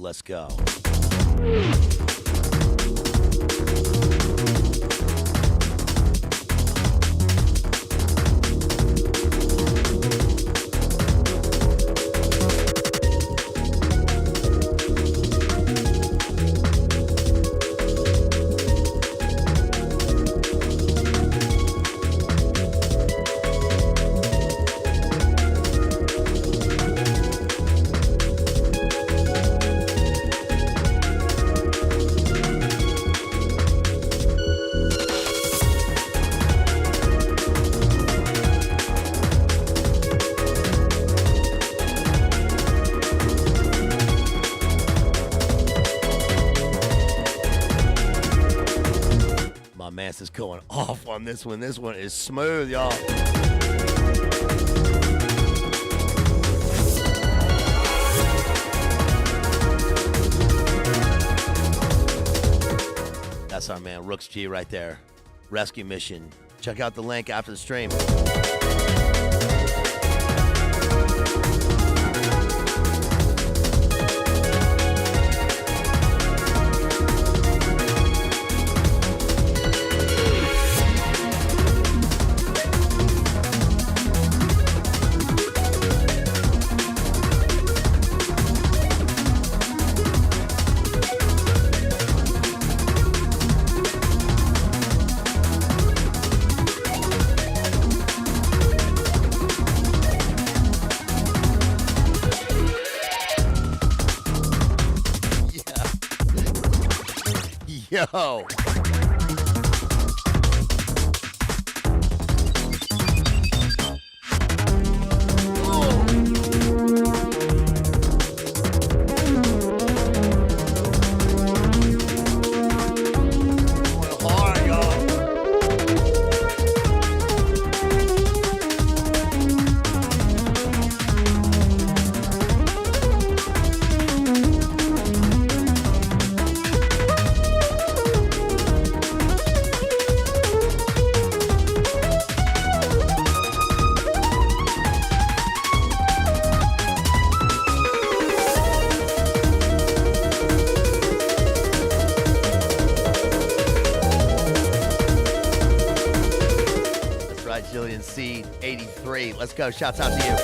Let's go. My mask is going off on this one. This one is smooth, y'all. That's our man, Rooks G, right there. Rescue mission. Check out the link after the stream. Yo. Jillian C, 83. Let's go. Shouts out to you.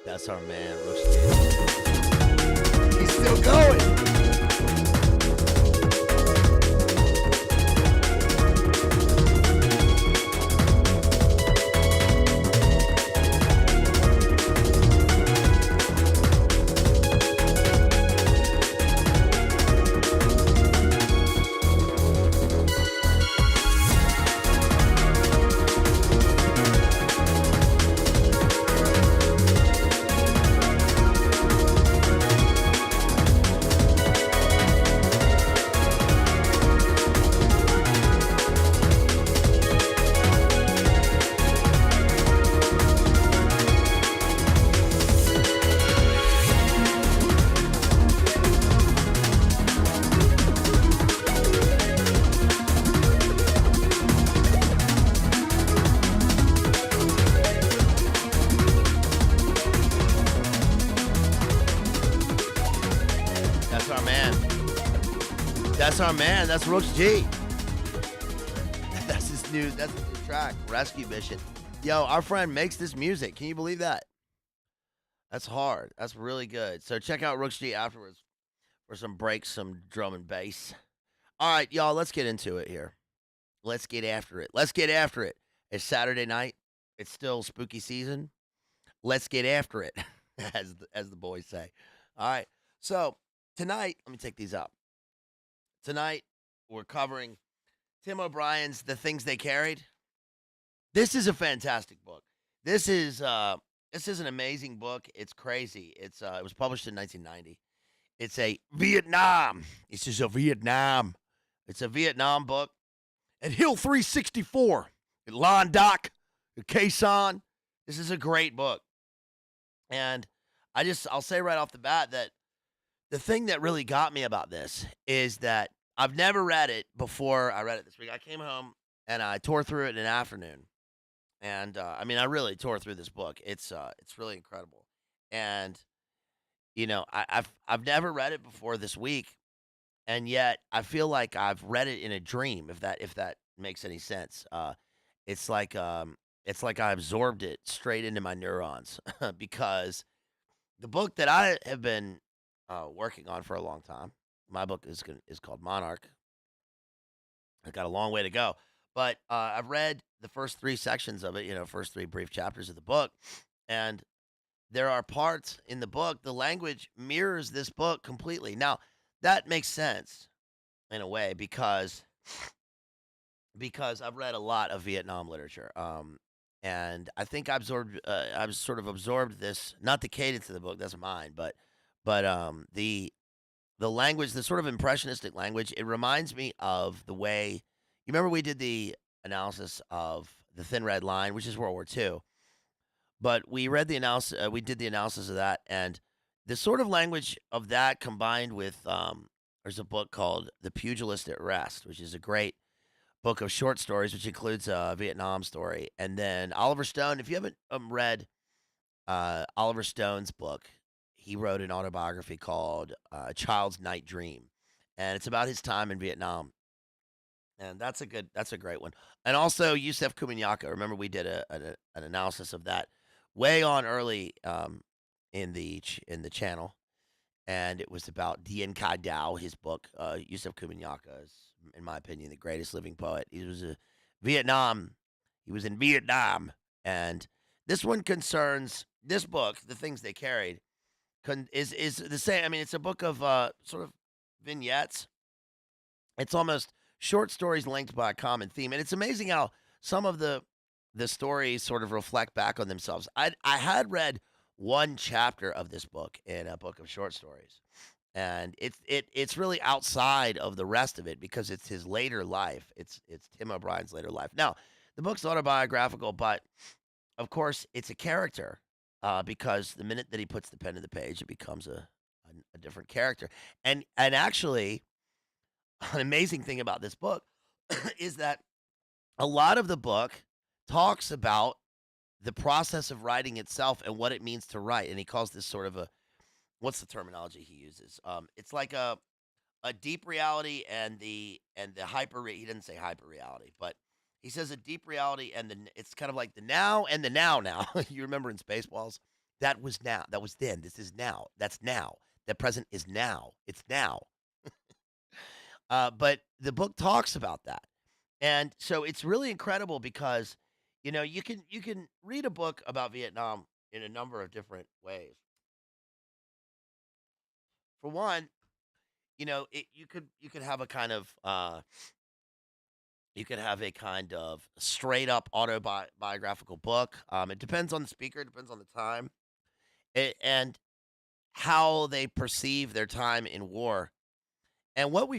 That's our man, Rustlings. He's still going. That's our man. That's Rooks G. That's his new track, Rescue Mission. Yo, our friend makes this music. Can you believe that? That's hard. That's really good. So check out Rooks G afterwards for some breaks, some drum and bass. All right, y'all, let's get into it here. Let's get after it. Let's get after it. It's Saturday night. It's still spooky season. Let's get after it, as the boys say. All right. So tonight, let me take these out. Tonight, we're covering Tim O'Brien's The Things They Carried. This is a fantastic book. This is This is an amazing book. It's crazy. It was published in 1990. It's a Vietnam. This is a Vietnam. It's a Vietnam book at Hill 364 at Londoc, at Quezon. This is a great book. And I'll say right off the bat that the thing that really got me about this is that I've never read it before I read it this week. I came home and I tore through it in an afternoon. And I mean, I really tore through this book. It's really incredible. And I've never read it before this week, and yet I feel like I've read it in a dream. If that makes any sense. It's like it's like I absorbed it straight into my neurons because the book that I have been working on for a long time. My book is called Monarch. I got a long way to go, but I've read the first three sections of it. First three brief chapters of the book, and there are parts in the book. The language mirrors this book completely. Now that makes sense in a way because I've read a lot of Vietnam literature. And I think I've sort of absorbed this, not the cadence of the book, that's mine, but the language, the sort of impressionistic language. It reminds me of the way you remember we did the analysis of the Thin Red Line, which is World War II, but we did the analysis of that, and the sort of language of that combined with there's a book called The Pugilist at Rest, which is a great book of short stories, which includes a Vietnam story. And then Oliver Stone, if you haven't read Oliver Stone's book, he wrote an autobiography called A Child's Night Dream, and it's about his time in Vietnam. And that's a great one. And also Yusef Komunyakaa. Remember we did an analysis of that way on early in the channel, and it was about Dien Kai Dao, his book. Yusef Komunyakaa is, in my opinion, the greatest living poet. Vietnam. He was in Vietnam, and this book, the things they carried, is the same. I mean, it's a book of sort of vignettes. It's almost short stories linked by a common theme, and it's amazing how some of the stories sort of reflect back on themselves. I had read one chapter of this book in a book of short stories, and it's really outside of the rest of it because it's his later life. It's Tim O'Brien's later life. Now, the book's autobiographical, but of course, it's a character because the minute that he puts the pen to the page, it becomes a different character. And actually, an amazing thing about this book is that a lot of the book talks about the process of writing itself and what it means to write. And he calls this sort of a what's the terminology he uses? It's like a deep reality and the he didn't say hyper reality, but he says a deep reality and it's kind of like the now and the now. You remember in Spaceballs? That was now. That was then. This is now. That's now. The present is now. It's now. But the book talks about that. And so it's really incredible because you can read a book about Vietnam in a number of different ways. For one, you could have a kind of you could have a kind of straight up autobiographical book. It depends on the speaker, it depends on the time, and how they perceive their time in war. And what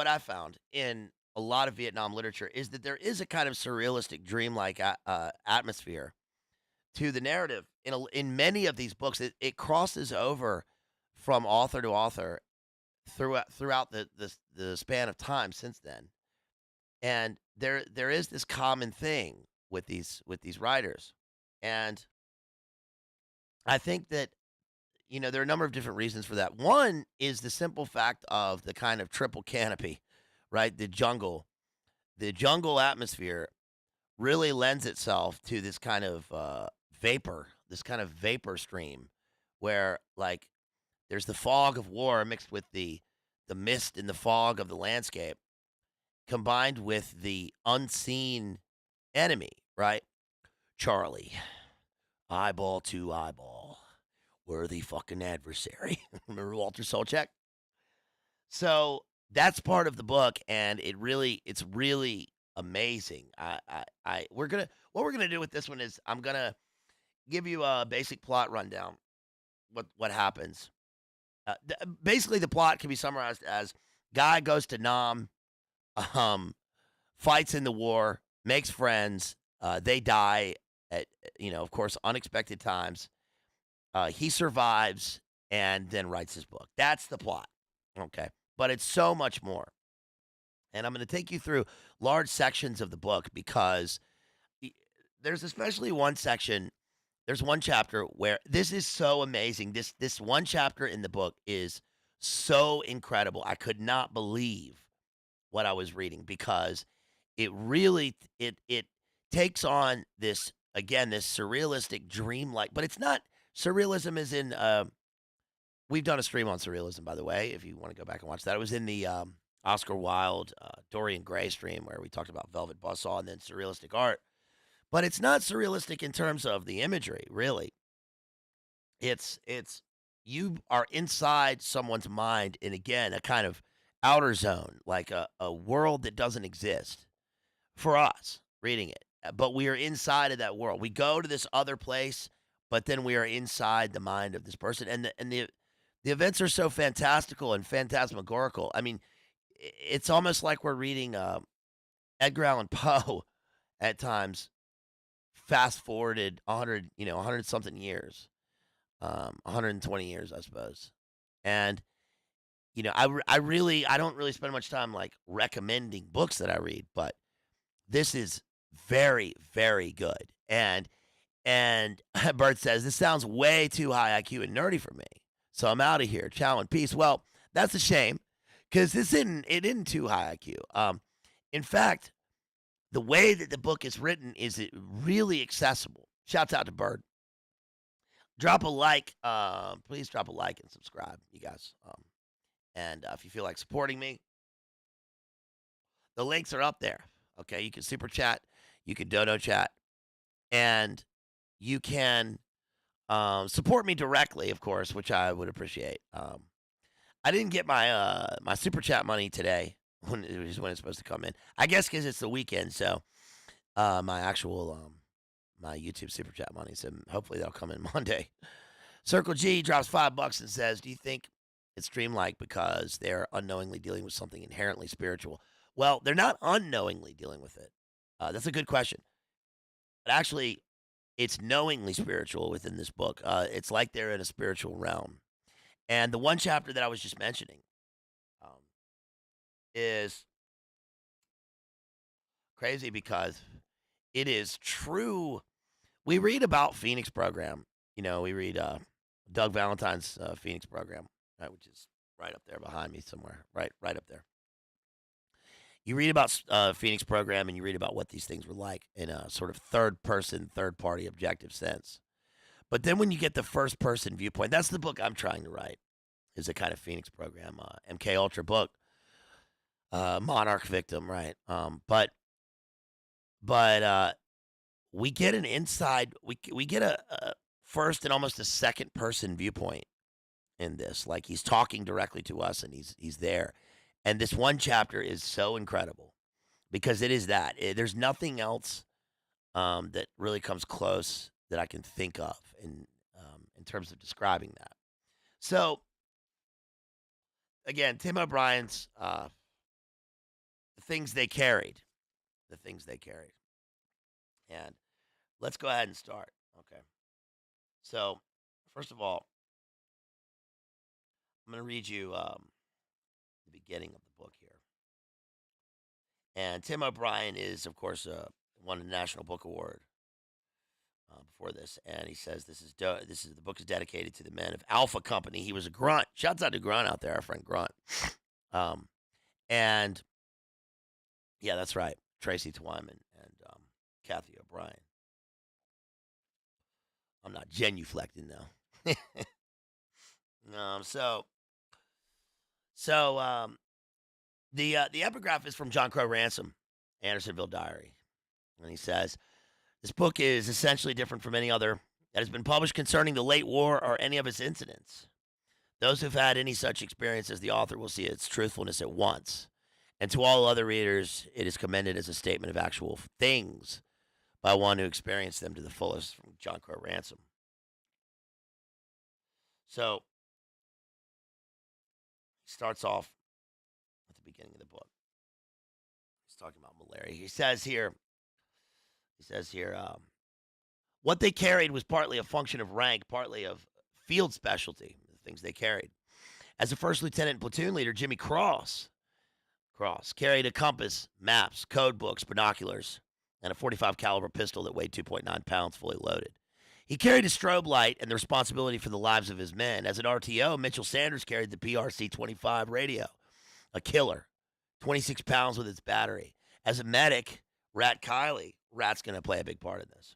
I found in a lot of Vietnam literature is that there is a kind of surrealistic, dreamlike atmosphere to the narrative. In many of these books, it crosses over from author to author throughout the span of time since then. And there is this common thing with these writers, and I think that there are a number of different reasons for that. One is the simple fact of the kind of triple canopy, right? The jungle atmosphere really lends itself to this kind of this kind of vapor stream, where like there's the fog of war mixed with the mist and the fog of the landscape, combined with the unseen enemy, right? Charlie, eyeball to eyeball, worthy fucking adversary. Remember Walter Solchek? So that's part of the book, and it's really amazing. We're gonna what we're gonna do with this one is I'm gonna give you a basic plot rundown. What happens? Basically, the plot can be summarized as: guy goes to Nam, um, fights in the war, makes friends. They die at of course, unexpected times. He survives and then writes his book. That's the plot. Okay, but it's so much more. And I'm going to take you through large sections of the book because y- there's especially one section. There's one chapter where this is so amazing. This one chapter in the book is so incredible. I could not believe what I was reading because it takes on this again this surrealistic dreamlike, but it's not surrealism as in we've done a stream on surrealism, by the way, if you want to go back and watch that. It was in the Oscar Wilde, Dorian Gray stream where we talked about Velvet Buzzsaw and then surrealistic art. But it's not surrealistic in terms of the imagery, really. It's you are inside someone's mind in again a kind of outer zone, like a world that doesn't exist for us reading it. But we are inside of that world. We go to this other place, but then we are inside the mind of this person. And the events are so fantastical and phantasmagorical. I mean, it's almost like we're reading Edgar Allan Poe at times, fast forwarded 100, 100 something years, 120 years, I suppose. And I don't really spend much time like recommending books that I read, but this is very, very good. And Bert says this sounds way too high IQ and nerdy for me, so I'm out of here. Ciao and peace. Well, that's a shame because it isn't too high IQ. In fact, the way that the book is written is it really accessible. Shouts out to Bird. Drop a like. Please drop a like and subscribe, you guys. And if you feel like supporting me, the links are up there. Okay, you can super chat, you can dono chat, and you can support me directly, of course, which I would appreciate. I didn't get my super chat money today when it's supposed to come in. I guess because it's the weekend, so my actual my YouTube super chat money. So hopefully that'll come in Monday. Circle G drops $5 and says, "Do you think it's dreamlike because they're unknowingly dealing with something inherently spiritual?" Well, they're not unknowingly dealing with it. That's a good question. But actually, it's knowingly spiritual within this book. It's like they're in a spiritual realm. And the one chapter that I was just mentioning um, is crazy because it is true. We read about Phoenix program. We read Doug Valentine's Phoenix program, right, which is right up there behind me somewhere, right up there. You read about Phoenix program and you read about what these things were like in a sort of third person, third party objective sense. But then when you get the first person viewpoint, that's the book I'm trying to write. Is a kind of Phoenix program, MK Ultra book, Monarch victim, right? But we get an inside, we get a first and almost a second person viewpoint in this. Like he's talking directly to us, and he's there. And this one chapter is so incredible because it is that. There's nothing else that really comes close that I can think of in terms of describing that. So again, Tim O'Brien's the things they carried, the things they carried, and let's go ahead and start. Okay. So first of all, I'm going to read you the beginning of the book here. And Tim O'Brien is, of course, won a National Book Award before this, and he says this is the book is dedicated to the men of Alpha Company. He was a grunt. Shouts out to Grunt out there, our friend Grunt. And yeah, that's right, Tracy Twyman and Kathy O'Brien. I'm not genuflecting though. So the epigraph is from John Crow Ransom, Andersonville Diary, and he says this book is essentially different from any other that has been published concerning the late war or any of its incidents. Those who've had any such experience as the author will see its truthfulness at once, and to all other readers, it is commended as a statement of actual things. by one who experienced them to the fullest from John Crow Ransom. So he starts off at the beginning of the book. He's talking about malaria. He says here, what they carried was partly a function of rank, partly of field specialty, the things they carried. As a first lieutenant and platoon leader, Jimmy Cross carried a compass, maps, code books, binoculars, and a .45 caliber pistol that weighed 2.9 pounds fully loaded. He carried a strobe light and the responsibility for the lives of his men. As an RTO, Mitchell Sanders carried the PRC-25 radio, a killer, 26 pounds with its battery. As a medic, Rat Kiley, Rat's going to play a big part in this.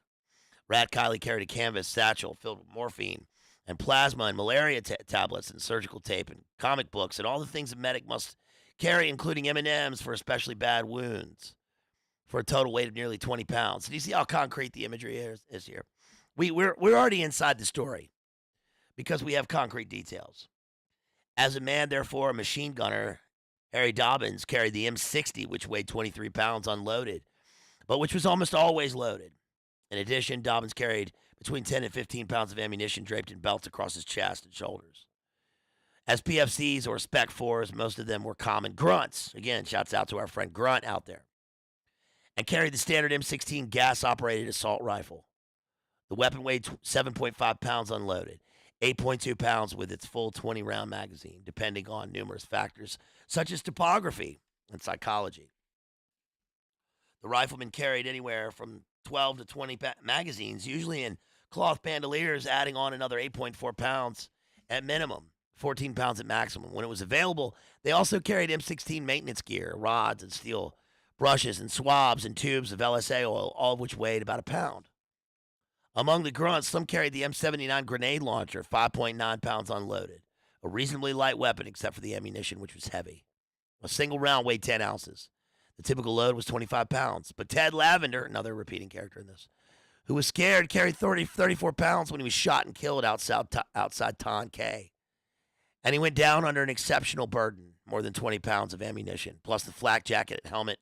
Rat Kiley carried a canvas satchel filled with morphine and plasma and malaria tablets and surgical tape and comic books and all the things a medic must carry, including M&Ms for especially bad wounds, for a total weight of nearly 20 pounds. Do you see how concrete the imagery is here? We're already inside the story because we have concrete details. As a man, therefore, a machine gunner, Harry Dobbins carried the M60, which weighed 23 pounds unloaded, but which was almost always loaded. In addition, Dobbins carried between 10 and 15 pounds of ammunition draped in belts across his chest and shoulders. As PFCs or Spec 4s, most of them were common grunts. Again, shouts out to our friend Grunt out there. And carried the standard M16 gas-operated assault rifle. The weapon weighed 7.5 pounds unloaded, 8.2 pounds with its full 20-round magazine, depending on numerous factors such as topography and psychology. The rifleman carried anywhere from 12 to 20 magazines, usually in cloth bandoliers, adding on another 8.4 pounds at minimum, 14 pounds at maximum. When it was available, they also carried M16 maintenance gear, rods and steel brushes and swabs and tubes of LSA oil, all of which weighed about a pound. Among the grunts, some carried the M79 grenade launcher, 5.9 pounds unloaded, a reasonably light weapon except for the ammunition, which was heavy. A single round weighed 10 ounces. The typical load was 25 pounds. But Ted Lavender, another repeating character in this, who was scared, carried 34 pounds when he was shot and killed outside Tonke. And he went down under an exceptional burden, more than 20 pounds of ammunition, plus the flak jacket and helmet,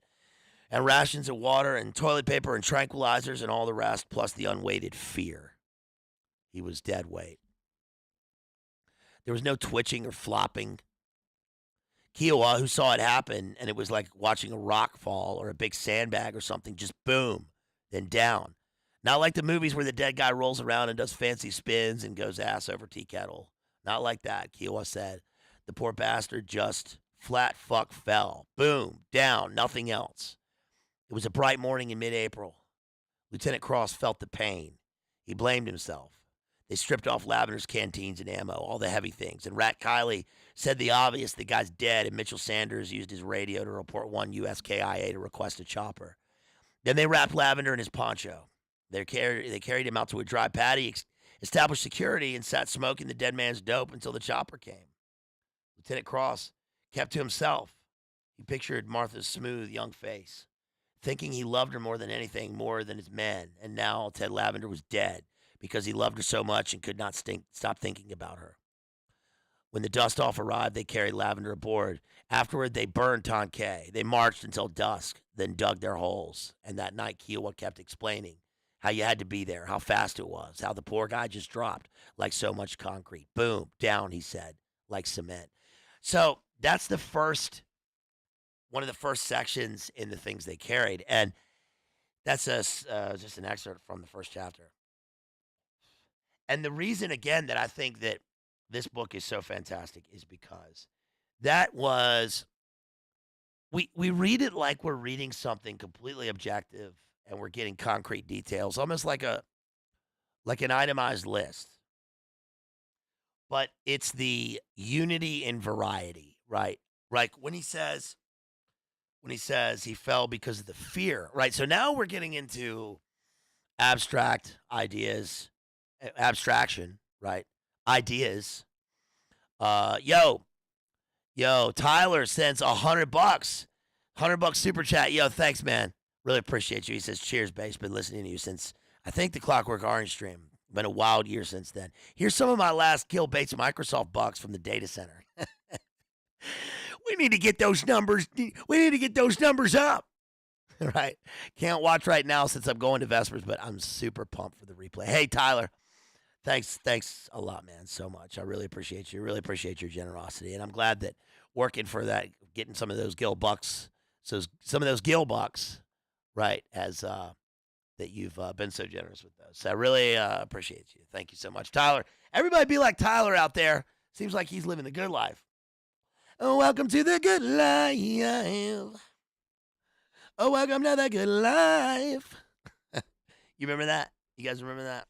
and rations of water and toilet paper and tranquilizers and all the rest, plus the unweighted fear. He was dead weight. There was no twitching or flopping. Kiowa, who saw it happen, and it was like watching a rock fall or a big sandbag or something, just boom, then down. Not like the movies where the dead guy rolls around and does fancy spins and goes ass over tea kettle. Not like that, Kiowa said. The poor bastard just flat fuck fell. Boom, down, nothing else. It was a bright morning in mid-April. Lieutenant Cross felt the pain. He blamed himself. They stripped off Lavender's canteens and ammo, all the heavy things. And Rat Kiley said the obvious, the guy's dead, and Mitchell Sanders used his radio to report one USKIA to request a chopper. Then they wrapped Lavender in his poncho. They carried him out to a dry paddy, established security, and sat smoking the dead man's dope until the chopper came. Lieutenant Cross kept to himself. He pictured Martha's smooth, young face, thinking he loved her more than anything, more than his men. And now Ted Lavender was dead because he loved her so much and could not stop thinking about her. When the dust-off arrived, they carried Lavender aboard. Afterward, they burned Tonke. They marched until dusk, then dug their holes. And that night, Kiowa kept explaining how you had to be there, how fast it was, how the poor guy just dropped like so much concrete. Boom, down, he said, like cement. So that's one of the first sections in the things they carried. And that's just an excerpt from the first chapter. And the reason, again, that I think that this book is so fantastic is because that was, we read it like we're reading something completely objective and we're getting concrete details, almost like an itemized list. But it's the unity in variety, right? Like when he says he fell because of the fear, right? So now we're getting into abstract ideas, abstraction, right? Ideas. Yo, Tyler sends $100. $100 super chat. Yo, thanks, man. Really appreciate you. He says, cheers, Base. Been listening to you since, I think, the Clockwork Orange stream. Been a wild year since then. Here's some of my last Kill Bates Microsoft bucks from the data center. We need to get those numbers. We need to get those numbers up. right? Can't watch right now since I'm going to Vespers, but I'm super pumped for the replay. Hey, Tyler, thanks a lot, man, so much. I really appreciate you. Really appreciate your generosity, and I'm glad that working for that, getting some of those Gill bucks, so some of those Gill bucks, right, as that you've been so generous with those. So I really appreciate you. Thank you so much, Tyler. Everybody be like Tyler out there. Seems like he's living the good life. Oh, welcome to the good life. Oh, welcome to the good life. You remember that? You guys remember that?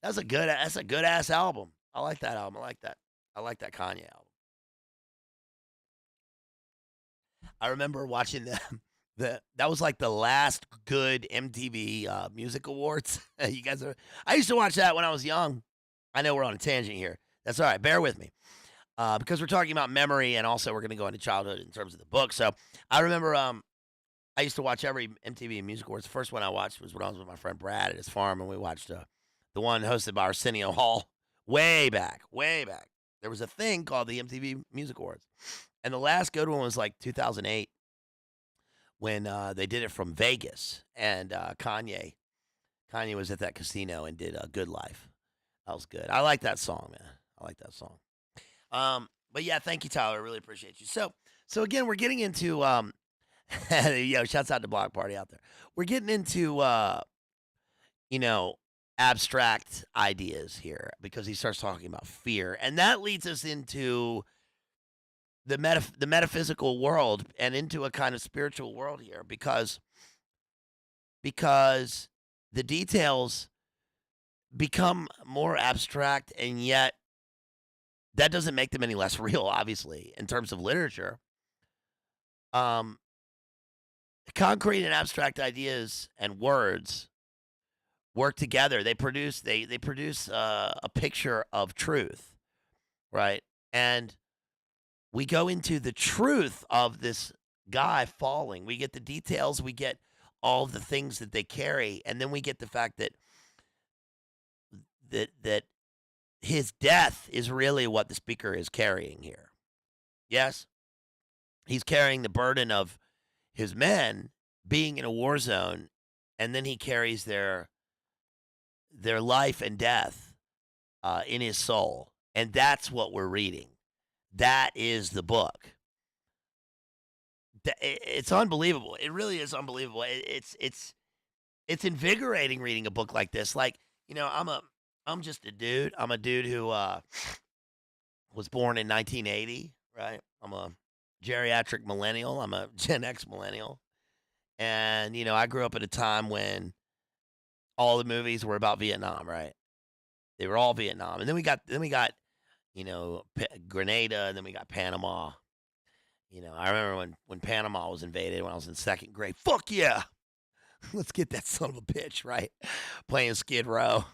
That's a good ass album. I like that album. I like that. I like that Kanye album. I remember watching them. That was like the last good MTV Music Awards. You guys are. I used to watch that when I was young. I know we're on a tangent here. That's all right. Bear with me. Because we're talking about memory and also we're going to go into childhood in terms of the book. So I remember I used to watch every MTV Music Awards. The first one I watched was when I was with my friend Brad at his farm, and we watched the one hosted by Arsenio Hall way back, way back. There was a thing called the MTV Music Awards, and the last good one was like 2008 when they did it from Vegas, and Kanye was at that casino and did "Good Life." That was good. I like that song, man. I like that song. But yeah, thank you, Tyler. I really appreciate you. So again, we're getting into yo, shouts out to Block Party out there. We're getting into you know, abstract ideas here because he starts talking about fear, and that leads us into the metaphysical world and into a kind of spiritual world here because the details become more abstract, and yet that doesn't make them any less real. Obviously, in terms of literature, um, concrete and abstract ideas and words work together. They produce a picture of truth, right? And we go into the truth of this guy falling. We get the details. We get all of the things that they carry, and then we get the fact that his death is really what the speaker is carrying here. Yes, he's carrying the burden of his men being in a war zone, and then he carries their life and death in his soul. And that's what we're reading. That is the book. It's unbelievable. It really is unbelievable. It's invigorating reading a book like this. Like, I'm just a dude. I'm a dude who was born in 1980, right? I'm a geriatric millennial. I'm a Gen X millennial. And, I grew up at a time when all the movies were about Vietnam, right? They were all Vietnam. And then we got Grenada, and then we got Panama. I remember when Panama was invaded when I was in second grade. Fuck yeah. Let's get that son of a bitch, right? Playing Skid Row.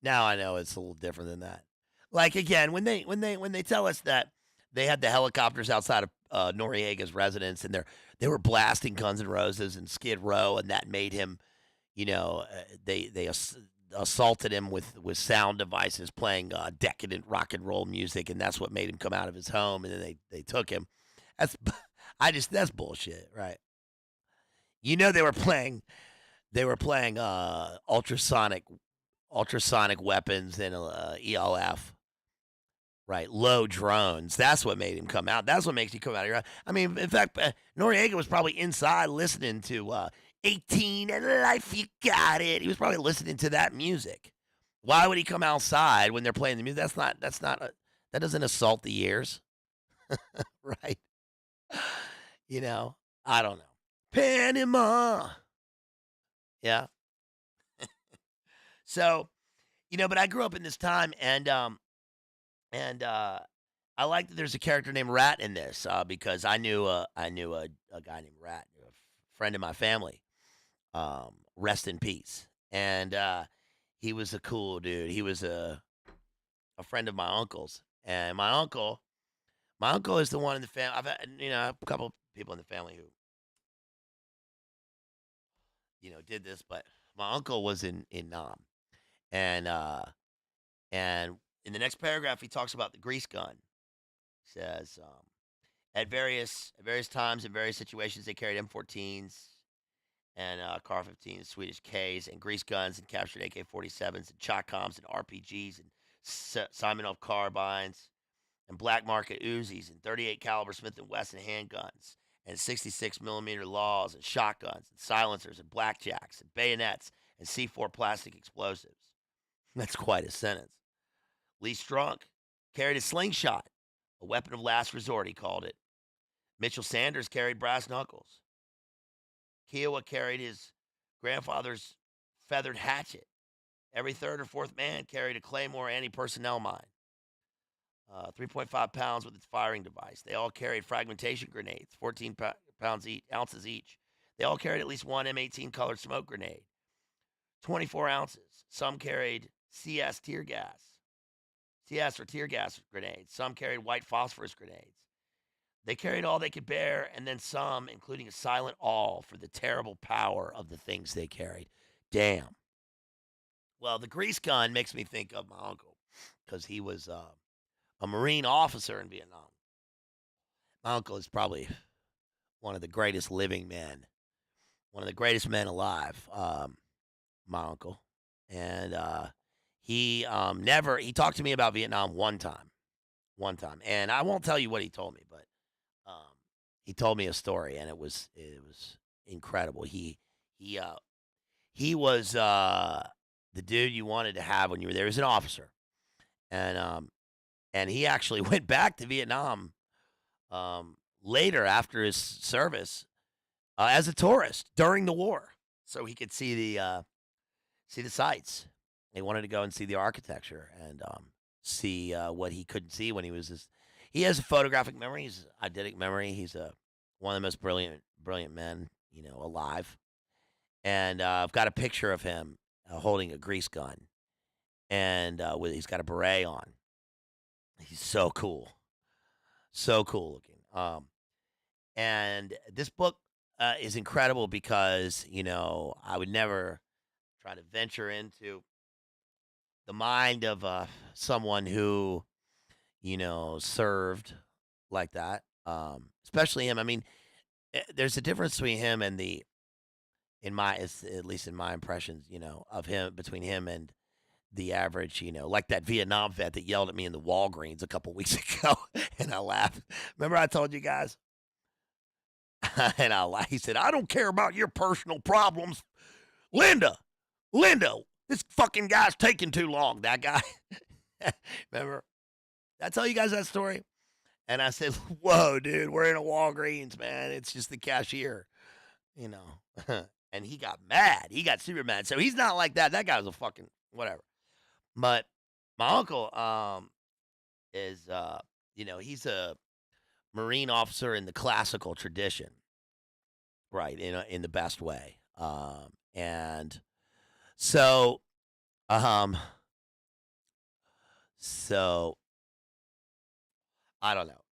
Now I know it's a little different than that. Like again, when they tell us that they had the helicopters outside of Noriega's residence and they were blasting Guns N' Roses and Skid Row, and that made him, they assaulted him with sound devices playing decadent rock and roll music, and that's what made him come out of his home, and then they took him. That's that's bullshit, right? They were playing ultrasonic weapons and ELF, right? Low drones. That's what made him come out. That's what makes you come out of your. I mean, in fact, Noriega was probably inside listening to 18 and Life You Got It. He was probably listening to that music. Why would he come outside when they're playing the music? That doesn't assault the ears, right? You know, I don't know. Panama. Yeah. So, but I grew up in this time, and I like that there's a character named Rat in this because I knew a guy named Rat, a friend of my family. Rest in peace. And he was a cool dude. He was a friend of my uncle's, and my uncle is the one in the family. I've had a couple people in the family who did this, but my uncle was in Nam, and and in the next paragraph he talks about the grease gun. He says. At various times in various situations, they carried M14s and Car-15s, Swedish Ks, and grease guns, and captured AK-47s and Choccoms and RPGs and Simonov carbines and black market Uzis and 38 caliber Smith and Wesson handguns and 66 millimeter laws and shotguns and silencers and blackjacks and bayonets and C4 plastic explosives. That's quite a sentence. Lee Strunk carried a slingshot, a weapon of last resort, he called it. Mitchell Sanders carried brass knuckles. Kiowa carried his grandfather's feathered hatchet. Every third or fourth man carried a Claymore anti-personnel mine. 3.5 pounds with its firing device. They all carried fragmentation grenades, 14 ounces each. They all carried at least one M18 colored smoke grenade, 24 ounces. Some carried CS or tear gas grenades. Some carried white phosphorus grenades. They carried all they could bear, and then some, including a silent awe for the terrible power of the things they carried. Damn. Well, the grease gun makes me think of my uncle because he was a Marine officer in Vietnam. My uncle is probably one of the greatest living men, one of the greatest men alive, my uncle. And he talked to me about Vietnam one time. And I won't tell you what he told me, but he told me a story, and it was incredible. He was the dude you wanted to have when you were there as an officer, and he actually went back to Vietnam later after his service as a tourist during the war, so he could see the sights. He wanted to go and see the architecture and see what he couldn't see when he was this. He has a photographic memory. He's eidetic memory. He's one of the most brilliant men alive. And I've got a picture of him holding a grease gun, and he's got a beret on. He's so cool looking. And this book is incredible because I would never try to venture into the mind of someone who served like that. Especially him. I mean, there's a difference between him and at least in my impressions, of him between him and the average, like that Vietnam vet that yelled at me in the Walgreens a couple weeks ago, and I laughed. Remember I told you guys? And I laughed. He said, "I don't care about your personal problems, Linda. This fucking guy's taking too long." That guy. Remember? Did I tell you guys that story? And I said, "Whoa, dude, we're in a Walgreens, man. It's just the cashier, you know." And he got mad. He got super mad. So he's not like that. That guy was a fucking whatever. But my uncle is he's a Marine officer in the classical tradition, right? In the best way. And so so I don't know.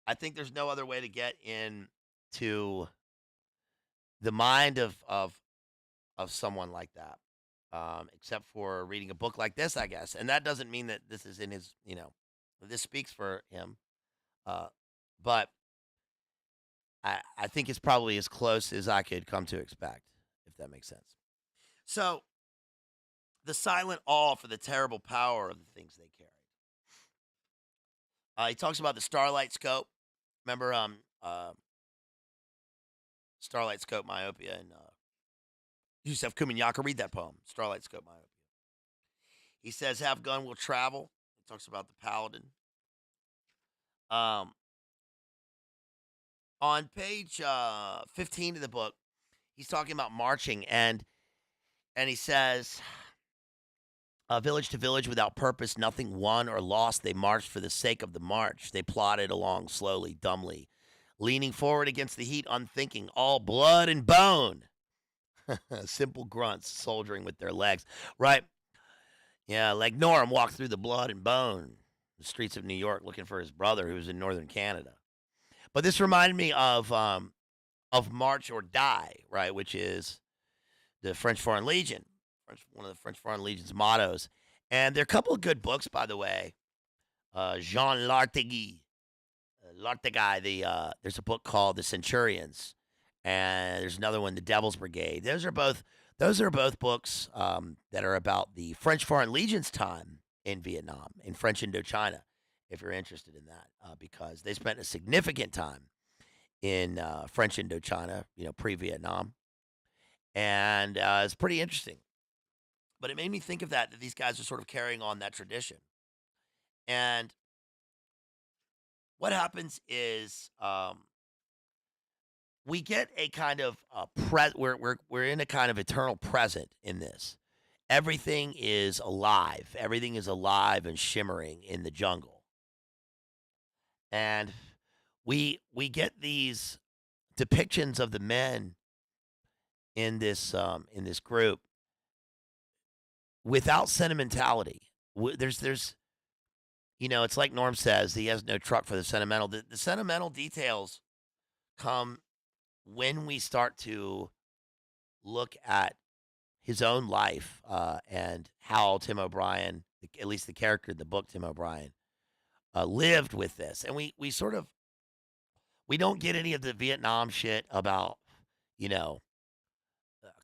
I think there's no other way to get into the mind of someone like that, except for reading a book like this, I guess. And that doesn't mean that this is in his, this speaks for him. But I think it's probably as close as I could come to expect, if that makes sense. So, the silent awe for the terrible power of the things they carried. He talks about the starlight scope. Remember, starlight scope myopia and Yusef Komunyakaa. Read that poem, Starlight Scope myopia. He says, "Have gun will travel." He talks about the paladin. On page 15 of the book, he's talking about marching, and he says, village to village without purpose, nothing won or lost. They marched for the sake of the march. They plodded along slowly, dumbly, leaning forward against the heat, unthinking, all blood and bone. Simple grunts, soldiering with their legs. Right? Yeah, like Norm walked through the blood and bone, the streets of New York, looking for his brother who was in northern Canada. But this reminded me of March or Die, right? Which is the French Foreign Legion, one of the French Foreign Legion's mottos. And there are a couple of good books, by the way. Jean Lartigue, Like the guy. There's a book called The Centurions, and there's another one, The Devil's Brigade. Those are both books that are about the French Foreign Legion's time in Vietnam, in French Indochina. If you're interested in that, because they spent a significant time in French Indochina, pre-Vietnam, and it's pretty interesting. But it made me think of that these guys are sort of carrying on that tradition. And what happens is we get a kind of we're in a kind of eternal present in this. Everything is alive. Everything is alive and shimmering in the jungle, and we get these depictions of the men in this group without sentimentality. There's it's like Norm says, he has no truck for the sentimental. The sentimental details come when we start to look at his own life and how Tim O'Brien, at least the character in the book, Tim O'Brien, lived with this. And we don't get any of the Vietnam shit about, you know,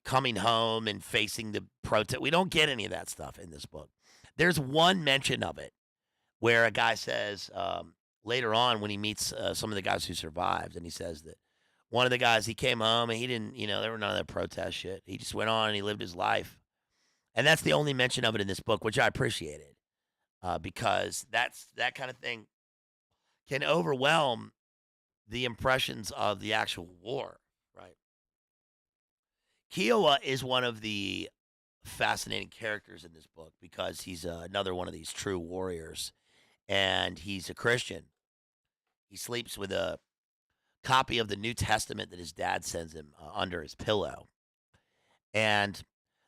coming home and facing the protest. We don't get any of that stuff in this book. There's one mention of it where a guy says later on when he meets some of the guys who survived, and he says that one of the guys, he came home and he didn't, there were none of that protest shit. He just went on and he lived his life. And that's the only mention of it in this book, which I appreciated because that kind of thing can overwhelm the impressions of the actual war, right? Kiowa is one of the fascinating characters in this book because he's another one of these true warriors, and he's a Christian. He sleeps with a copy of the New Testament that his dad sends him under his pillow. And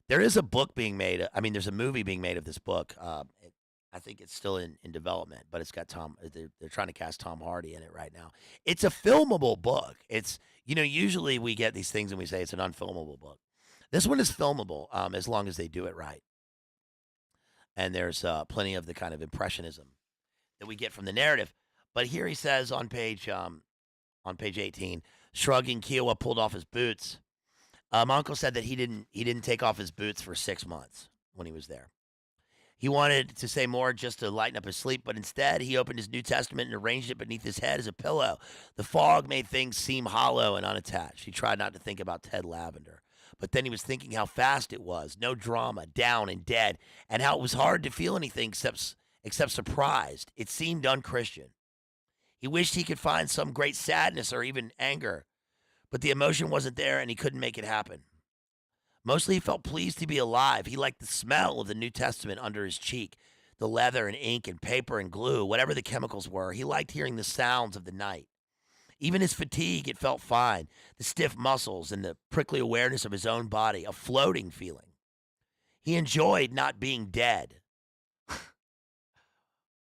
there is a book being made. I mean, there's a movie being made of this book. I think it's still in development, but it's got Tom. They're trying to cast Tom Hardy in it right now. It's a filmable book. It's usually we get these things and we say it's an unfilmable book. This one is filmable as long as they do it right. And there's plenty of the kind of impressionism that we get from the narrative. But here he says on page 18, shrugging, Kiowa pulled off his boots. My uncle said that he didn't take off his boots for 6 months when he was there. He wanted to say more just to lighten up his sleep, but instead he opened his New Testament and arranged it beneath his head as a pillow. The fog made things seem hollow and unattached. He tried not to think about Ted Lavender, but then he was thinking how fast it was, no drama, down and dead, and how it was hard to feel anything except surprised. It seemed unchristian. He wished he could find some great sadness or even anger, but the emotion wasn't there and he couldn't make it happen. Mostly he felt pleased to be alive. He liked the smell of the New Testament under his cheek, the leather and ink and paper and glue, whatever the chemicals were. He liked hearing the sounds of the night. Even his fatigue, it felt fine. The stiff muscles and the prickly awareness of his own body, a floating feeling. He enjoyed not being dead.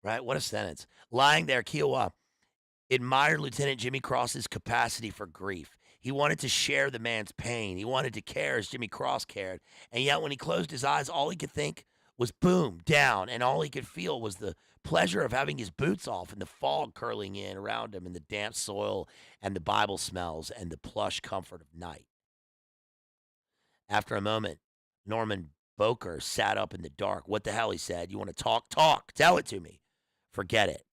Right? What a sentence. Lying there, Kiowa admired Lieutenant Jimmy Cross's capacity for grief. He wanted to share the man's pain. He wanted to care as Jimmy Cross cared. And yet when he closed his eyes, all he could think was boom, down. And all he could feel was the pleasure of having his boots off and the fog curling in around him and the damp soil and the Bible smells and the plush comfort of night. After a moment, Norman Boker sat up in the dark. What the hell, he said. You want to talk? Talk. Tell it to me. Forget it.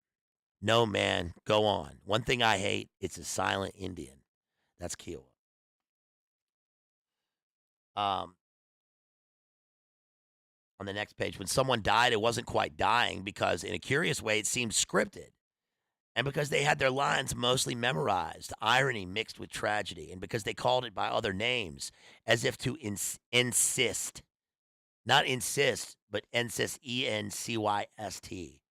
No, man. Go on. One thing I hate, it's a silent Indian. That's Kiowa. On the next page, when someone died, it wasn't quite dying because, in a curious way, it seemed scripted. And because they had their lines mostly memorized, irony mixed with tragedy, and because they called it by other names, as if to insist. Not insist, but insist, E-N-C-Y-S-T,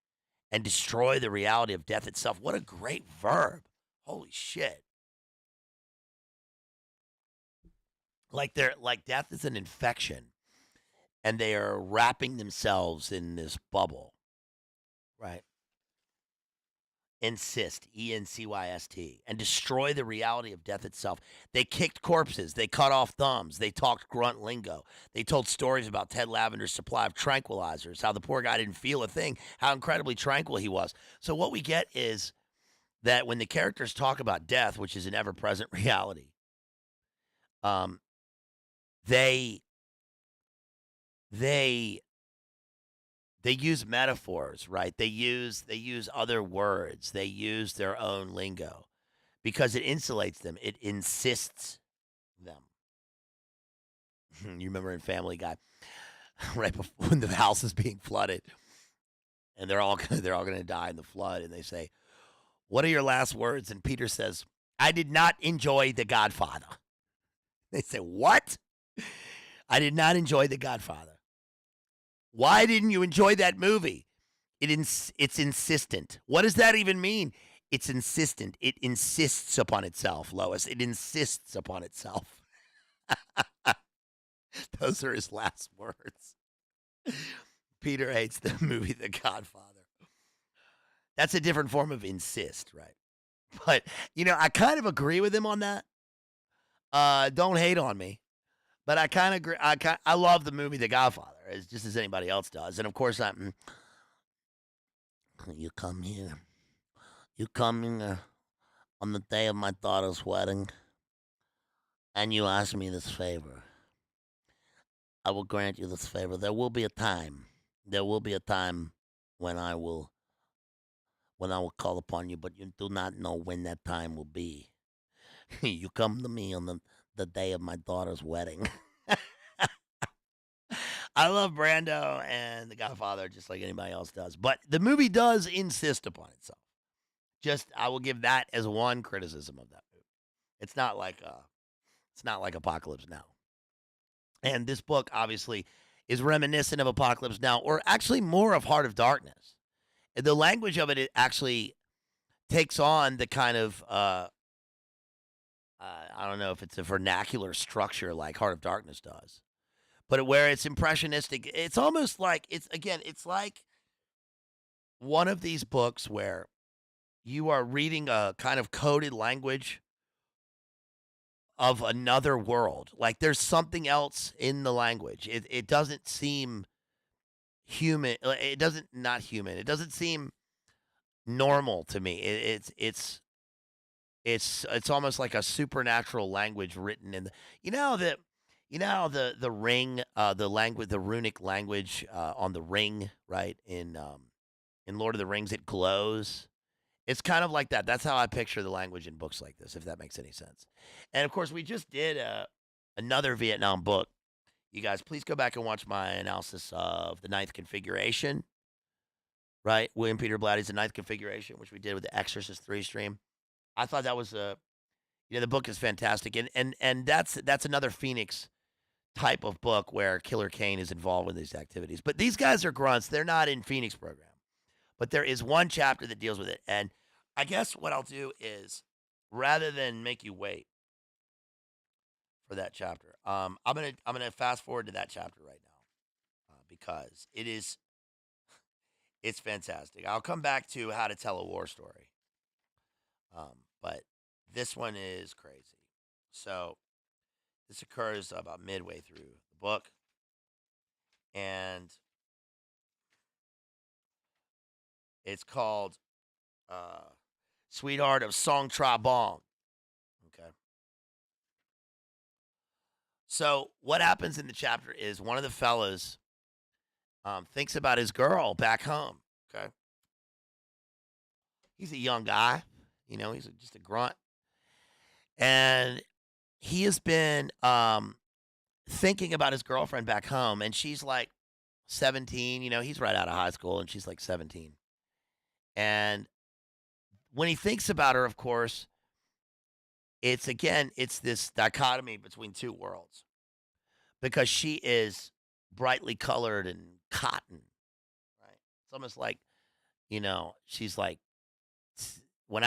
and destroy the reality of death itself. What a great verb. Holy shit. Like death is an infection, and they are wrapping themselves in this bubble, right? Insist, E-N-C-Y-S-T, and destroy the reality of death itself. They kicked corpses. They cut off thumbs. They talked grunt lingo. They told stories about Ted Lavender's supply of tranquilizers, how the poor guy didn't feel a thing, how incredibly tranquil he was. So what we get is that when the characters talk about death, which is an ever-present reality, um, they they they use metaphors, right? They use other words. They use their own lingo because it insulates them. It insists them. You remember in Family Guy, right before when the house is being flooded, and they're all going to die in the flood, and they say, "What are your last words?" And Peter says, "I did not enjoy The Godfather." They say, "What?" "I did not enjoy The Godfather." "Why didn't you enjoy that movie?" It's insistent. What does that even mean? It's insistent. It insists upon itself, Lois. It insists upon itself. Those are his last words. Peter hates the movie The Godfather. That's a different form of insist, right? But, I kind of agree with him on that. Don't hate on me. But I kind of agree. I love the movie The Godfather, as just as anybody else does. And of course, you come here. You come here on the day of my daughter's wedding, and you ask me this favor. I will grant you this favor. There will be a time. There will be a time when I will call upon you, but you do not know when that time will be. You come to me on the day of my daughter's wedding. I love Brando and The Godfather just like anybody else does, but the movie does insist upon itself. Just I will give that as one criticism of that movie. It's not like Apocalypse Now. And this book obviously is reminiscent of Apocalypse Now, or actually more of Heart of Darkness. The language of it actually takes on the kind of I don't know if it's a vernacular structure like Heart of Darkness does, but where it's impressionistic. It's almost like it's like one of these books where you are reading a kind of coded language of another world. Like there's something else in the language. It doesn't seem human. It doesn't not human. It doesn't seem normal to me. It's almost like a supernatural language written in the how the ring the runic language on the ring, right, in Lord of the Rings, it glows. It's kind of like that. That's how I picture the language in books like this, if that makes any sense. And of course, we just did another Vietnam book. You guys, please go back and watch my analysis of the Ninth Configuration, right? William Peter Blatty's The Ninth Configuration, which we did with the Exorcist 3 stream. I thought that was the book is fantastic, and that's another Phoenix type of book where Killer Kane is involved with these activities. But these guys are grunts; they're not in Phoenix program. But there is one chapter that deals with it, and I guess what I'll do is, rather than make you wait for that chapter, I'm gonna fast forward to that chapter right now because it's fantastic. I'll come back to how to tell a war story. But this one is crazy. So this occurs about midway through the book, and it's called "Sweetheart of Song Tra Bong." Okay. So what happens in the chapter is one of the fellas thinks about his girl back home. Okay. He's a young guy. He's just a grunt, and he has been thinking about his girlfriend back home, and she's like 17. He's right out of high school, and she's like 17. And when he thinks about her, of course, it's this dichotomy between two worlds because she is brightly colored and cotton, right? It's almost like, she's like when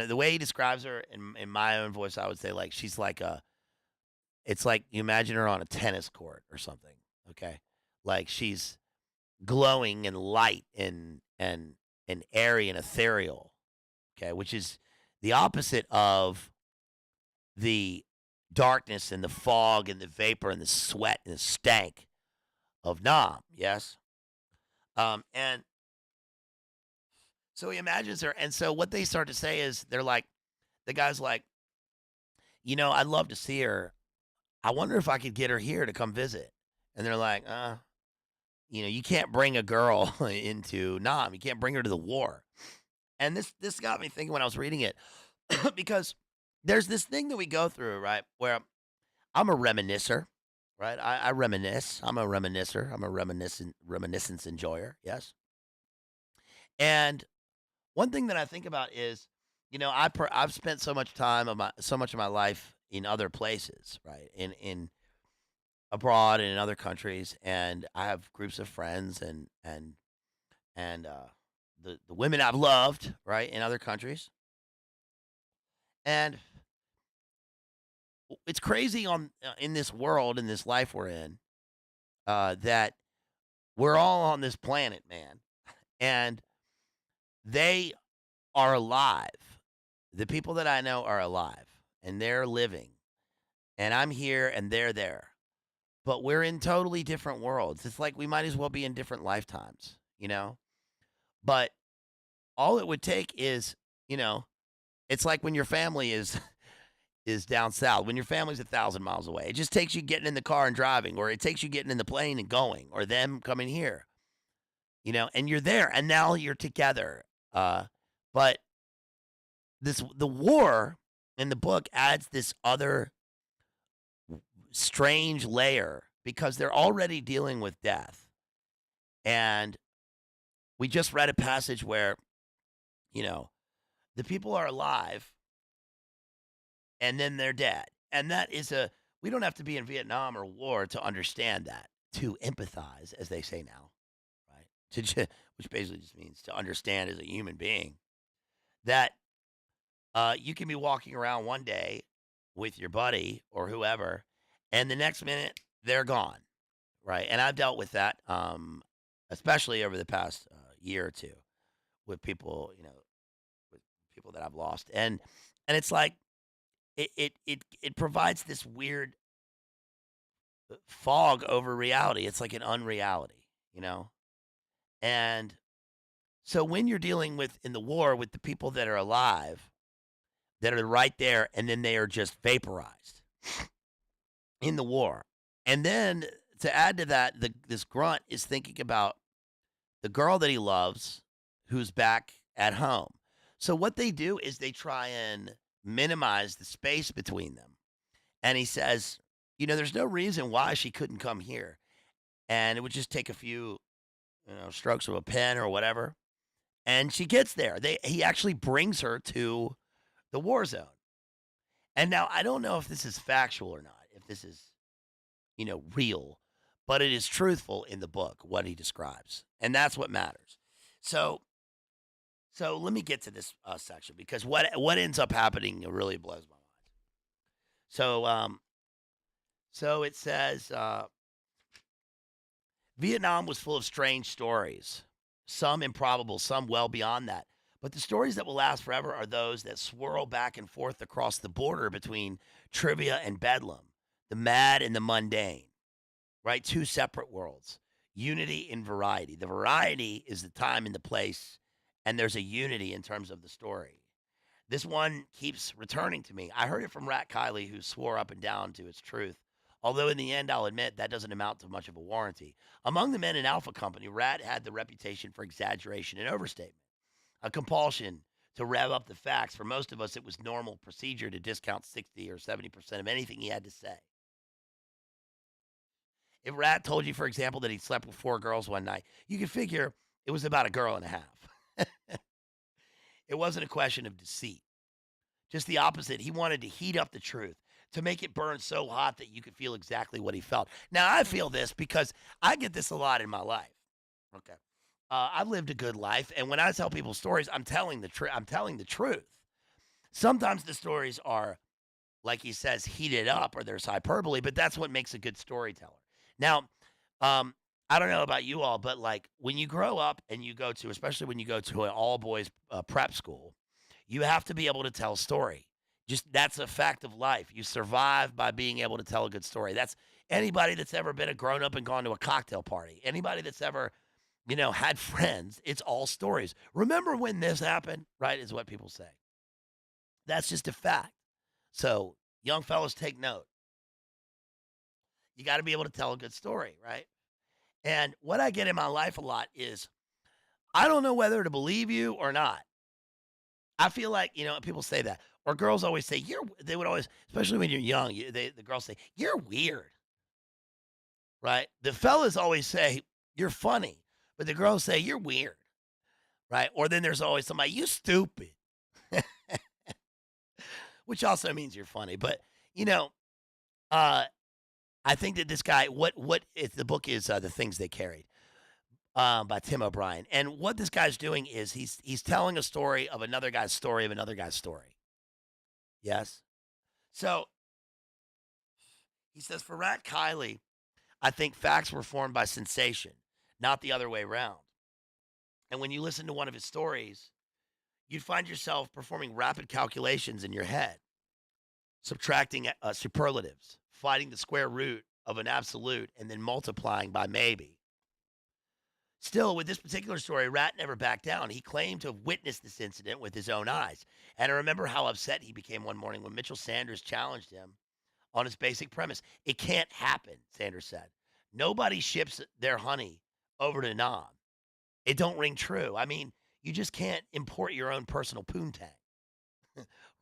the way he describes her in my own voice, I would say like she's like it's like you imagine her on a tennis court or something. Okay, like she's glowing and light and airy and ethereal. Okay, which is the opposite of the darkness and the fog and the vapor and the sweat and the stank of Nam. Yes, and So he imagines her, and so what they start to say is they're like, the guy's like, I'd love to see her. I wonder if I could get her here to come visit. And they're like, you can't bring a girl into Nam. You can't bring her to the war. And this got me thinking when I was reading it, because there's this thing that we go through, right? Where I'm a reminiscer, right? I reminisce. I'm a reminiscer. I'm a reminiscence enjoyer. Yes. And one thing that I think about is, I've spent so much of my life in other places, right? In abroad and in other countries, and I have groups of friends and the women I've loved, right, in other countries. And it's crazy in this world, in this life we're in, that we're all on this planet, man, and they are alive. The people that I know are alive, and they're living, and I'm here and they're there. But we're in totally different worlds. It's like we might as well be in different lifetimes, you know? But all it would take is, you know, it's like when your family is down south, when your family's 1,000 miles away. It just takes you getting in the car and driving, or it takes you getting in the plane and going, or them coming here, and you're there, and now you're together. But the war in the book adds this other strange layer because they're already dealing with death. And we just read a passage where, you know, the people are alive and then they're dead. And that is we don't have to be in Vietnam or war to understand that, to empathize, as they say now, right? Which basically just means to understand as a human being that you can be walking around one day with your buddy or whoever, and the next minute they're gone, right? And I've dealt with that, especially over the past year or two, with people, with people that I've lost, and it's like it provides this weird fog over reality. It's like an unreality, and so when you're dealing with in the war with the people that are alive, that are right there, and then they are just vaporized in the war. And then to add to that, this grunt is thinking about the girl that he loves who's back at home. So what they do is they try and minimize the space between them. And he says, there's no reason why she couldn't come here. And it would just take a few, strokes of a pen or whatever. And she gets there. He actually brings her to the war zone. And now I don't know if this is factual or not, if this is, real, but it is truthful in the book what he describes, and that's what matters. So, let me get to this section because what ends up happening really blows my mind. So it says Vietnam was full of strange stories, some improbable, some well beyond that. But the stories that will last forever are those that swirl back and forth across the border between trivia and bedlam, the mad and the mundane, right? Two separate worlds, unity and variety. The variety is the time and the place, and there's a unity in terms of the story. This one keeps returning to me. I heard it from Rat Kiley, who swore up and down to its truth. Although in the end, I'll admit that doesn't amount to much of a warranty. Among the men in Alpha Company, Rat had the reputation for exaggeration and overstatement, a compulsion to rev up the facts. For most of us, it was normal procedure to discount 60 or 70% of anything he had to say. If Rat told you, for example, that he slept with 4 girls one night, you could figure it was about a girl and a half. It wasn't a question of deceit. Just the opposite. He wanted to heat up the truth, to make it burn so hot that you could feel exactly what he felt. Now, I feel this because I get this a lot in my life. Okay. I've lived a good life, and when I tell people stories, I'm telling the truth. I'm telling the truth. Sometimes the stories are, like he says, heated up or there's hyperbole, but that's what makes a good storyteller. Now, I don't know about you all, but like when you grow up and you go to, especially when you go to an all boys prep school, you have to be able to tell a story. Just that's a fact of life. You survive by being able to tell a good story. That's anybody that's ever been a grown up and gone to a cocktail party. Anybody that's ever had friends. It's all stories. Remember when this happened? Right, is what people say. That's just a fact. So, young fellas, take note. You got to be able to tell a good story, right? And what I get in my life a lot is I don't know whether to believe you or not. I feel like, people say that. Or girls always say, they would always, especially when you're young, the girls say, you're weird, right? The fellas always say, you're funny. But the girls say, you're weird, right? Or then there's always somebody, you stupid, which also means you're funny. But, you know, uh, I think that this guy, what if the book is The Things They Carried, by Tim O'Brien. And what this guy's doing is he's telling a story of another guy's story of another guy's story. Yes. So he says for Rat Kiley, I think facts were formed by sensation, not the other way around. And when you listen to one of his stories, you'd find yourself performing rapid calculations in your head, subtracting superlatives, finding the square root of an absolute, and then multiplying by maybe. Still, with this particular story, Rat never backed down. He claimed to have witnessed this incident with his own eyes. And I remember how upset he became one morning when Mitchell Sanders challenged him on his basic premise. It can't happen, Sanders said. Nobody ships their honey over to Nam. It don't ring true. I mean, you just can't import your own personal poontang.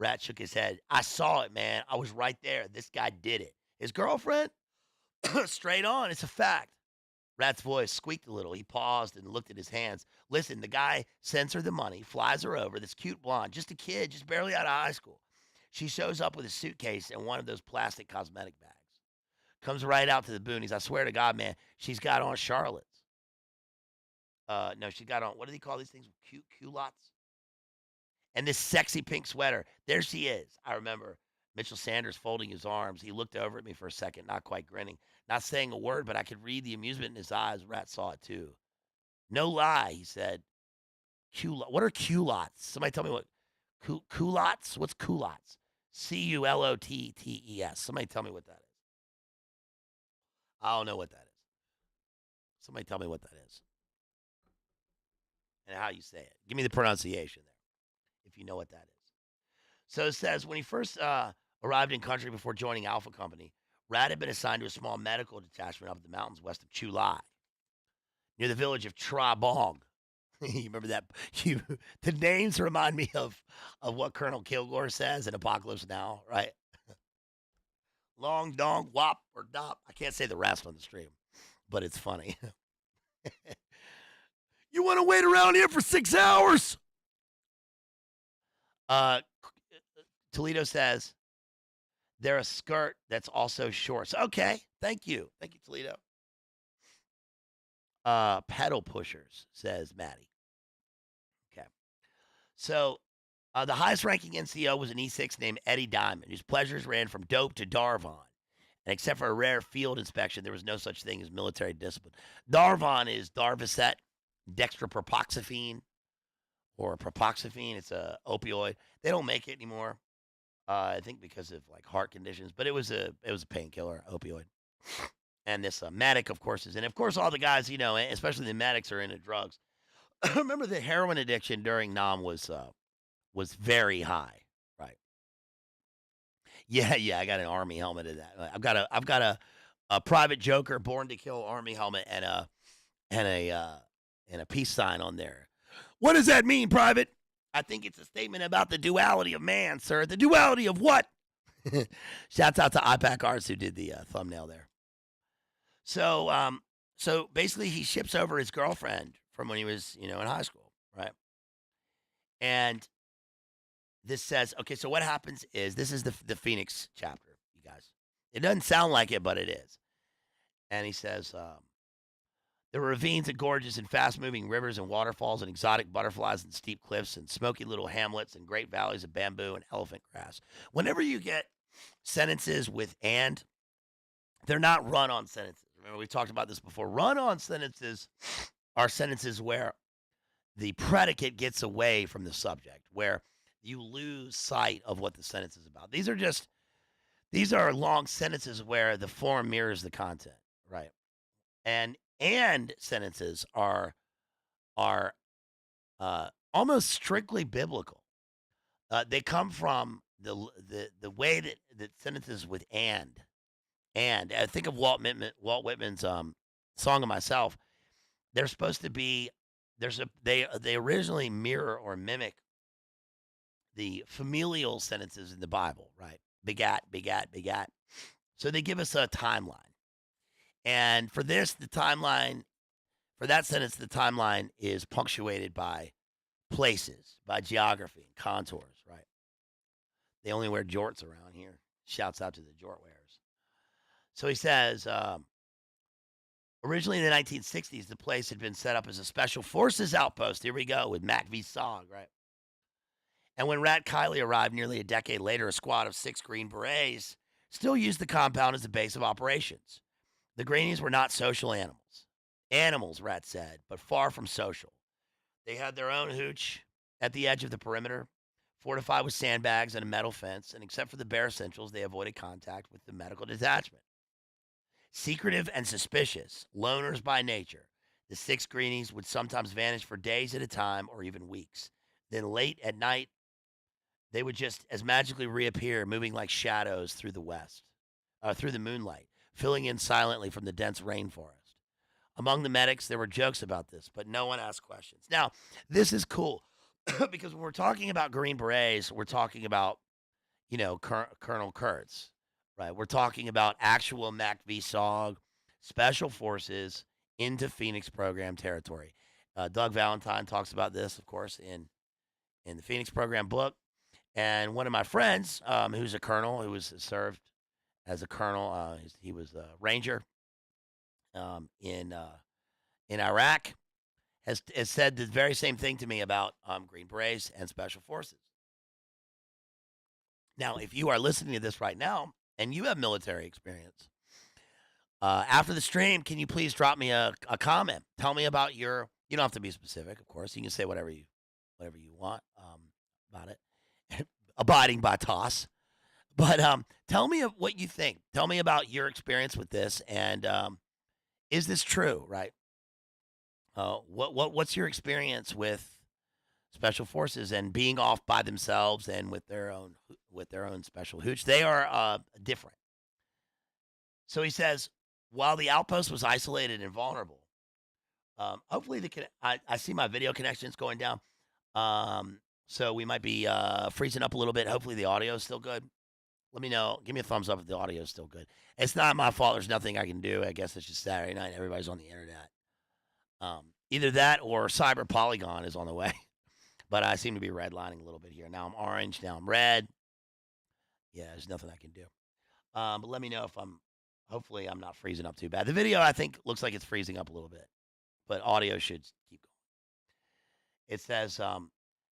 Rat shook his head. I saw it, man. I was right there. This guy did it. His girlfriend? Straight on. It's a fact. Rat's voice squeaked a little. He paused and looked at his hands. Listen, the guy sends her the money, flies her over, this cute blonde, just a kid, just barely out of high school. She shows up with a suitcase and one of those plastic cosmetic bags. Comes right out to the boonies. I swear to God, man, she's got on Charlotte's. No, she got on, what do they call these things? Culottes? And this sexy pink sweater. There she is. I remember Mitchell Sanders folding his arms. He looked over at me for a second, not quite grinning, not saying a word, but I could read the amusement in his eyes. Rat saw it too. No lie, he said. What are culottes? Somebody tell me what culottes? What's culottes? Culottes. Somebody tell me what that is. I don't know what that is. Somebody tell me what that is. And how you say it. Give me the pronunciation there, if you know what that is. So it says, when he first arrived in country before joining Alpha Company, Rat had been assigned to a small medical detachment up in the mountains west of Chulai, near the village of Trabong. You remember that? The names remind me of what Colonel Kilgore says in Apocalypse Now, right? Long, dong, wop, or dop. I can't say the rest on the stream, but it's funny. You want to wait around here for 6 hours? Toledo says, they're a skirt that's also shorts. Okay, thank you. Thank you, Toledo. Pedal pushers, says Maddie. Okay. So, the highest ranking NCO was an E6 named Eddie Diamond, whose pleasures ran from dope to Darvon. And except for a rare field inspection, there was no such thing as military discipline. Darvon is Darvocet, dextropropoxyphene, or propoxyphene. It's a opioid. They don't make it anymore. I think because of like heart conditions, but it was a painkiller, opioid. And this medic, of course, is in. Of course, all the guys, especially the medics, are into drugs. I remember the heroin addiction during Nam was very high, right? Yeah, I got an army helmet of that. I've got a private Joker born to kill army helmet and a peace sign on there. What does that mean, Private? I think it's a statement about the duality of man, sir. The duality of what? Shouts out to iPack Arts who did the thumbnail there. So basically, he ships over his girlfriend from when he was, in high school, right? And this says, okay, so what happens is this is the Phoenix chapter, you guys. It doesn't sound like it, but it is. And he says, there were ravines and gorges and fast-moving rivers and waterfalls and exotic butterflies and steep cliffs and smoky little hamlets and great valleys of bamboo and elephant grass. Whenever you get sentences with "and," they're not run-on sentences. Remember, we talked about this before. Run-on sentences are sentences where the predicate gets away from the subject, where you lose sight of what the sentence is about. These are long sentences where the form mirrors the content, right? And sentences are are almost strictly biblical. They come from the way that sentences with and think of Walt Whitman's "Song of Myself." They're supposed to be they originally mirror or mimic the familial sentences in the Bible, right? Begat, begat, begat. So they give us a timeline. And for this, the timeline, for that sentence, the timeline is punctuated by places, by geography and contours, right? They only wear jorts around here. Shouts out to the jort wearers. So he says, originally in the 1960s, the place had been set up as a special forces outpost. Here we go with Mac v. Sog, right? And when Rat Kiley arrived nearly a decade later, a squad of 6 Green Berets still used the compound as a base of operations. The Greenies were not social animals. Animals, Rat said, but far from social. They had their own hooch at the edge of the perimeter, fortified with sandbags and a metal fence, and except for the bare essentials, they avoided contact with the medical detachment. Secretive and suspicious, loners by nature, the 6 Greenies would sometimes vanish for days at a time or even weeks. Then late at night, they would just as magically reappear, moving like shadows through through the moonlight, filling in silently from the dense rainforest. Among the medics, there were jokes about this, but no one asked questions. Now, this is cool because when we're talking about Green Berets, we're talking about, Colonel Kurtz, right? We're talking about actual Mac v. SOG, special forces into Phoenix program territory. Doug Valentine talks about this, of course, in the Phoenix program book. And one of my friends, who's a colonel, who was served as a colonel, he was a ranger in Iraq, has said the very same thing to me about Green Berets and special forces. Now, if you are listening to this right now and you have military experience, after the stream, can you please drop me a comment? Tell me about your. You don't have to be specific, of course. You can say whatever you want about it, abiding by toss. But tell me what you think. Tell me about your experience with this, and is this true? Right? What's your experience with special forces and being off by themselves and with their own special hooch? They are different. So he says, while the outpost was isolated and vulnerable, hopefully I see my video connections going down. So we might be freezing up a little bit. Hopefully the audio is still good. Let me know. Give me a thumbs up if the audio is still good. It's not my fault. There's nothing I can do. I guess it's just Saturday night. Everybody's on the internet. Either that or Cyber Polygon is on the way. But I seem to be redlining a little bit here. Now I'm orange. Now I'm red. Yeah, there's nothing I can do. But let me know if hopefully I'm not freezing up too bad. The video, I think, looks like it's freezing up a little bit. But audio should keep going. It says,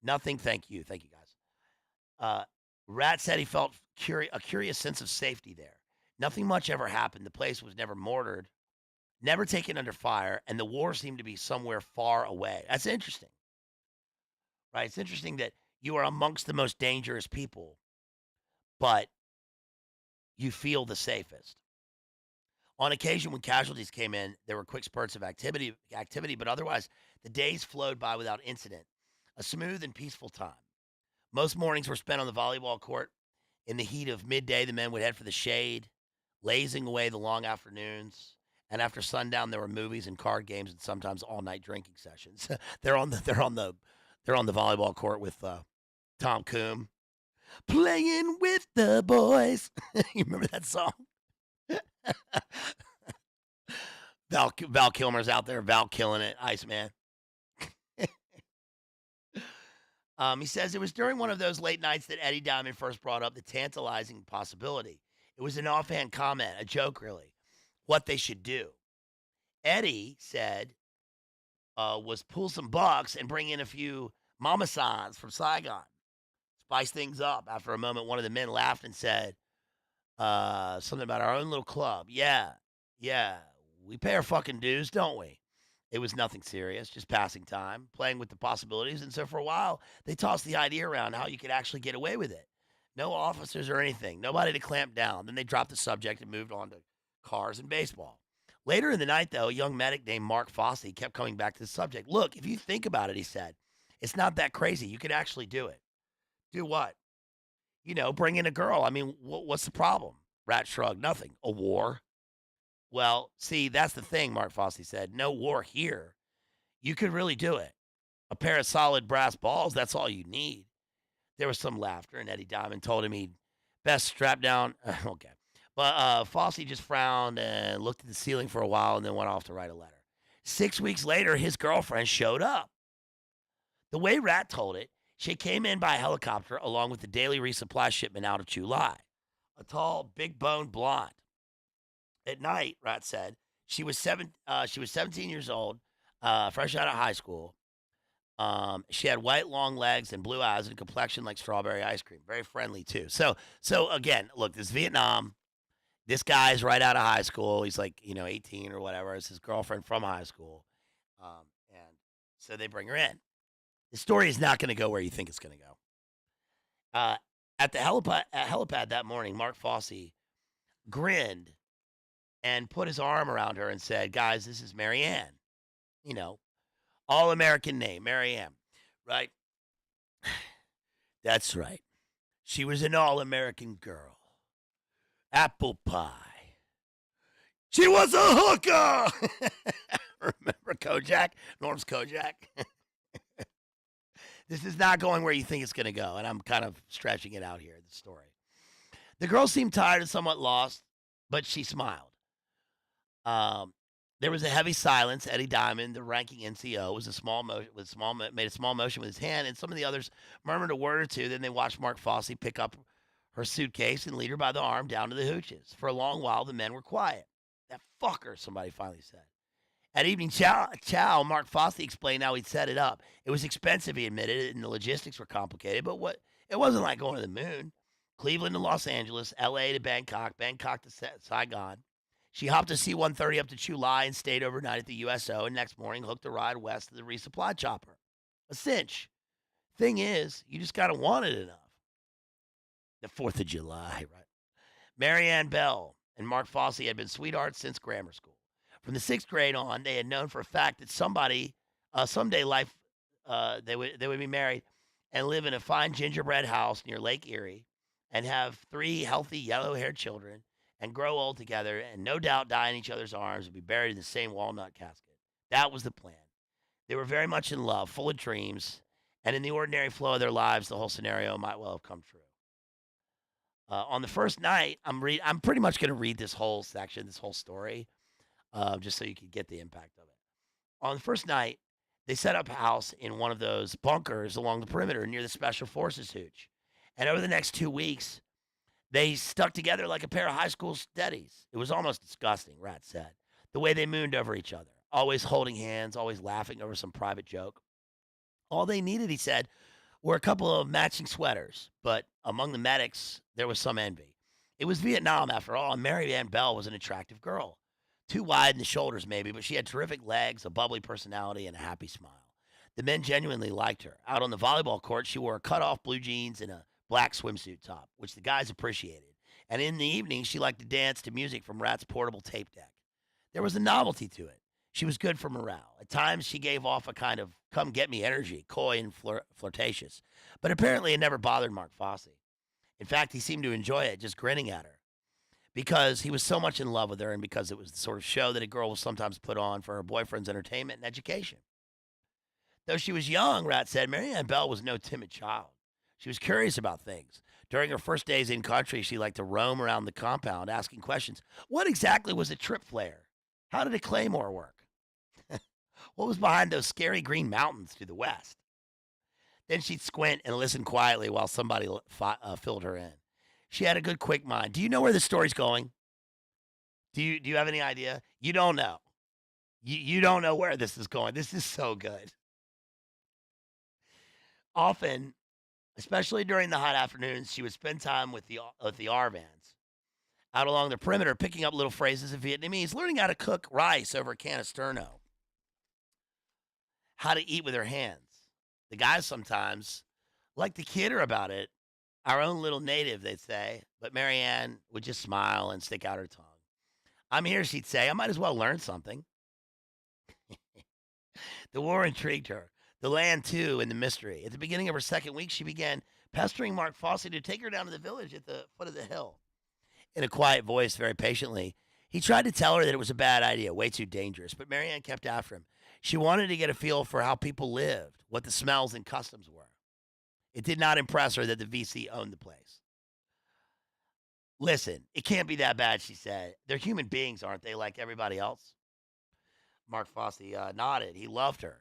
nothing, thank you. Thank you, guys. Rat said he felt a curious sense of safety there. Nothing much ever happened. The place was never mortared, never taken under fire, and the war seemed to be somewhere far away. That's interesting, right? It's interesting that you are amongst the most dangerous people, but you feel the safest. On occasion, when casualties came in, there were quick spurts of activity, but otherwise, the days flowed by without incident. A smooth and peaceful time. Most mornings were spent on the volleyball court. In the heat of midday, the men would head for the shade, lazing away the long afternoons. And after sundown, there were movies and card games, and sometimes all-night drinking sessions. they're on the volleyball court with Tom Coombe, playing with the boys. You remember that song? Val Kilmer's out there. Val killing it. Iceman. He says it was during one of those late nights that Eddie Diamond first brought up the tantalizing possibility. It was an offhand comment, a joke, really, what they should do. Eddie said was pull some bucks and bring in a few mama sans from Saigon. Spice things up. After a moment, one of the men laughed and said something about our own little club. Yeah, we pay our fucking dues, don't we? It was nothing serious, just passing time, playing with the possibilities. And so for a while, they tossed the idea around how you could actually get away with it. No officers or anything, nobody to clamp down. Then they dropped the subject and moved on to cars and baseball. Later in the night, though, a young medic named Mark Fosse kept coming back to the subject. Look, if you think about it, he said, it's not that crazy. You could actually do it. Do what? Bring in a girl. I mean, what's the problem? Rat shrugged. Nothing. A war? Well, see, that's the thing, Mark Fosse said. No war here. You could really do it. A pair of solid brass balls, that's all you need. There was some laughter, and Eddie Diamond told him he'd best strap down. Okay. But Fosse just frowned and looked at the ceiling for a while and then went off to write a letter. 6 weeks later, his girlfriend showed up. The way Rat told it, she came in by helicopter along with the daily resupply shipment out of Chulai. A tall, big-boned blonde. At night, Rat said, she was 17 years old, fresh out of high school. She had white, long legs and blue eyes and a complexion like strawberry ice cream. Very friendly too. So again, look, this Vietnam. This guy's right out of high school. He's like 18 or whatever. It's his girlfriend from high school, and so they bring her in. The story is not going to go where you think it's going to go. Uh, at the helipad that morning, Mark Fosse grinned and put his arm around her and said, "Guys, this is Marianne. You know, all American name, Marianne, right? That's right. She was an all American girl. Apple pie. She was a hooker." Remember Kojak? Norm's Kojak. This is not going where you think it's going to go, and I'm kind of stretching it out here, the story. The girl seemed tired and somewhat lost, but she smiled. Um, there was a heavy silence. Eddie Diamond, the ranking NCO, was a small motion with made a small motion with his hand, and some of the others murmured a word or two. Then they watched Mark Fosse pick up her suitcase and lead her by the arm down to the hooches. For a long while, the men were quiet. That fucker, somebody finally said. At evening chow, Mark Fosse explained how he'd set it up. It was expensive, he admitted, and the logistics were complicated, but it wasn't like going to the moon. Cleveland to Los Angeles, L.A. to Bangkok, Bangkok to Saigon. She hopped a C-130 up to Chulai and stayed overnight at the USO, and next morning hooked a ride west to the resupply chopper. A cinch. Thing is, you just got to want it enough. The 4th of July, right? Marianne Bell and Mark Fosse had been sweethearts since grammar school. From the 6th grade on, they had known for a fact that someday life, they would be married and live in a fine gingerbread house near Lake Erie and have 3 healthy yellow-haired children and grow old together and no doubt die in each other's arms and be buried in the same walnut casket. That was the plan. They were very much in love, full of dreams, and in the ordinary flow of their lives, the whole scenario might well have come true. On the first night, I'm pretty much going to read this whole section, this whole story, just so you can get the impact of it. On the first night, they set up house in one of those bunkers along the perimeter near the Special Forces hooch. And over the next 2 weeks, they stuck together like a pair of high school steadies. It was almost disgusting, Rat said, the way they mooned over each other, always holding hands, always laughing over some private joke. All they needed, he said, were a couple of matching sweaters, but among the medics, there was some envy. It was Vietnam, after all, and Mary Ann Bell was an attractive girl. Too wide in the shoulders, maybe, but she had terrific legs, a bubbly personality, and a happy smile. The men genuinely liked her. Out on the volleyball court, she wore cut-off blue jeans and a black swimsuit top, which the guys appreciated. And in the evening, she liked to dance to music from Rat's portable tape deck. There was a novelty to it. She was good for morale. At times, she gave off a kind of come-get-me energy, coy and flirtatious. But apparently, it never bothered Mark Fosse. In fact, he seemed to enjoy it, just grinning at her, because he was so much in love with her and because it was the sort of show that a girl will sometimes put on for her boyfriend's entertainment and education. Though she was young, Rat said, Mary Ann Bell was no timid child. She was curious about things. During her first days in country, she liked to roam around the compound asking questions. What exactly was a trip flare? How did a claymore work? What was behind those scary green mountains to the west? Then she'd squint and listen quietly while somebody filled her in. She had a good, quick mind. Do you know where the story's going? Do you have any idea? You don't know. You don't know where this is going. This is so good. Often, especially during the hot afternoons, she would spend time with the R-Vans out along the perimeter, picking up little phrases in Vietnamese, learning how to cook rice over a can of sterno, how to eat with her hands. The guys sometimes like to kid her about it. Our own little native, they'd say, but Marianne would just smile and stick out her tongue. I'm here, she'd say. I might as well learn something. The war intrigued her. The land, too, and the mystery. At the beginning of her second week, she began pestering Mark Fossey to take her down to the village at the foot of the hill. In a quiet voice, very patiently, he tried to tell her that it was a bad idea, way too dangerous, but Marianne kept after him. She wanted to get a feel for how people lived, what the smells and customs were. It did not impress her that the VC owned the place. Listen, it can't be that bad, she said. They're human beings, aren't they, like everybody else? Mark Fossey nodded. He loved her.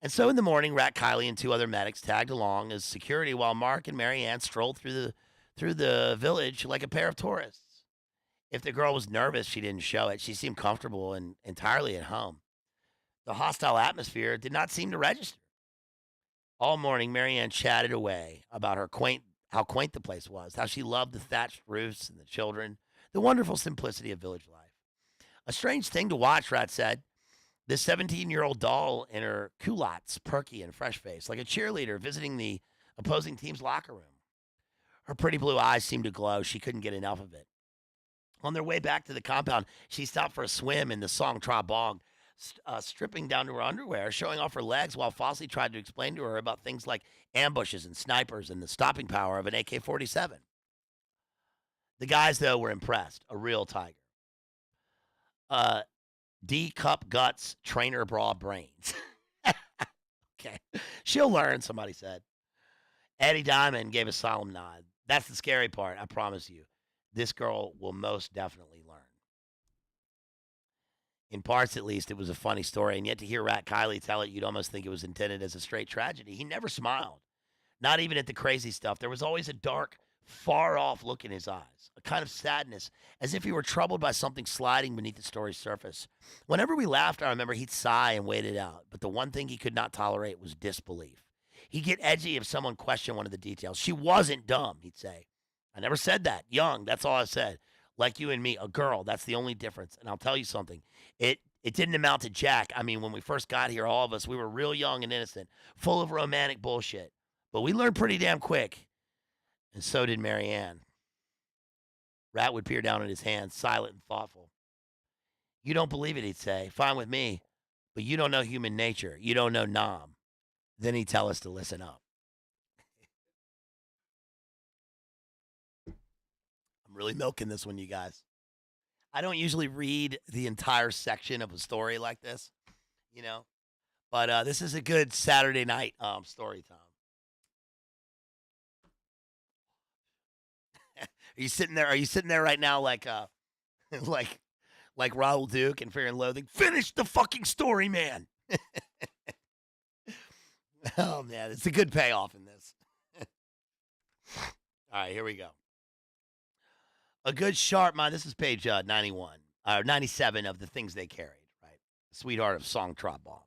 And so in the morning, Rat Kiley and two other medics tagged along as security while Mark and Marianne strolled through the village like a pair of tourists. If the girl was nervous, she didn't show it. She seemed comfortable and entirely at home. The hostile atmosphere did not seem to register. All morning, Marianne chatted away about how quaint the place was, how she loved the thatched roofs and the children, the wonderful simplicity of village life. A strange thing to watch, Rat said. This 17-year-old doll in her culottes, perky and fresh faced, like a cheerleader visiting the opposing team's locker room. Her pretty blue eyes seemed to glow. She couldn't get enough of it. On their way back to the compound, she stopped for a swim in the Song Tra Bog, stripping down to her underwear, showing off her legs while Fossey tried to explain to her about things like ambushes and snipers and the stopping power of an AK 47. The guys, though, were impressed. A real tiger. Uh, D cup guts, trainer bra brains. Okay. She'll learn, somebody said. Eddie Diamond gave a solemn nod. That's the scary part, I promise you. This girl will most definitely learn. In parts, at least, it was a funny story, and yet to hear Rat Kiley tell it, you'd almost think it was intended as a straight tragedy. He never smiled, not even at the crazy stuff. There was always a dark, far off look in his eyes, a kind of sadness, as if he were troubled by something sliding beneath the story's surface. Whenever we laughed, I remember he'd sigh and wait it out, but the one thing he could not tolerate was disbelief. He'd get edgy if someone questioned one of the details. She wasn't dumb, he'd say. I never said that. Young, that's all I said. Like you and me, a girl, that's the only difference. And I'll tell you something. It didn't amount to jack. I mean, when we first got here, all of us, we were real young and innocent, full of romantic bullshit. But we learned pretty damn quick. And so did Marianne. Rat would peer down at his hands, silent and thoughtful. You don't believe it, he'd say. Fine with me. But you don't know human nature. You don't know Nam. Then he'd tell us to listen up. I'm really milking this one, you guys. I don't usually read the entire section of a story like this, you know, but this is a good Saturday night story time. Are you sitting there? Are you sitting there right now, like like like Raoul Duke and Fear and Loathing? Finish the fucking story, man. Oh man, it's a good payoff in this. All right, here we go. A good sharp mind. This is page 91 or 97 of the things they carried. Right, Sweetheart of Song Trot Bomb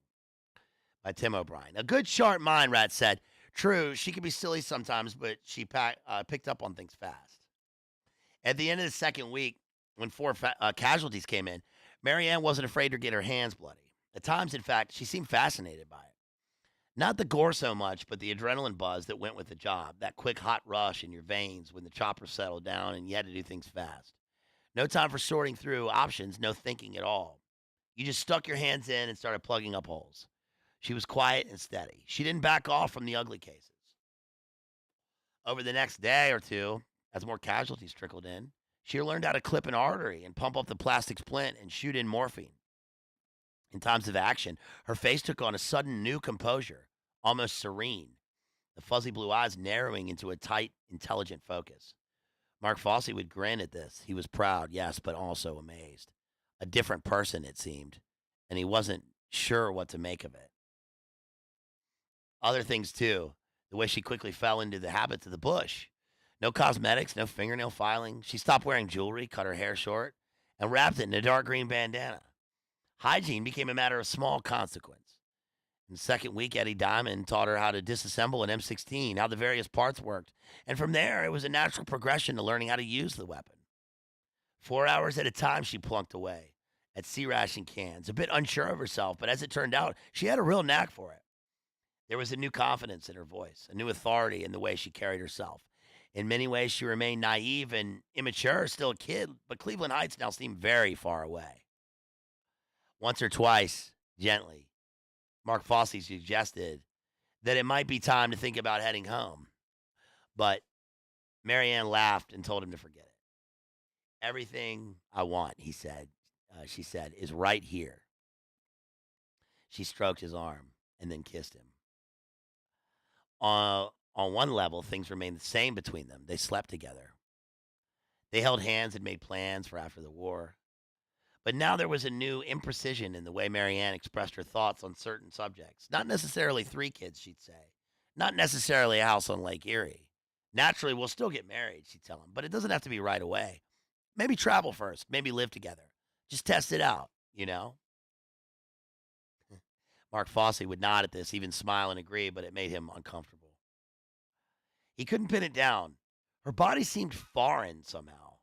by Tim O'Brien. A good sharp mind, Rat said. True, she could be silly sometimes, but she picked up on things fast. At the end of the second week, when four casualties came in, Marianne wasn't afraid to get her hands bloody. At times, in fact, she seemed fascinated by it. Not the gore so much, but the adrenaline buzz that went with the job, that quick hot rush in your veins when the chopper settled down and you had to do things fast. No time for sorting through options, no thinking at all. You just stuck your hands in and started plugging up holes. She was quiet and steady. She didn't back off from the ugly cases. Over the next day or two, as more casualties trickled in, she learned how to clip an artery and pump up the plastic splint and shoot in morphine. In times of action, her face took on a sudden new composure, almost serene, the fuzzy blue eyes narrowing into a tight, intelligent focus. Mark Fossey would grin at this. He was proud, yes, but also amazed. A different person, it seemed, and he wasn't sure what to make of it. Other things, too, the way she quickly fell into the habits of the bush. No cosmetics, no fingernail filing. She stopped wearing jewelry, cut her hair short, and wrapped it in a dark green bandana. Hygiene became a matter of small consequence. In the second week, Eddie Diamond taught her how to disassemble an M16, how the various parts worked, and from there, it was a natural progression to learning how to use the weapon. 4 hours at a time, she plunked away at sea ration cans, a bit unsure of herself, but as it turned out, she had a real knack for it. There was a new confidence in her voice, a new authority in the way she carried herself. In many ways, she remained naive and immature, still a kid, but Cleveland Heights now seemed very far away. Once or twice, gently, Mark Fosse suggested that it might be time to think about heading home. But Marianne laughed and told him to forget it. Everything I want, she said, is right here. She stroked his arm and then kissed him. On one level, things remained the same between them. They slept together. They held hands and made plans for after the war. But now there was a new imprecision in the way Marianne expressed her thoughts on certain subjects. Not necessarily three kids, she'd say. Not necessarily a house on Lake Erie. Naturally, we'll still get married, she'd tell him, but it doesn't have to be right away. Maybe travel first, maybe live together. Just test it out, you know? Mark Fosse would nod at this, even smile and agree, but it made him uncomfortable. He couldn't pin it down. Her body seemed foreign somehow,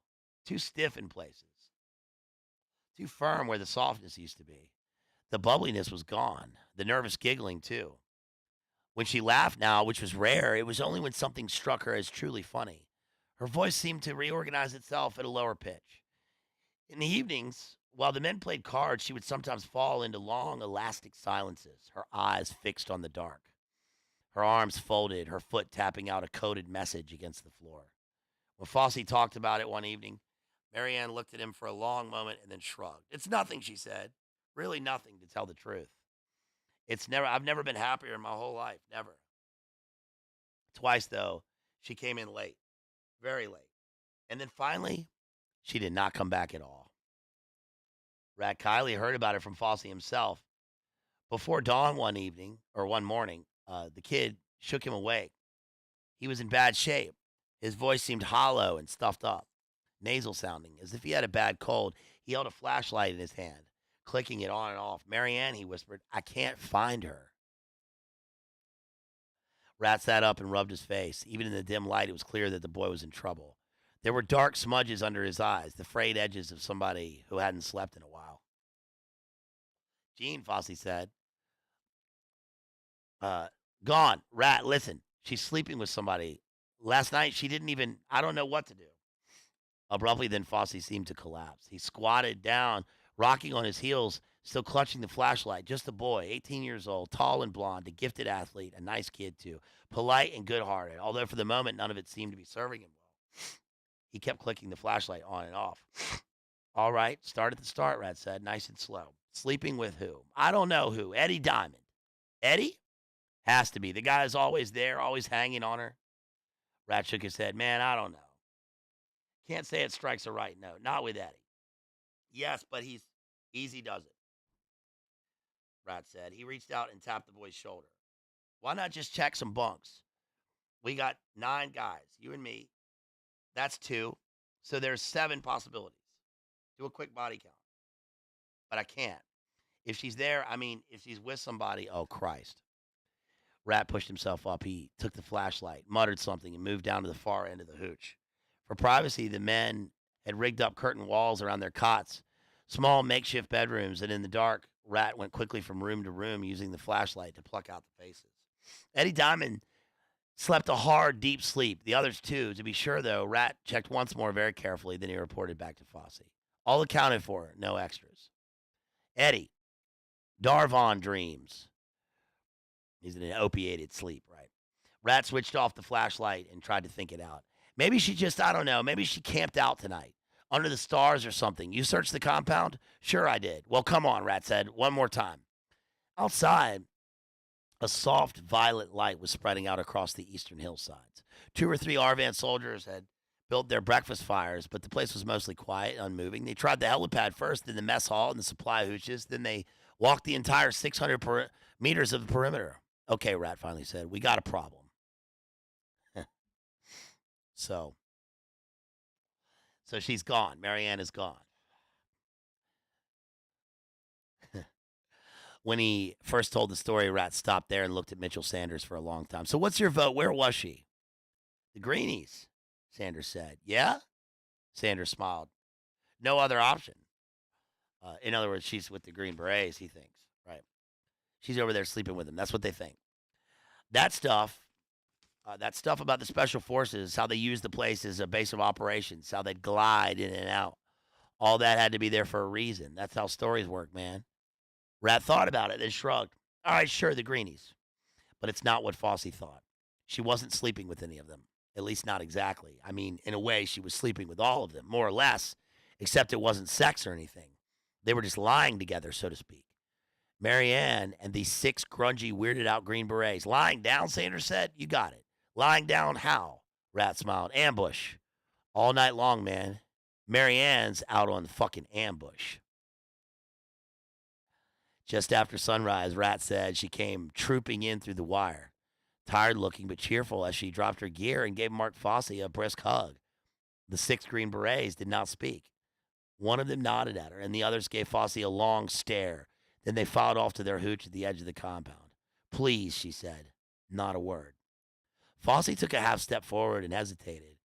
too stiff in places, too firm where the softness used to be. The bubbliness was gone, the nervous giggling, too. When she laughed now, which was rare, it was only when something struck her as truly funny. Her voice seemed to reorganize itself at a lower pitch. In the evenings, while the men played cards, she would sometimes fall into long, elastic silences, her eyes fixed on the dark, her arms folded, her foot tapping out a coded message against the floor. When Fosse talked about it one evening, Marianne looked at him for a long moment and then shrugged. It's nothing, she said. Really nothing, to tell the truth. I've never been happier in my whole life. Never. Twice, though, she came in late, very late. And then finally, she did not come back at all. Rat Kiley heard about it from Fosse himself. Before dawn one morning, the kid shook him awake. He was in bad shape. His voice seemed hollow and stuffed up, nasal sounding, as if he had a bad cold. He held a flashlight in his hand, clicking it on and off. Marianne, he whispered, I can't find her. Rat sat up and rubbed his face. Even in the dim light, it was clear that the boy was in trouble. There were dark smudges under his eyes, the frayed edges of somebody who hadn't slept in a while. Jean, Fosse said. Gone. Rat, listen. She's sleeping with somebody. Last night, I don't know what to do. Abruptly, then Fosse seemed to collapse. He squatted down, rocking on his heels, still clutching the flashlight. Just a boy, 18 years old, tall and blond, a gifted athlete, a nice kid, too. Polite and good-hearted, although for the moment, none of it seemed to be serving him well. He kept clicking the flashlight on and off. All right, start at the start, Rat said, nice and slow. Sleeping with who? I don't know who. Eddie Diamond. Eddie? Has to be. The guy is always there, always hanging on her. Rat shook his head. Man, I don't know. Can't say it strikes a right note. Not with Eddie. Yes, but he's easy does it, Rat said. He reached out and tapped the boy's shoulder. Why not just check some bunks? We got 9 guys, you and me. That's 2. So there's 7 possibilities. Do a quick body count. But I can't. If she's there, if she's with somebody, oh, Christ. Rat pushed himself up. He took the flashlight, muttered something, and moved down to the far end of the hooch. For privacy, the men had rigged up curtain walls around their cots, small makeshift bedrooms, and in the dark, Rat went quickly from room to room using the flashlight to pluck out the faces. Eddie Diamond slept a hard, deep sleep. The others, too. To be sure, though, Rat checked once more very carefully, then he reported back to Fosse. All accounted for, no extras. Eddie, Darvon dreams. He's in an opiated sleep, right? Rat switched off the flashlight and tried to think it out. Maybe she just, I don't know, maybe she camped out tonight. Under the stars or something. You searched the compound? Sure I did. Well, come on, Rat said. One more time. Outside, a soft violet light was spreading out across the eastern hillsides. 2 or 3 Arvan soldiers had built their breakfast fires, but the place was mostly quiet, unmoving. They tried the helipad first, then the mess hall and the supply hooches. Then they walked the entire 600 meters of the perimeter. Okay, Rat finally said, we got a problem. So she's gone. Marianne is gone. When he first told the story, Rat stopped there and looked at Mitchell Sanders for a long time. So what's your vote? Where was she? The Greenies, Sanders said. Yeah? Sanders smiled. No other option. In other words, she's with the Green Berets, he thinks. Right. She's over there sleeping with him. That's what they think. That stuff, That stuff about the special forces, how they use the place as a base of operations, how they'd glide in and out. All that had to be there for a reason. That's how stories work, man. Rat thought about it, then shrugged. All right, sure, the greenies. But it's not what Fosse thought. She wasn't sleeping with any of them. At least not exactly. I mean, in a way, she was sleeping with all of them, more or less, except it wasn't sex or anything. They were just lying together, so to speak. Marianne and these 6 grungy, weirded out Green Berets. Lying down, Sanders said. You got it. Lying down how? Rat smiled. Ambush. All night long, man. Marianne's out on fucking ambush. Just after sunrise, Rat said she came trooping in through the wire, tired looking but cheerful as she dropped her gear and gave Mark Fosse a brisk hug. The 6 Green Berets did not speak. One of them nodded at her, and the others gave Fosse a long stare. Then they filed off to their hooch at the edge of the compound. Please, she said. Not a word. Fosse took a half step forward and hesitated.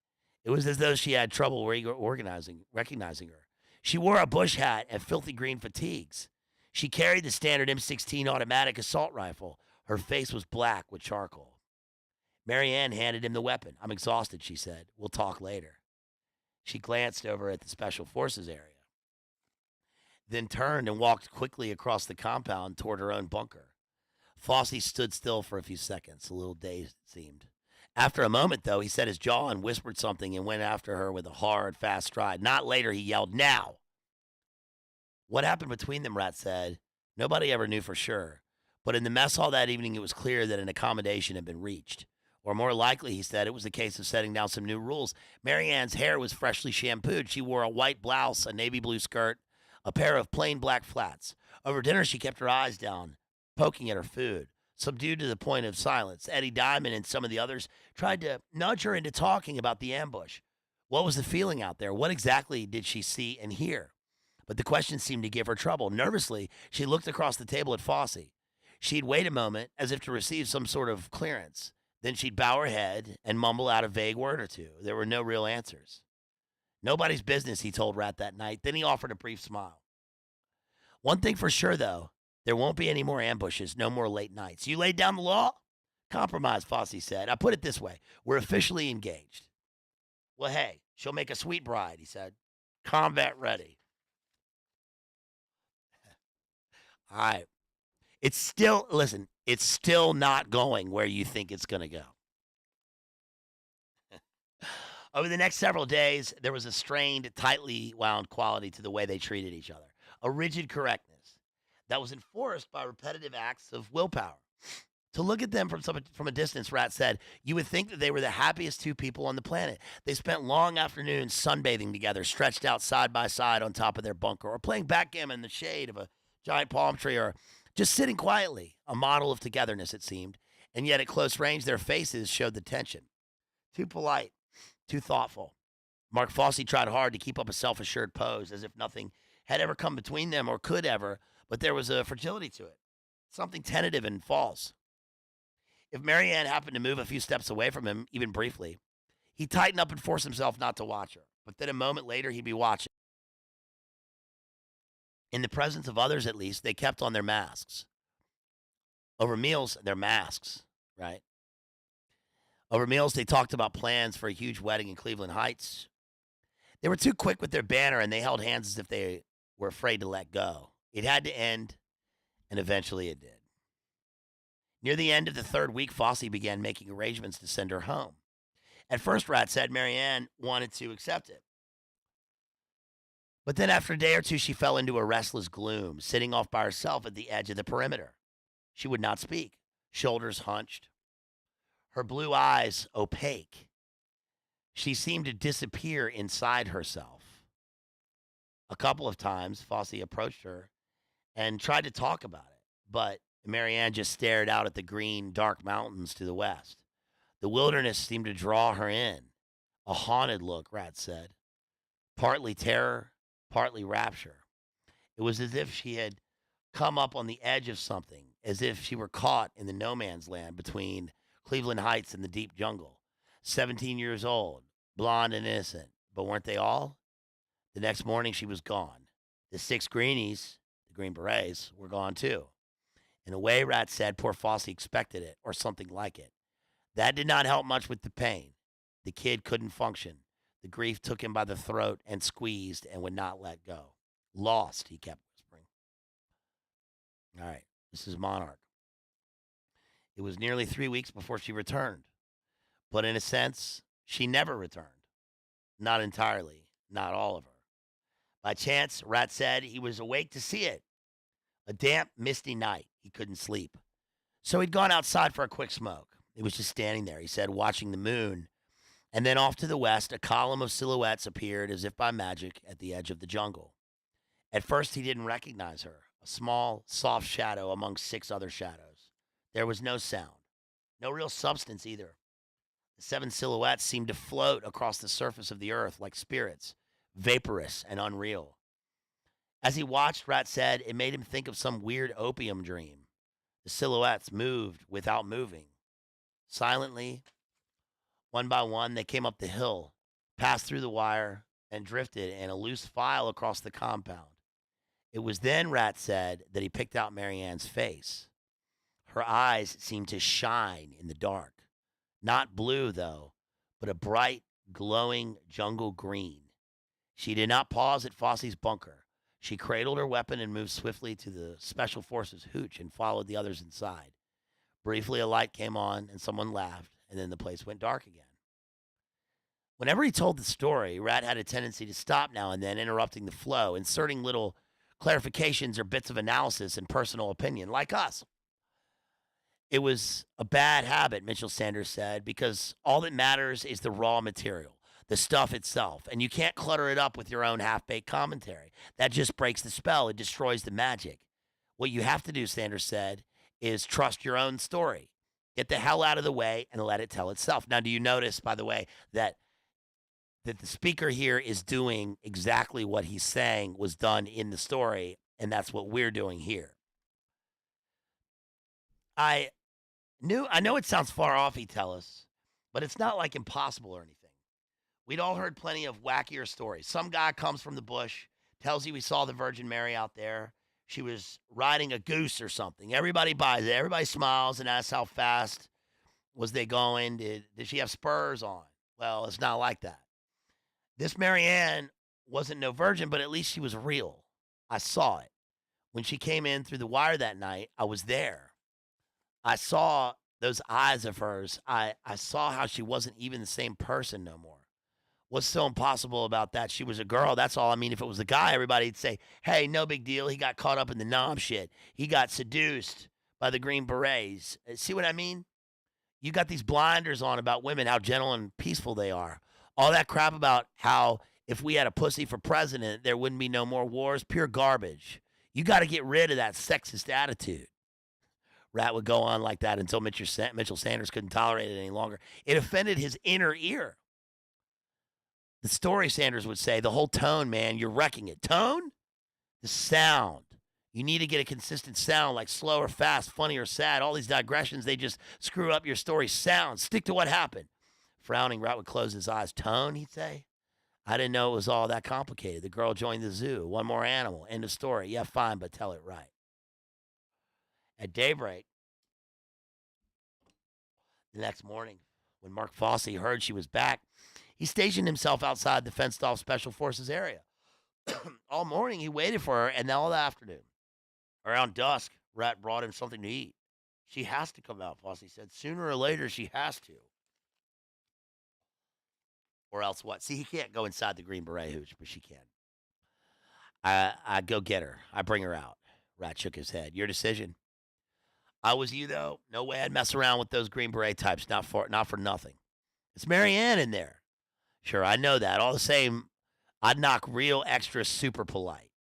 It was as though she had trouble recognizing her. She wore a bush hat and filthy green fatigues. She carried the standard M16 automatic assault rifle. Her face was black with charcoal. Marianne handed him the weapon. I'm exhausted, she said. We'll talk later. She glanced over at the Special Forces area, then turned and walked quickly across the compound toward her own bunker. Fosse stood still for a few seconds, a little dazed, it seemed. After a moment, though, he set his jaw and whispered something and went after her with a hard, fast stride. Not later, he yelled, now! What happened between them, Rat said. Nobody ever knew for sure. But in the mess hall that evening, it was clear that an accommodation had been reached. Or more likely, he said, it was a case of setting down some new rules. Marianne's hair was freshly shampooed. She wore a white blouse, a navy blue skirt, a pair of plain black flats. Over dinner, she kept her eyes down, poking at her food. Subdued to the point of silence, Eddie Diamond and some of the others tried to nudge her into talking about the ambush. What was the feeling out there? What exactly did she see and hear? But the question seemed to give her trouble. Nervously, she looked across the table at Fosse. She'd wait a moment, as if to receive some sort of clearance. Then she'd bow her head and mumble out a vague word or two. There were no real answers. Nobody's business, he told Rat that night. Then he offered a brief smile. One thing for sure, though, there won't be any more ambushes, no more late nights. You laid down the law? Compromise, Fosse said. I put it this way. We're officially engaged. Well, hey, she'll make a sweet bride, he said. Combat ready. All right. It's still not going where you think it's going to go. Over the next several days, there was a strained, tightly wound quality to the way they treated each other, a rigid correctness that was enforced by repetitive acts of willpower. To look at them from a distance, Rat said, you would think that they were the happiest 2 people on the planet. They spent long afternoons sunbathing together, stretched out side by side on top of their bunker, or playing backgammon in the shade of a giant palm tree, or just sitting quietly, a model of togetherness, it seemed. And yet at close range, their faces showed the tension. Too polite, too thoughtful. Mark Fosse tried hard to keep up a self-assured pose, as if nothing had ever come between them or could ever, but there was a fragility to it, something tentative and false. If Marianne happened to move a few steps away from him, even briefly, he'd tighten up and force himself not to watch her. But then a moment later, he'd be watching. In the presence of others, at least, they kept on their masks. Over meals, their masks, right? Over meals, they talked about plans for a huge wedding in Cleveland Heights. They were too quick with their banner, and they held hands as if they were afraid to let go. It had to end, and eventually it did. Near the end of the 3rd week, Fosse began making arrangements to send her home. At first, Rat said Marianne wanted to accept it. But then after a day or two, she fell into a restless gloom, sitting off by herself at the edge of the perimeter. She would not speak, shoulders hunched, her blue eyes opaque. She seemed to disappear inside herself. A couple of times, Fosse approached her and tried to talk about it, but Marianne just stared out at the green, dark mountains to the west. The wilderness seemed to draw her in. A haunted look, Rat said. Partly terror, partly rapture. It was as if she had come up on the edge of something, as if she were caught in the no man's land between Cleveland Heights and the deep jungle. 17 years old, blonde and innocent. But weren't they all? The next morning, she was gone. The 6 greenies, the Green Berets, were gone too. In a way, Rat said, poor Fosse expected it, or something like it. That did not help much with the pain. The kid couldn't function. The grief took him by the throat and squeezed and would not let go. Lost, he kept whispering. All right, this is Monarch. It was nearly 3 weeks before she returned. But in a sense, she never returned. Not entirely, not all of her. By chance, Rat said he was awake to see it. A damp, misty night. He couldn't sleep. So he'd gone outside for a quick smoke. It was just standing there, he said, watching the moon. And then off to the west, a column of silhouettes appeared as if by magic at the edge of the jungle. At first, he didn't recognize her, a small, soft shadow among 6 other shadows. There was no sound, no real substance either. The 7 silhouettes seemed to float across the surface of the earth like spirits, vaporous and unreal. As he watched, Rat said it made him think of some weird opium dream. The silhouettes moved without moving. Silently, one by one, they came up the hill, passed through the wire, and drifted in a loose file across the compound. It was then, Rat said, that he picked out Marianne's face. Her eyes seemed to shine in the dark. Not blue, though, but a bright, glowing jungle green. She did not pause at Fosse's bunker. She cradled her weapon and moved swiftly to the Special Forces hooch and followed the others inside. Briefly, a light came on and someone laughed, and then the place went dark again. Whenever he told the story, Rat had a tendency to stop now and then, interrupting the flow, inserting little clarifications or bits of analysis and personal opinion, like us. It was a bad habit, Mitchell Sanders said, because all that matters is the raw material, the stuff itself, and you can't clutter it up with your own half-baked commentary. That just breaks the spell. It destroys the magic. What you have to do, Sanders said, is trust your own story. Get the hell out of the way and let it tell itself. Now, do you notice, by the way, that the speaker here is doing exactly what he's saying was done in the story, and that's what we're doing here. I know it sounds far off, he tell us, but it's not like impossible or anything. We'd all heard plenty of wackier stories. Some guy comes from the bush, tells you he saw the Virgin Mary out there. She was riding a goose or something. Everybody buys it. Everybody smiles and asks how fast was they going. Did she have spurs on? Well, it's not like that. This Marianne wasn't no virgin, but at least she was real. I saw it. When she came in through the wire that night, I was there. I saw those eyes of hers. I saw how she wasn't even the same person no more. What's so impossible about that? She was a girl. That's all. I mean, if it was a guy, everybody'd say, hey, no big deal. He got caught up in the knob shit. He got seduced by the Green Berets. See what I mean? You got these blinders on about women, how gentle and peaceful they are. All that crap about how if we had a pussy for president, there wouldn't be no more wars. Pure garbage. You got to get rid of that sexist attitude. Rat would go on like that until Mitchell Sanders couldn't tolerate it any longer. It offended his inner ear. The story, Sanders would say, the whole tone, man, you're wrecking it. Tone? The sound. You need to get a consistent sound, like slow or fast, funny or sad. All these digressions, they just screw up your story. Sound. Stick to what happened. Frowning, Rat would close his eyes. Tone, he'd say. I didn't know it was all that complicated. The girl joined the zoo. One more animal. End of story. Yeah, fine, but tell it right. At daybreak, the next morning, when Mark Fosse heard she was back, he stationed himself outside the fenced-off Special Forces area. All morning, he waited for her, and all the afternoon. Around dusk, Rat brought him something to eat. She has to come out, Fosse said. Sooner or later, she has to. Or else what? See, he can't go inside the Green Beret hooch, but she can. I go get her. I bring her out. Rat shook his head. Your decision. I was you, though. No way I'd mess around with those Green Beret types. Not for nothing. It's Marianne in there. Sure, I know that. All the same, I'd knock real extra super polite.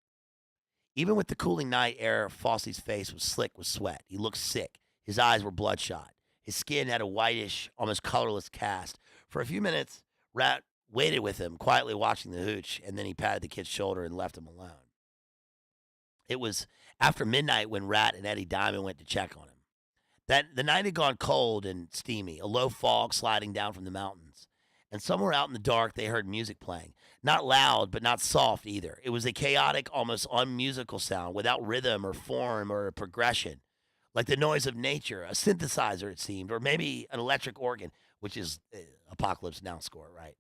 Even with the cooling night air, Fosse's face was slick with sweat. He looked sick. His eyes were bloodshot. His skin had a whitish, almost colorless cast. For a few minutes, Rat waited with him, quietly watching the hooch, and then he patted the kid's shoulder and left him alone. It was after midnight when Rat and Eddie Diamond went to check on him. The night had gone cold and steamy, a low fog sliding down from the mountains. And somewhere out in the dark, they heard music playing. Not loud, but not soft either. It was a chaotic, almost unmusical sound, without rhythm or form or progression, like the noise of nature, a synthesizer, it seemed, or maybe an electric organ, which is Apocalypse Now score, right?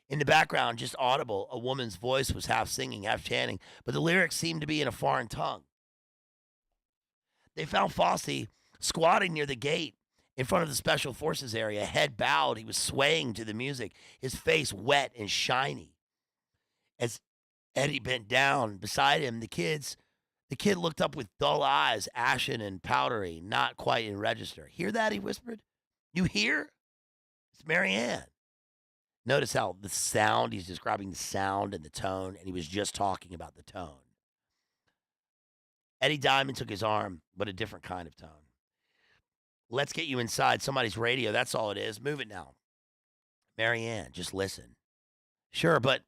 In the background, just audible, a woman's voice was half singing, half chanting, but the lyrics seemed to be in a foreign tongue. They found Fosse squatting near the gate in front of the Special Forces area, head bowed. He was swaying to the music, his face wet and shiny. As Eddie bent down beside him, the kid looked up with dull eyes, ashen and powdery, not quite in register. Hear that? He whispered. You hear? It's Marianne. Notice how the sound, he's describing the sound and the tone, and he was just talking about the tone. Eddie Diamond took his arm, but a different kind of tone. Let's get you inside somebody's radio. That's all it is. Move it now. Marianne, just listen. Sure, but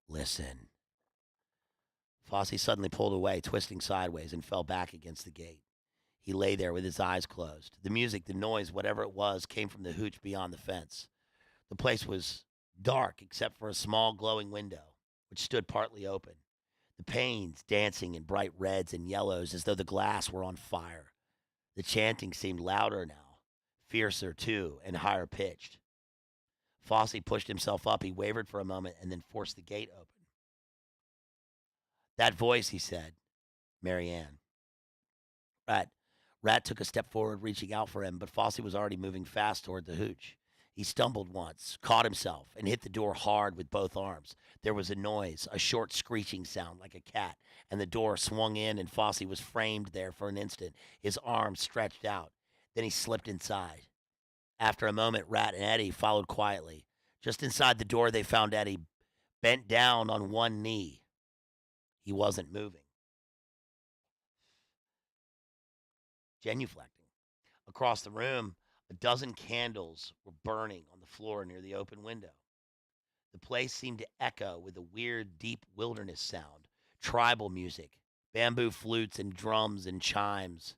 listen. Fosse suddenly pulled away, twisting sideways, and fell back against the gate. He lay there with his eyes closed. The music, the noise, whatever it was, came from the hooch beyond the fence. The place was dark except for a small glowing window, which stood partly open. The panes dancing in bright reds and yellows as though the glass were on fire. The chanting seemed louder now, fiercer too, and higher pitched. Fosse pushed himself up. He wavered for a moment and then forced the gate open. That voice, he said. Marianne. Rat took a step forward, reaching out for him, but Fosse was already moving fast toward the hooch. He stumbled once, caught himself, and hit the door hard with both arms. There was a noise, a short screeching sound like a cat, and the door swung in, and Fosse was framed there for an instant, his arms stretched out. Then he slipped inside. After a moment, Rat and Eddie followed quietly. Just inside the door, they found Eddie bent down on one knee. He wasn't moving. Genuflecting. Across the room, a dozen candles were burning on the floor near the open window. The place seemed to echo with a weird, deep wilderness sound, tribal music, bamboo flutes and drums and chimes.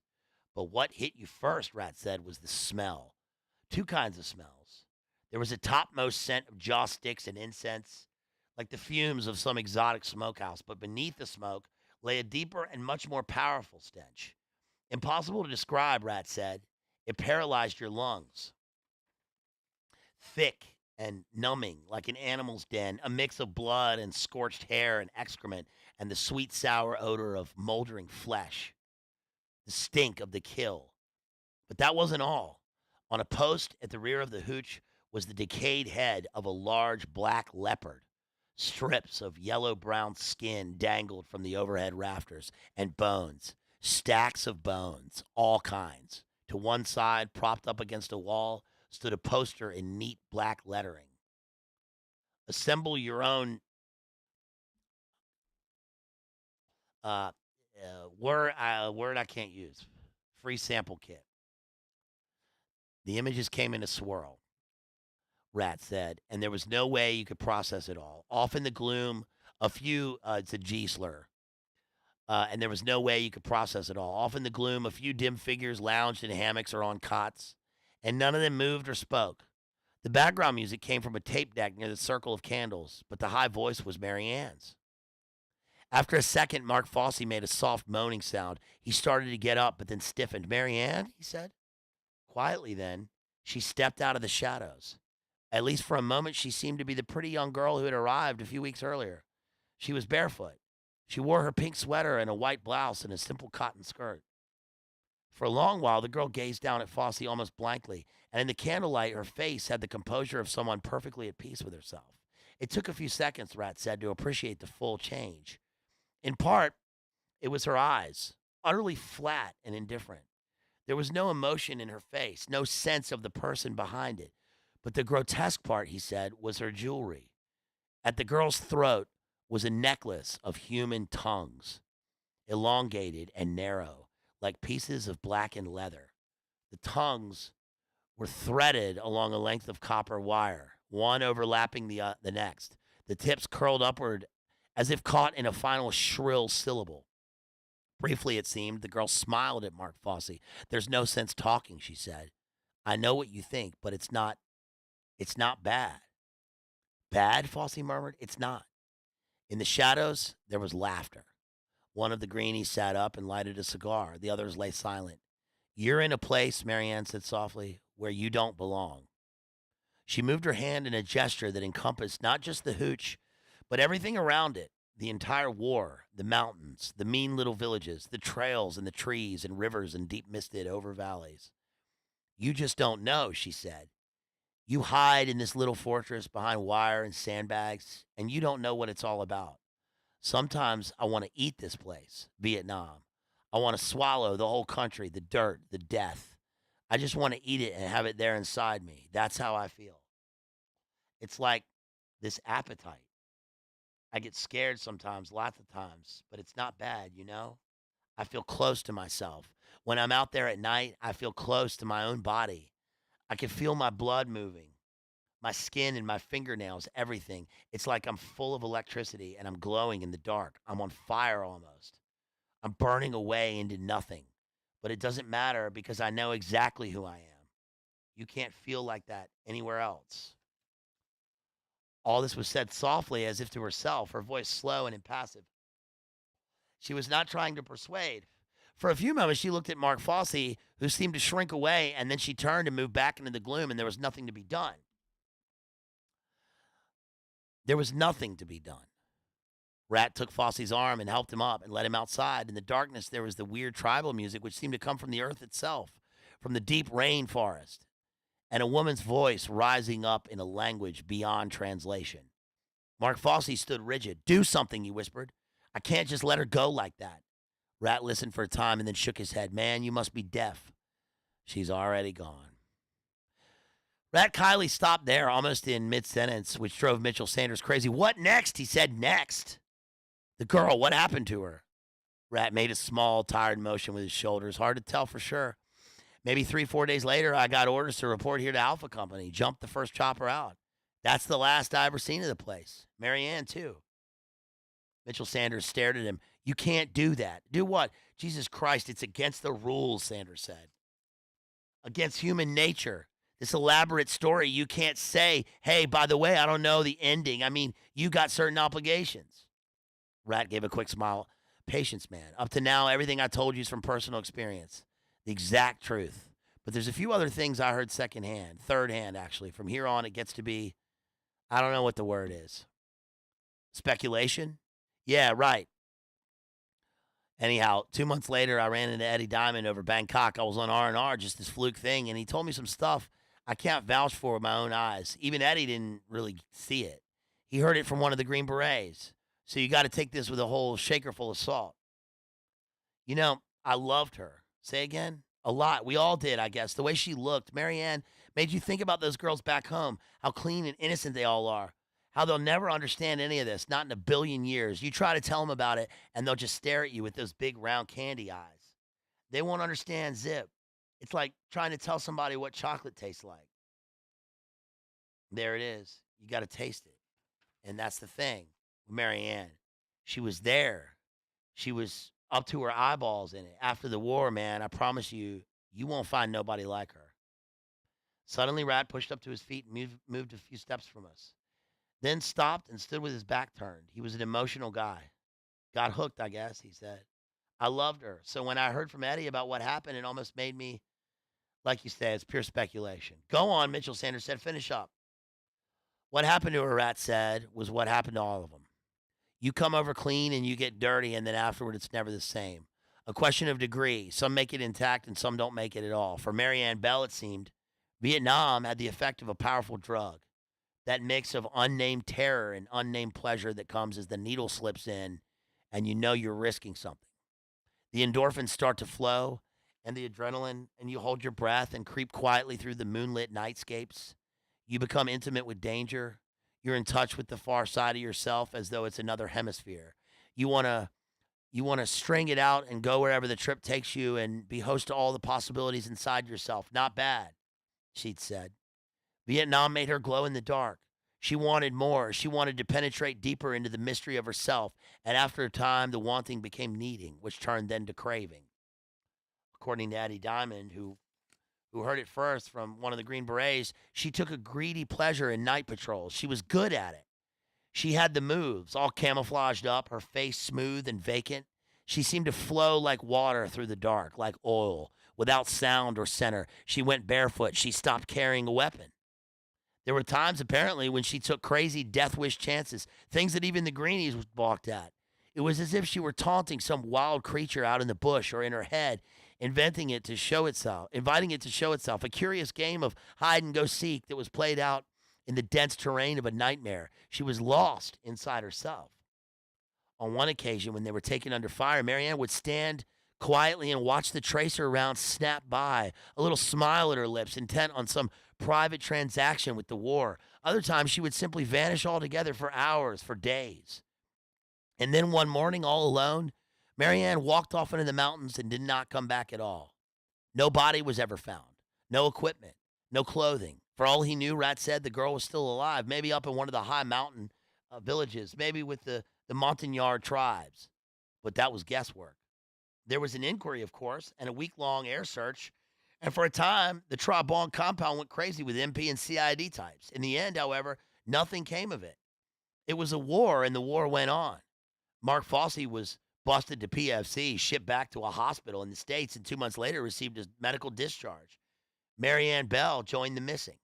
But what hit you first, Rat said, was the smell. Two kinds of smells. There was a topmost scent of jaw sticks and incense, like the fumes of some exotic smokehouse, but beneath the smoke lay a deeper and much more powerful stench. Impossible to describe, Rat said. It paralyzed your lungs. Thick and numbing, like an animal's den, a mix of blood and scorched hair and excrement, and the sweet, sour odor of moldering flesh. The stink of the kill. But that wasn't all. On a post at the rear of the hooch was the decayed head of a large black leopard. Strips of yellow-brown skin dangled from the overhead rafters, and bones, stacks of bones, all kinds. To one side, propped up against a wall, stood a poster in neat black lettering. Assemble your own uh, word I can't use. Free sample kit. The images came in a swirl, Rat said, and there was no way you could process it all. Off in the gloom, it's a G slur, and there was no way you could process it all. Off in the gloom, a few dim figures lounged in hammocks or on cots, and none of them moved or spoke. The background music came from a tape deck near the circle of candles, but the high voice was Marianne's. After a second, Mark Fosse made a soft moaning sound. He started to get up, but then stiffened. Marianne, he said. Quietly then, she stepped out of the shadows. At least for a moment, she seemed to be the pretty young girl who had arrived a few weeks earlier. She was barefoot. She wore her pink sweater and a white blouse and a simple cotton skirt. For a long while, the girl gazed down at Fosse almost blankly, and in the candlelight, her face had the composure of someone perfectly at peace with herself. It took a few seconds, Rat said, to appreciate the full change. In part, it was her eyes, utterly flat and indifferent. There was no emotion in her face, no sense of the person behind it. But the grotesque part, he said, was her jewelry. At the girl's throat was a necklace of human tongues, elongated and narrow, like pieces of blackened leather. The tongues were threaded along a length of copper wire, one overlapping the next. The tips curled upward as if caught in a final shrill syllable. Briefly, it seemed, the girl smiled at Mark Fosse. There's no sense talking, she said. I know what you think, but it's not bad. Bad, Fosse murmured. It's not. In the shadows, there was laughter. One of the greenies sat up and lighted a cigar. The others lay silent. You're in a place, Marianne said softly, where you don't belong. She moved her hand in a gesture that encompassed not just the hooch, but everything around it. The entire war, the mountains, the mean little villages, the trails and the trees and rivers and deep misted over valleys. You just don't know, she said. You hide in this little fortress behind wire and sandbags, and you don't know what it's all about. Sometimes I want to eat this place, Vietnam. I want to swallow the whole country, the dirt, the death. I just want to eat it and have it there inside me. That's how I feel. It's like this appetite. I get scared sometimes, lots of times, but it's not bad, you know? I feel close to myself. When I'm out there at night, I feel close to my own body. I can feel my blood moving, my skin and my fingernails, everything. It's like I'm full of electricity and I'm glowing in the dark. I'm on fire almost. I'm burning away into nothing. But it doesn't matter because I know exactly who I am. You can't feel like that anywhere else. All this was said softly as if to herself, her voice slow and impassive. She was not trying to persuade. For a few moments, she looked at Mark Fossey, who seemed to shrink away, and then she turned and moved back into the gloom, and there was nothing to be done. There was nothing to be done. Rat took Fossey's arm and helped him up and led him outside. In the darkness, there was the weird tribal music, which seemed to come from the earth itself, from the deep rainforest, and a woman's voice rising up in a language beyond translation. Mark Fossey stood rigid. Do something, he whispered. I can't just let her go like that. Rat listened for a time and then shook his head. Man, you must be deaf. She's already gone. Rat Kiley stopped there, almost in mid-sentence, which drove Mitchell Sanders crazy. What next? He said next. The girl, what happened to her? Rat made a small, tired motion with his shoulders. Hard to tell for sure. Maybe 3-4 days later, I got orders to report here to Alpha Company. Jumped the first chopper out. That's the last I ever seen of the place. Marianne, too. Mitchell Sanders stared at him. You can't do that. Do what? Jesus Christ, it's against the rules, Sanders said. Against human nature. This elaborate story, you can't say, hey, by the way, I don't know the ending. I mean, you got certain obligations. Rat gave a quick smile. Patience, man. Up to now, everything I told you is from personal experience. The exact truth. But there's a few other things I heard secondhand, third hand, actually. From here on, it gets to be, I don't know what the word is. Speculation? Yeah, right. Anyhow, 2 months later, I ran into Eddie Diamond over Bangkok. I was on R&R, just this fluke thing, and he told me some stuff I can't vouch for with my own eyes. Even Eddie didn't really see it. He heard it from one of the Green Berets. So you got to take this with a whole shaker full of salt. You know, I loved her. Say again? A lot. We all did, I guess. The way she looked. Marianne made you think about those girls back home, how clean and innocent they all are, how they'll never understand any of this, not in a billion years. You try to tell them about it, and they'll just stare at you with those big, round candy eyes. They won't understand zip. It's like trying to tell somebody what chocolate tastes like. There it is. You got to taste it. And that's the thing with Marianne. She was there. She was up to her eyeballs in it. After the war, man, I promise you, you won't find nobody like her. Suddenly, Rat pushed up to his feet and moved a few steps from us. Then stopped and stood with his back turned. He was an emotional guy. Got hooked, I guess, he said. I loved her. So when I heard from Eddie about what happened, it almost made me, like you say, it's pure speculation. Go on, Mitchell Sanders said. Finish up. What happened to her, Rat said, was what happened to all of them. You come over clean and you get dirty, and then afterward it's never the same. A question of degree. Some make it intact and some don't make it at all. For Marianne Bell, it seemed, Vietnam had the effect of a powerful drug. That mix of unnamed terror and unnamed pleasure that comes as the needle slips in and you know you're risking something. The endorphins start to flow and the adrenaline, and you hold your breath and creep quietly through the moonlit nightscapes. You become intimate with danger. You're in touch with the far side of yourself as though it's another hemisphere. You want to string it out and go wherever the trip takes you and be host to all the possibilities inside yourself. Not bad, she'd said. Vietnam made her glow in the dark. She wanted more. She wanted to penetrate deeper into the mystery of herself, and after a time, the wanting became needing, which turned then to craving. According to Addie Diamond, who heard it first from one of the Green Berets, she took a greedy pleasure in night patrols. She was good at it. She had the moves, all camouflaged up, her face smooth and vacant. She seemed to flow like water through the dark, like oil, without sound or center. She went barefoot. She stopped carrying a weapon. There were times, apparently, when she took crazy death wish chances, things that even the greenies balked at. It was as if she were taunting some wild creature out in the bush or in her head, inviting it to show itself, a curious game of hide and go seek that was played out in the dense terrain of a nightmare. She was lost inside herself. On one occasion, when they were taken under fire, Marianne would stand quietly and watch the tracer around snap by, a little smile at her lips, intent on some private transaction with the war. Other times, she would simply vanish altogether for hours, for days. And then one morning, all alone, Marianne walked off into the mountains and did not come back at all. No body was ever found, no equipment, no clothing. For all he knew, Rat said the girl was still alive, maybe up in one of the high mountain villages, maybe with the Montagnard tribes. But that was guesswork. There was an inquiry, of course, and a week-long air search. And for a time, the Trabon compound went crazy with MP and CID types. In the end, however, nothing came of it. It was a war, and the war went on. Mark Fossey was busted to PFC, shipped back to a hospital in the States, and 2 months later received a medical discharge. Marianne Bell joined the missing.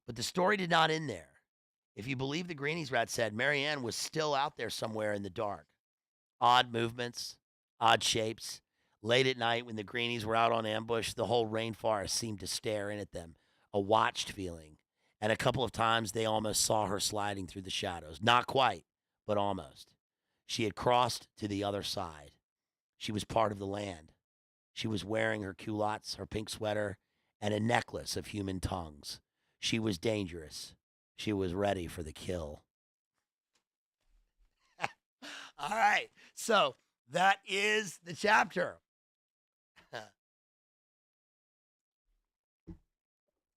But the story did not end there. If you believe the Greenies, Rat said, Marianne was still out there somewhere in the dark. Odd movements, odd shapes. Late at night, when the Greenies were out on ambush, the whole rainforest seemed to stare in at them, a watched feeling. And a couple of times they almost saw her sliding through the shadows. Not quite, but almost. She had crossed to the other side. She was part of the land. She was wearing her culottes, her pink sweater, and a necklace of human tongues. She was dangerous. She was ready for the kill. All right. So that is the chapter.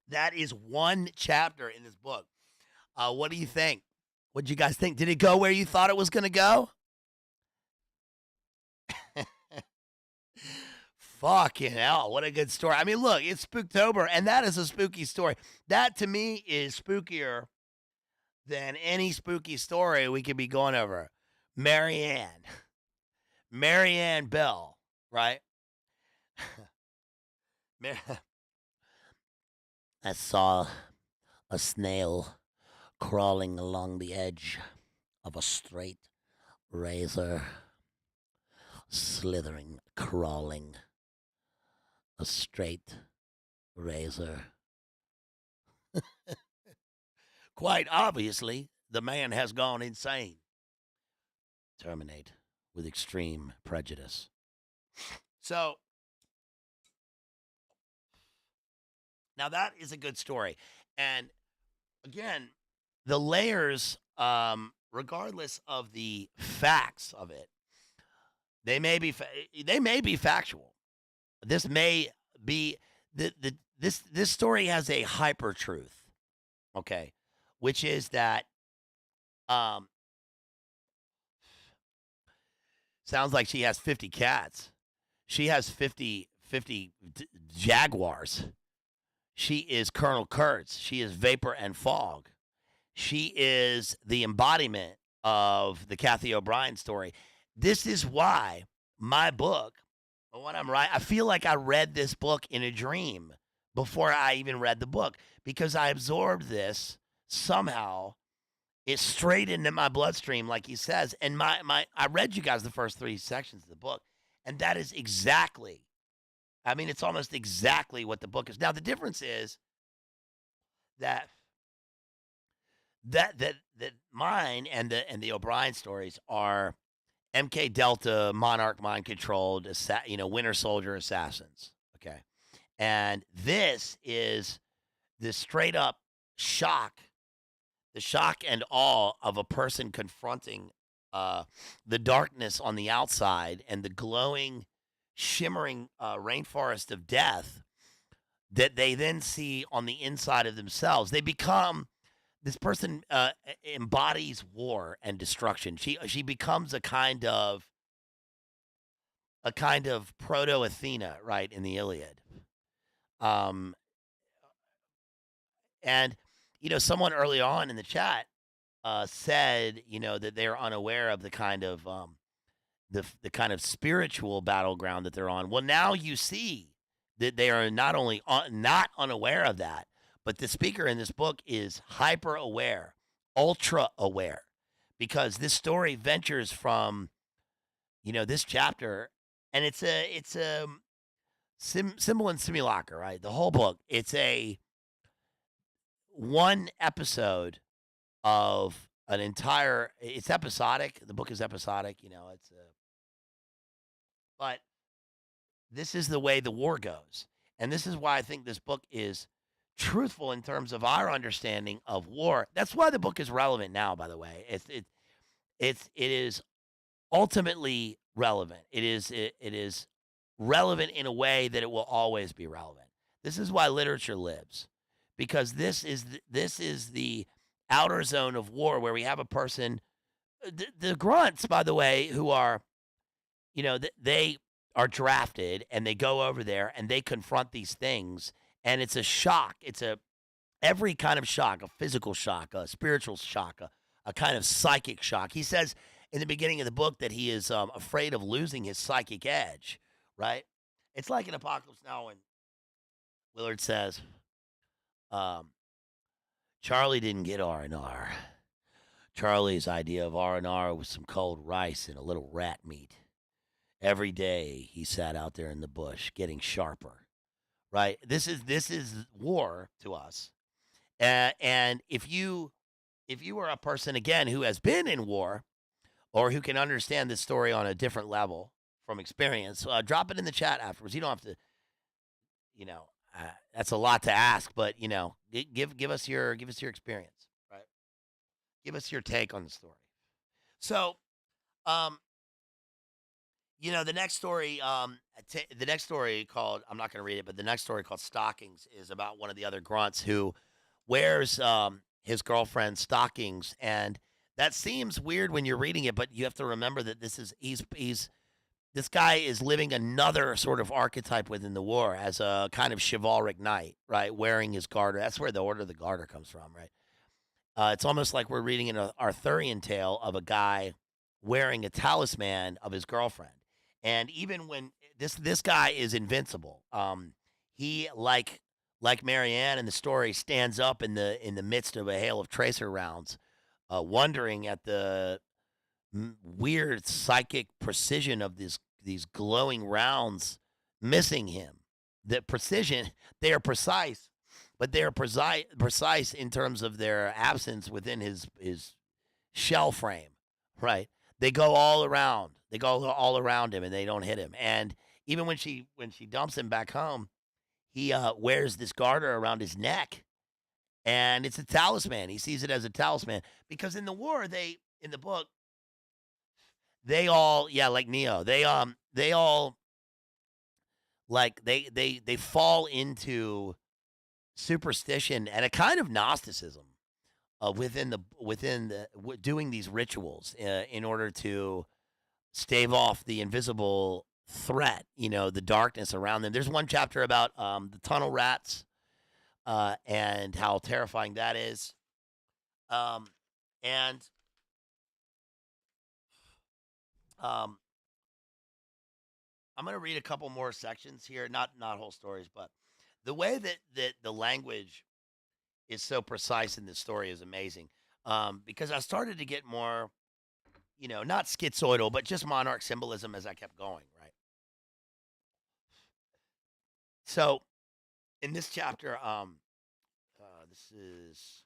That is one chapter in this book. What do you think? What did you guys think? Did it go where you thought it was going to go? Fucking hell, what a good story. I mean, look, it's Spooktober, and that is a spooky story. That, to me, is spookier than any spooky story we could be going over. Marianne Bell, right? I saw a snail crawling along the edge of a straight razor, slithering, crawling, a straight razor. Quite obviously, the man has gone insane. Terminate with extreme prejudice. So, now that is a good story. And again, the layers, regardless of the facts of it, they may be factual. This may be this story has a hyper truth, okay, which is that sounds like she has 50 cats. She has 50 jaguars. She is Colonel Kurtz. She is vapor and fog. She is the embodiment of the Kathy O'Brien story. This is why my book, when I'm right, I feel like I read this book in a dream before I even read the book because I absorbed this somehow. It's straight into my bloodstream, like he says. And I read you guys the first 3 sections of the book, and that is exactly, I mean, it's almost exactly what the book is. Now, the difference is that mine and the O'Brien stories are MK Delta Monarch mind controlled, Winter Soldier assassins. Okay, and this is the straight up shock, the shock and awe of a person confronting the darkness on the outside and the glowing, shimmering rainforest of death that they then see on the inside of themselves. They become this person embodies war and destruction. She becomes a kind of proto Athena, right, in the Iliad. And someone early on in the chat said that they're unaware of the kind of the kind of spiritual battleground that they're on. Well, now you see that they are not only not unaware of that, but the speaker in this book is hyper aware, ultra aware, because this story ventures from this chapter, and it's a symbol and simulacra, right? The whole book. It's a one episode of an entire. It's episodic. The book is episodic. It's a but this is the way the war goes. And this is why I think this book is truthful in terms of our understanding of war. That's why the book is relevant now, by the way. It is ultimately relevant. It is relevant in a way that it will always be relevant. This is why literature lives. Because this is the outer zone of war where we have a person the grunts, by the way, who are they are drafted and they go over there and they confront these things, and it's a shock. It's a every kind of shock, a physical shock, a spiritual shock, a kind of psychic shock. He says in the beginning of the book that he is afraid of losing his psychic edge, right? It's like in Apocalypse Now when Willard says, um, Charlie didn't get R&R. Charlie's idea of R&R was some cold rice and a little rat meat. Every day he sat out there in the bush getting sharper, right? This is war to us. And if you are a person again who has been in war or who can understand this story on a different level from experience, drop it in the chat afterwards. You don't have to, you know, that's a lot to ask, but give us your experience, right? Give us your take on the story. So, um, the next story, the next story called I'm not going to read it, but the next story called Stockings is about one of the other grunts who wears his girlfriend's stockings, and that seems weird when you're reading it, but you have to remember that he's this guy is living another sort of archetype within the war as a kind of chivalric knight, right? Wearing his garter. That's where the Order of the Garter comes from, right? It's almost like we're reading an Arthurian tale of a guy wearing a talisman of his girlfriend. And even when this guy is invincible, he like Marianne in the story stands up in the midst of a hail of tracer rounds, wondering at the weird psychic precision of these glowing rounds missing him. The precision, they are precise, but they are precise in terms of their absence within his shell frame, right? They go all around. They go all around him, and they don't hit him. And even when she dumps him back home, he wears this garter around his neck, and it's a talisman. He sees it as a talisman because in the war, in the book, they all like Neo. They all like they fall into superstition and a kind of Gnosticism within doing these rituals in order to stave off the invisible threat, the darkness around them. There's one chapter about the tunnel rats and how terrifying that is. Um, and um, I'm going to read a couple more sections here, not whole stories, but the way that the language is so precise in this story is amazing. Because I started to get more, not schizoidal, but just monarch symbolism as I kept going, right? So in this chapter, this is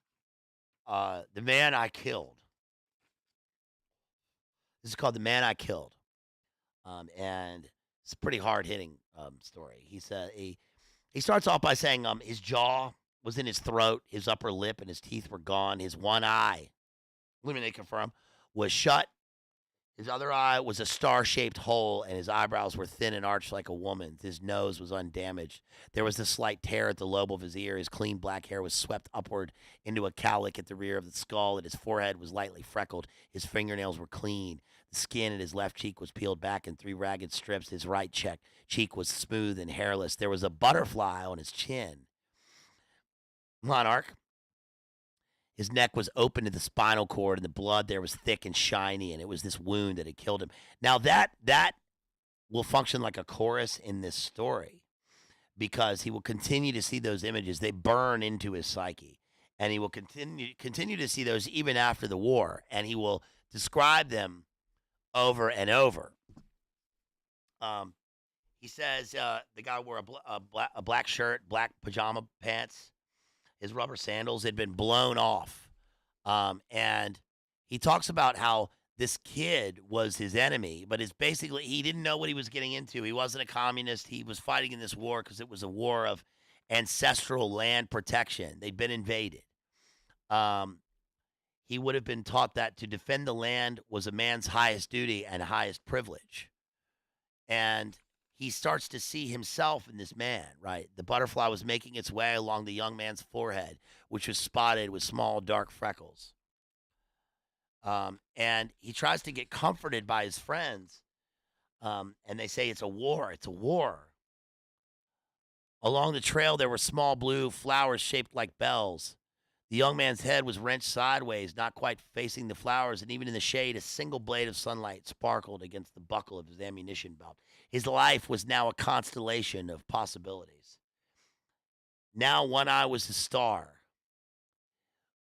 the man I killed. This is called the man I killed, and it's a pretty hard hitting story. He starts off by saying his jaw was in his throat, his upper lip and his teeth were gone. His one eye, women they confirm, was shut. His other eye was a star-shaped hole, and his eyebrows were thin and arched like a woman's. His nose was undamaged. There was a slight tear at the lobe of his ear. His clean black hair was swept upward into a cowlick at the rear of the skull, and his forehead was lightly freckled. His fingernails were clean. The skin at his left cheek was peeled back in three ragged strips. His right cheek was smooth and hairless. There was a butterfly on his chin. Monarch. His neck was open to the spinal cord, and the blood there was thick and shiny, and it was this wound that had killed him. Now that will function like a chorus in this story because he will continue to see those images. They burn into his psyche, and he will continue to see those even after the war, and he will describe them over and over. Um, he says the guy wore a black shirt, black pajama pants. His rubber sandals had been blown off. And he talks about how this kid was his enemy, but it's basically he didn't know what he was getting into. He wasn't a communist. He was fighting in this war because it was a war of ancestral land protection. They'd been invaded. Um, he would have been taught that to defend the land was a man's highest duty and highest privilege. And he starts to see himself in this man, right? The butterfly was making its way along the young man's forehead, which was spotted with small, dark freckles. And he tries to get comforted by his friends, and they say, it's a war, it's a war. Along the trail, there were small blue flowers shaped like bells. The young man's head was wrenched sideways, not quite facing the flowers, and even in the shade, a single blade of sunlight sparkled against the buckle of his ammunition belt. His life was now a constellation of possibilities. Now one eye was a star.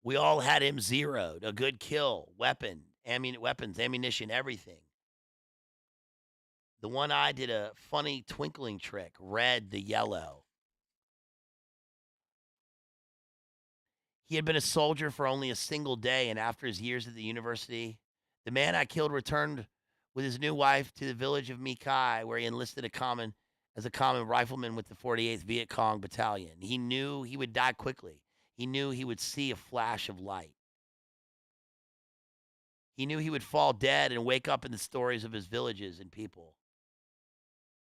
We all had him zeroed, a good kill, weapons, ammunition, everything. The one eye did a funny twinkling trick, red the yellow. He had been a soldier for only a single day, and after his years at the university, the man I killed returned with his new wife to the village of Mikai, where he enlisted as a common rifleman with the 48th Viet Cong Battalion. He knew he would die quickly. He knew he would see a flash of light. He knew he would fall dead and wake up in the stories of his villages and people.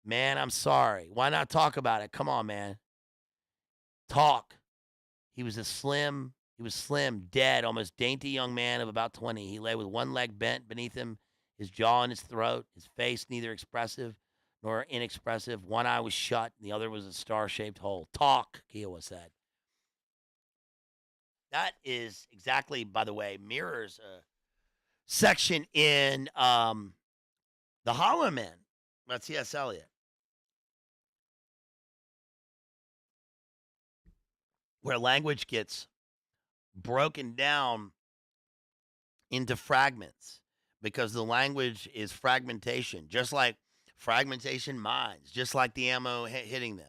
Man, I'm sorry. Why not talk about it? Come on, man. Talk. He was slim, dead, almost dainty young man of about 20. He lay with one leg bent beneath him, his jaw in his throat, his face neither expressive nor inexpressive. One eye was shut, and the other was a star-shaped hole. Talk, Kiowa said. That is exactly, by the way, mirrors a section in The Hollow Men by T.S. Eliot, where language gets broken down into fragments because the language is fragmentation, just like fragmentation mines, just like the ammo hitting them.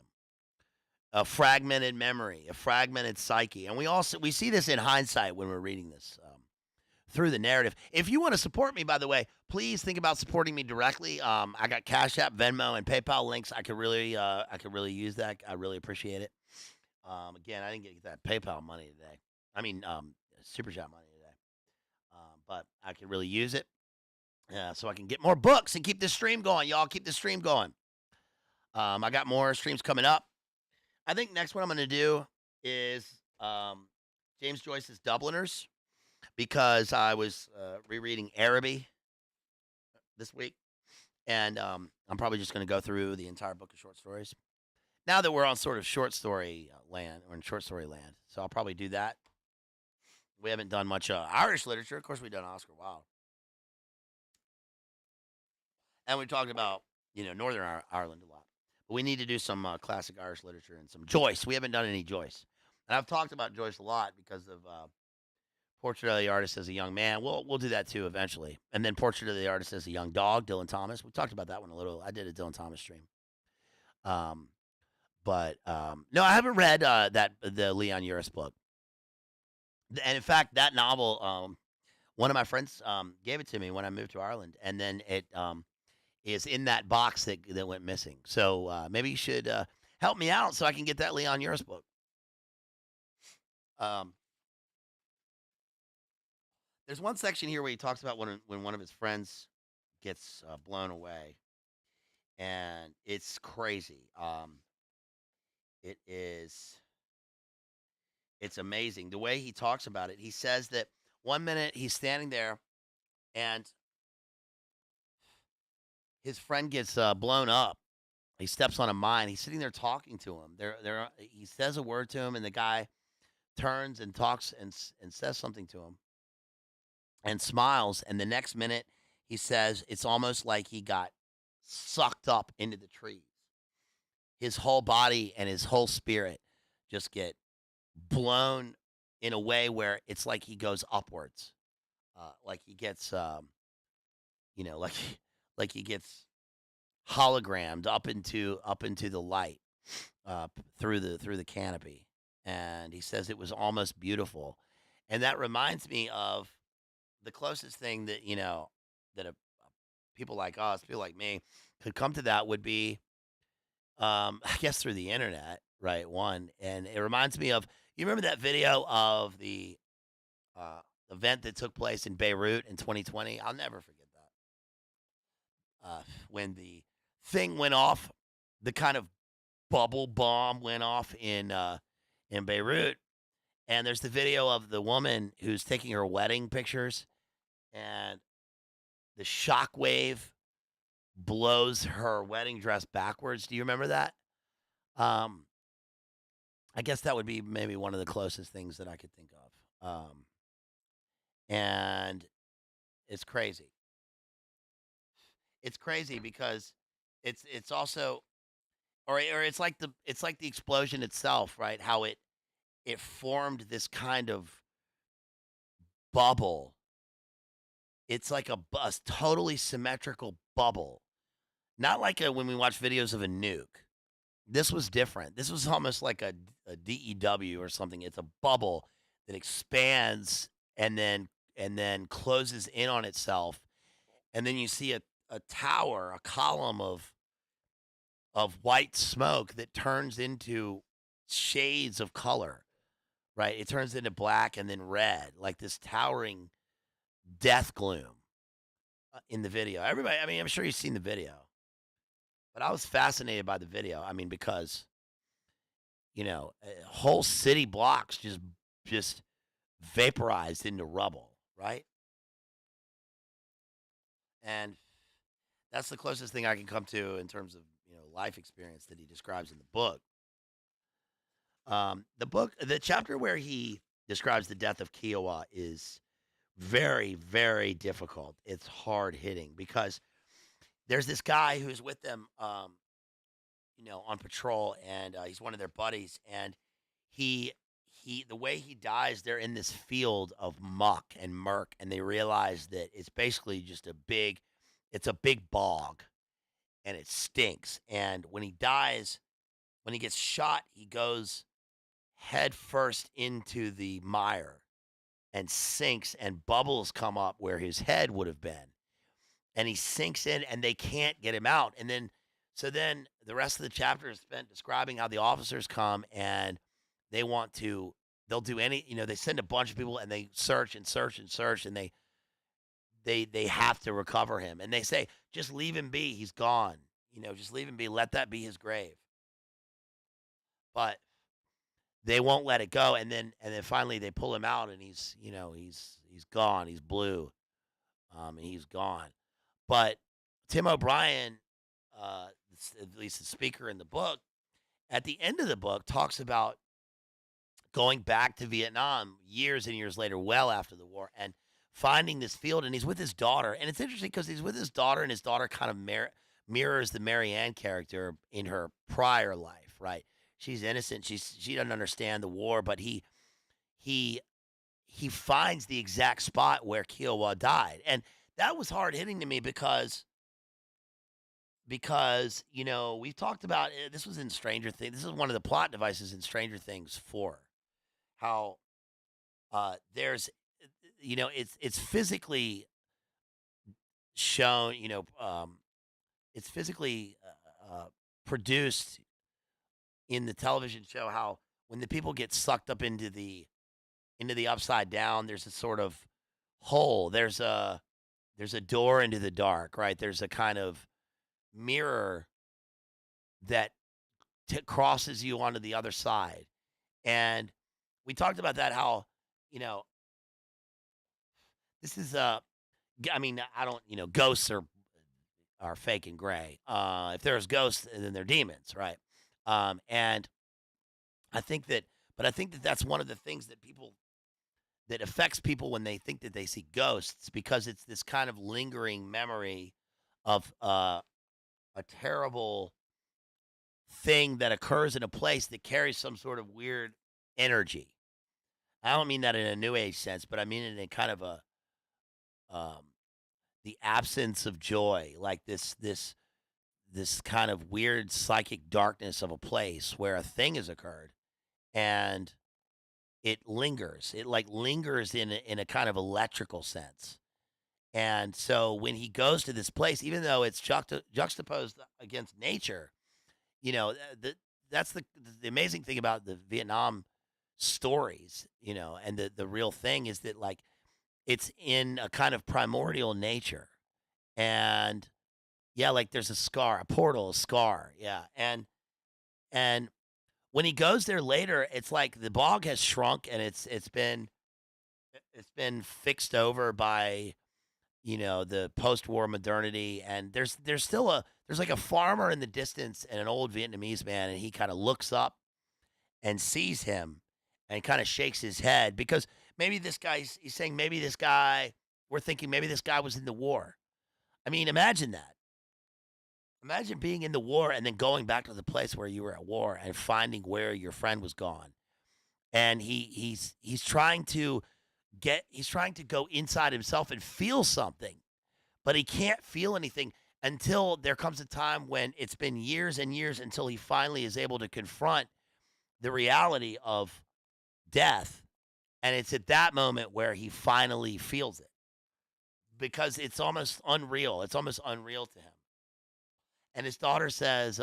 A fragmented memory, a fragmented psyche. And we see this in hindsight when we're reading this through the narrative. If you want to support me, by the way, please think about supporting me directly. I got Cash App, Venmo, and PayPal links. I could really use that. I really appreciate it. Again, I didn't get that PayPal money today. I mean, Super Chat money today. But I could really use it so I can get more books and keep this stream going. Y'all keep this stream going. I got more streams coming up. I think next what I'm going to do is James Joyce's Dubliners, because I was rereading Araby this week. And I'm probably just going to go through the entire book of short stories. Now that we're on sort of short story land, or in short story land, so I'll probably do that. We haven't done much Irish literature. Of course, we've done Oscar Wilde. And we talked about, Northern Ireland a lot. But we need to do some classic Irish literature and some Joyce. We haven't done any Joyce. And I've talked about Joyce a lot because of Portrait of the Artist as a Young Man. We'll do that too eventually. And then Portrait of the Artist as a Young Dog, Dylan Thomas. We talked about that one a little. I did a Dylan Thomas stream. But no, I haven't read the Leon Uris book. And in fact, that novel, one of my friends gave it to me when I moved to Ireland, and then it is in that box that went missing. So maybe you should help me out so I can get that Leon Uris book. There's one section here where he talks about when one of his friends gets blown away, and it's crazy. It's amazing the way he talks about it. He says that one minute he's standing there and his friend gets blown up. He steps on a mine. He's sitting there talking to him. He says a word to him, and the guy turns and talks and says something to him and smiles, and the next minute he says it's almost like he got sucked up into the trees. His whole body and his whole spirit just get blown in a way where it's like he goes upwards, like he gets, like like he gets hologrammed up into the light, through the canopy, and he says it was almost beautiful, and that reminds me of the closest thing that that people like us, people like me, could come to that would be, I guess through the internet, right? One, and it reminds me of you remember that video of the uh, event that took place in Beirut in 2020? I'll never forget that. When the thing went off, the kind of bubble bomb went off in Beirut, and there's the video of the woman who's taking her wedding pictures, and the shockwave blows her wedding dress backwards. Do you remember that? Um, I guess that would be maybe one of the closest things that I could think of. And it's crazy. It's crazy because it's also or it's like the explosion itself, right? How it formed this kind of bubble. It's like a totally symmetrical bubble. Not like when we watch videos of a nuke. This was different. This was almost like a DEW or something. It's a bubble that expands and then closes in on itself, and then you see a tower, a column of white smoke that turns into shades of color, right? It turns into black and then red, like this towering death gloom in the video. Everybody, I mean, I'm sure you've seen the video, but I was fascinated by the video. I mean, because whole city blocks just vaporized into rubble, right? And that's the closest thing I can come to in terms of life experience that he describes in the book. The chapter where he describes the death of Kiowa is very, very difficult. It's hard hitting because there's this guy who's with them, on patrol, and he's one of their buddies, and he the way he dies, they're in this field of muck and murk, and they realize that it's basically just it's a big bog, and it stinks. And when he dies, when he gets shot, he goes head first into the mire and sinks, and bubbles come up where his head would have been, and he sinks in, and they can't get him out. And then the rest of the chapter is spent describing how the officers come and they'll do they send a bunch of people and they search and search and search, and they have to recover him, and they say just leave him be, he's gone, just leave him be, let that be his grave. But they won't let it go, and then finally they pull him out, and he's gone, he's blue, and he's gone. But Tim O'Brien, at least the speaker in the book, at the end of the book talks about going back to Vietnam years and years later, well after the war, and finding this field, and he's with his daughter. And it's interesting because he's with his daughter, and his daughter kind of mirrors the Marianne character in her prior life, right? She's innocent. She doesn't understand the war, but he he finds the exact spot where Kiowa died, and that was hard hitting to me because we've talked about this was in Stranger Things. This is one of the plot devices in Stranger Things 4. How there's it's physically shown, it's physically produced in the television show how when the people get sucked up into the upside down, there's a sort of hole. There's a door into the dark, right? There's a kind of mirror that crosses you onto the other side. And we talked about that how you know this is I mean, I don't, ghosts are fake and gray. If there's ghosts, then they're demons, right? And I think that But I think that that's one of the things that affects people when they think that they see ghosts because it's this kind of lingering memory of a terrible thing that occurs in a place that carries some sort of weird energy. I don't mean that in a new age sense, but I mean it in kind of a um, the absence of joy, like this kind of weird psychic darkness of a place where a thing has occurred and it lingers. It like lingers in a kind of electrical sense. And so when he goes to this place, even though it's juxtaposed against nature, you know, that's the amazing thing about the Vietnam stories, and the real thing is that like it's in a kind of primordial nature. And yeah, like there's a scar, a portal, a scar. Yeah. And when he goes there later, it's like the bog has shrunk and it's been fixed over by the post-war modernity, and there's still there's like a farmer in the distance and an old Vietnamese man, and he kind of looks up and sees him and kind of shakes his head because maybe this guy's he's saying maybe this guy we're thinking maybe this guy was in the war. I mean, imagine that. Imagine being in the war and then going back to the place where you were at war and finding where your friend was gone. And he's trying to he's trying to go inside himself and feel something, but he can't feel anything until there comes a time when it's been years and years until he finally is able to confront the reality of death. And it's at that moment where he finally feels it because it's almost unreal. It's almost unreal to him. And his daughter says,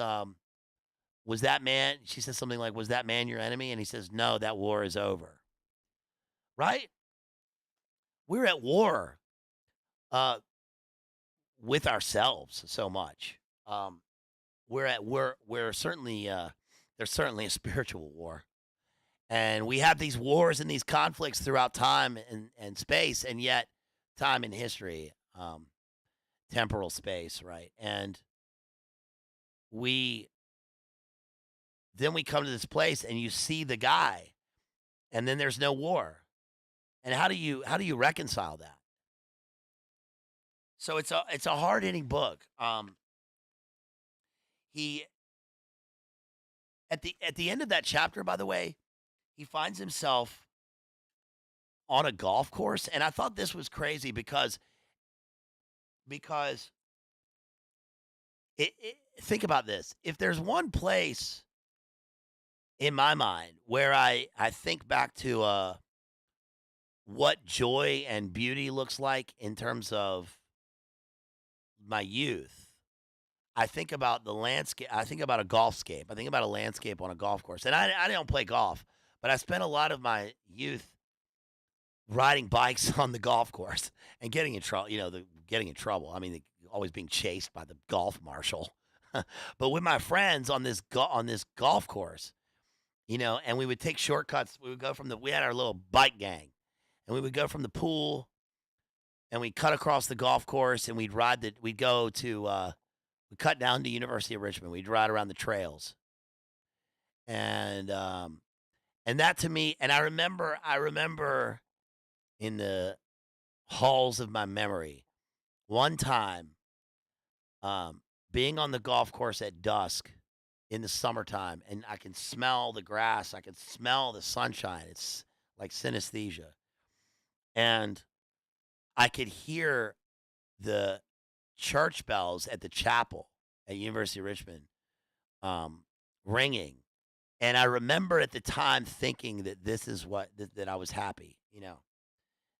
was that man, she says something like, was that man your enemy? And he says, no, that war is over. Right? We're at war uh, with ourselves so much. We're certainly there's certainly a spiritual war, and we have these wars and these conflicts throughout time and space, and yet time and history, temporal space, right? And we then we come to this place, and you see the guy, and then there's no war, and how do you reconcile that? So it's a hard hitting book. He at the end of that chapter, by the way, he finds himself on a golf course, and I thought this was crazy because think about this. If there's one place in my mind where I think back to what joy and beauty looks like in terms of my youth, I think about the landscape. I think about a golf scape. I think about a landscape on a golf course. And I don't play golf, but I spent a lot of my youth riding bikes on the golf course and getting in trouble. Getting in trouble. I mean, always being chased by the golf marshal. But with my friends on this golf course, and we would take shortcuts. We would go we had our little bike gang, and we would go from the pool and we'd cut across the golf course and we'd go to we cut down to University of Richmond. We'd ride around the trails. And that to me, and I remember in the halls of my memory one time being on the golf course at dusk in the summertime, and I can smell the grass, I can smell the sunshine. It's like synesthesia. And I could hear the church bells at the chapel at University of Richmond um, ringing. And I remember at the time thinking that this is that I was happy,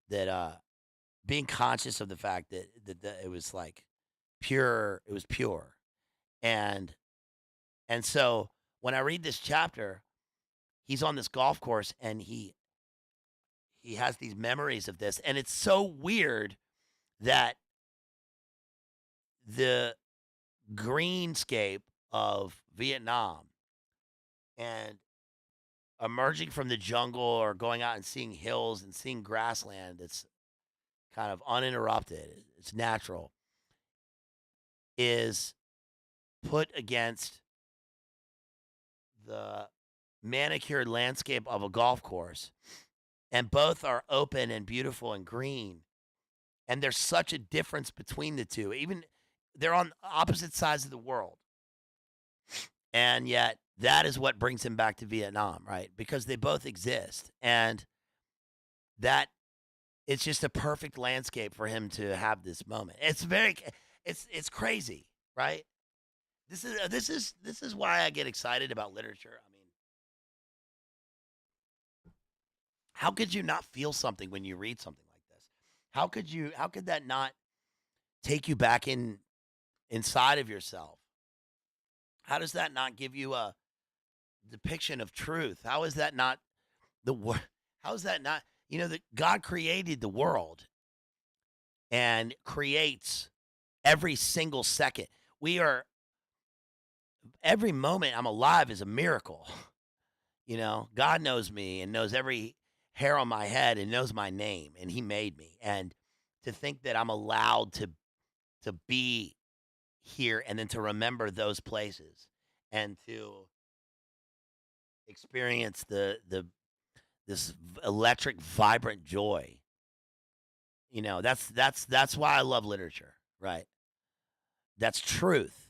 that being conscious of the fact that it was like pure, it was pure. And and so when I read this chapter, he's on this golf course and he has these memories of this, and it's so weird that the greenscape of Vietnam and emerging from the jungle or going out and seeing hills and seeing grassland that's kind of uninterrupted, it's natural, is put against the manicured landscape of a golf course, and both are open and beautiful and green. And there's such a difference between the two. Even they're on opposite sides of the world. And yet that is what brings him back to Vietnam, right? Because they both exist. And that it's just a perfect landscape for him to have this moment. It's crazy, right? This is why I get excited about literature. I mean, how could you not feel something when you read something like this? How could that not take you back inside of yourself? How does that not give you a depiction of truth? How is that not the wor- how is that not, that God created the world and creates every single second. We are every moment I'm alive is a miracle. God knows me and knows every hair on my head and knows my name and he made me. And to think that I'm allowed to be here and then to remember those places and to experience the this electric vibrant joy. That's why I love literature, right? That's truth.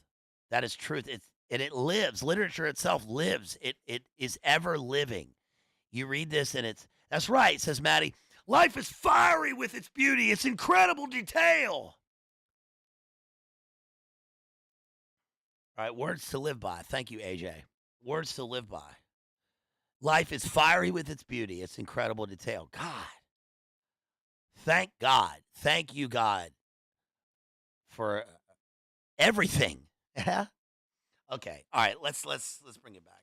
That is truth. It lives. Literature itself lives. It is ever living. You read this and that's right, says Maddie. Life is fiery with its beauty, its incredible detail. All right, words to live by. Thank you, AJ. Words to live by. Life is fiery with its beauty, its incredible detail. God. Thank God. Thank you, God, for everything. Yeah. Okay. All right. Let's bring it back.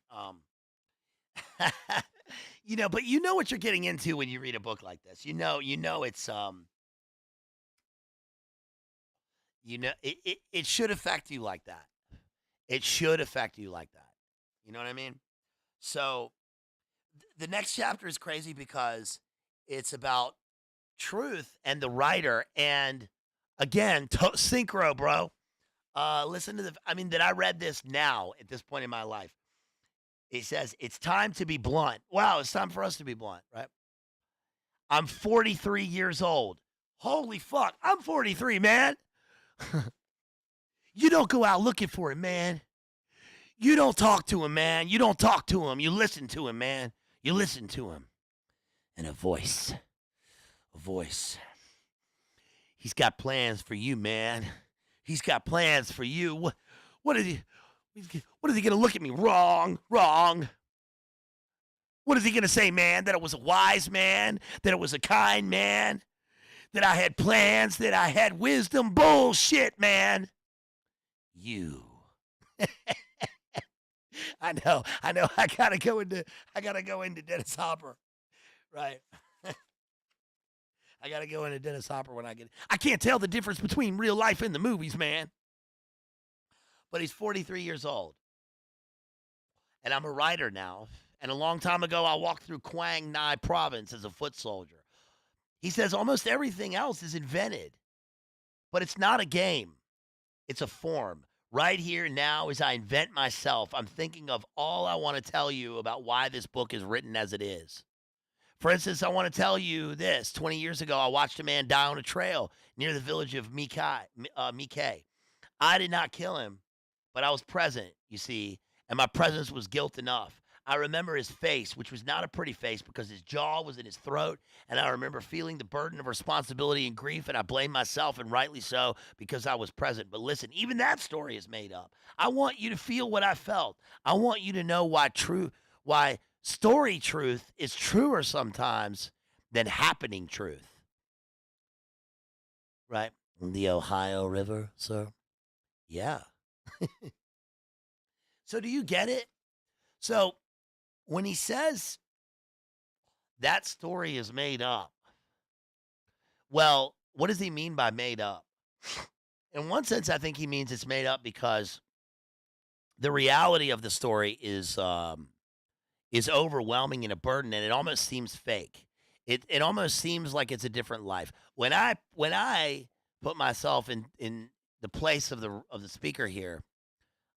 But you know what you're getting into when you read a book like this. It's it should affect you like that. It should affect you like that. You know what I mean? So the next chapter is crazy because it's about truth and the writer and again synchro, bro. Listen to that I read this now at this point in my life. It says it's time to be blunt. Wow, it's time for us to be blunt, right? I'm 43 years old. Holy fuck, I'm 43, man. You don't go out looking for him, man. You don't talk to him, man. You don't talk to him. You listen to him, man. You listen to him. And a voice. A voice. He's got plans for you, man. He's got plans for you. What is he? What is he going to look at me? Wrong. What is he going to say, man? That I was a wise man? That I was a kind man? That I had plans? That I had wisdom? Bullshit, man. You. I know. I gotta go into Dennis Hopper. Right. I gotta go into Dennis Hopper when I can't tell the difference between real life and the movies, man. But he's 43 years old. And I'm a writer now. And a long time ago, I walked through Quang Nai province as a foot soldier. He says almost everything else is invented, but it's not a game. It's a form. Right here now, as I invent myself, I'm thinking of all I want to tell you about why this book is written as it is. For instance, I want to tell you this. 20 years ago, I watched a man die on a trail near the village of Mike. I did not kill him, but I was present, you see, and my presence was guilt enough. I remember his face, which was not a pretty face because his jaw was in his throat, and I remember feeling the burden of responsibility and grief, and I blame myself, and rightly so, because I was present. But listen, even that story is made up. I want you to feel what I felt. I want you to know why story truth is truer sometimes than happening truth. Right? The Ohio River, sir? Yeah. So do you get it? So when he says that story is made up, well, what does he mean by made up? In one sense, I think he means it's made up because the reality of the story is overwhelming and a burden, and it almost seems fake. It almost seems like it's a different life. When I put myself in the place of the speaker here,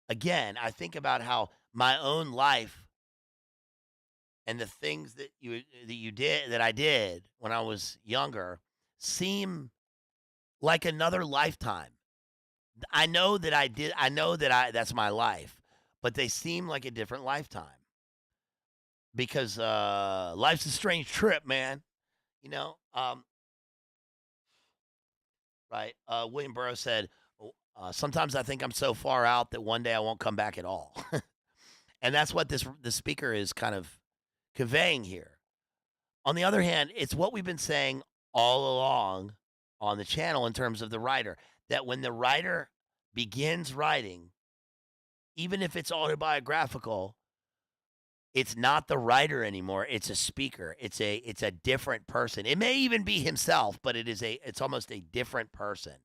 again, I think about how my own life and the things that I did when I was younger seem like another lifetime. I know that I that's my life, but they seem like a different lifetime because life's a strange trip, man. You know, right? William Burroughs said, "Sometimes I think I'm so far out that one day I won't come back at all," and that's what this speaker is kind of conveying here. On the other hand, it's what we've been saying all along on the channel in terms of the writer, that when the writer begins writing, even if it's autobiographical, it's not the writer anymore, it's a speaker. It's a different person. It may even be himself, but it's almost a different person,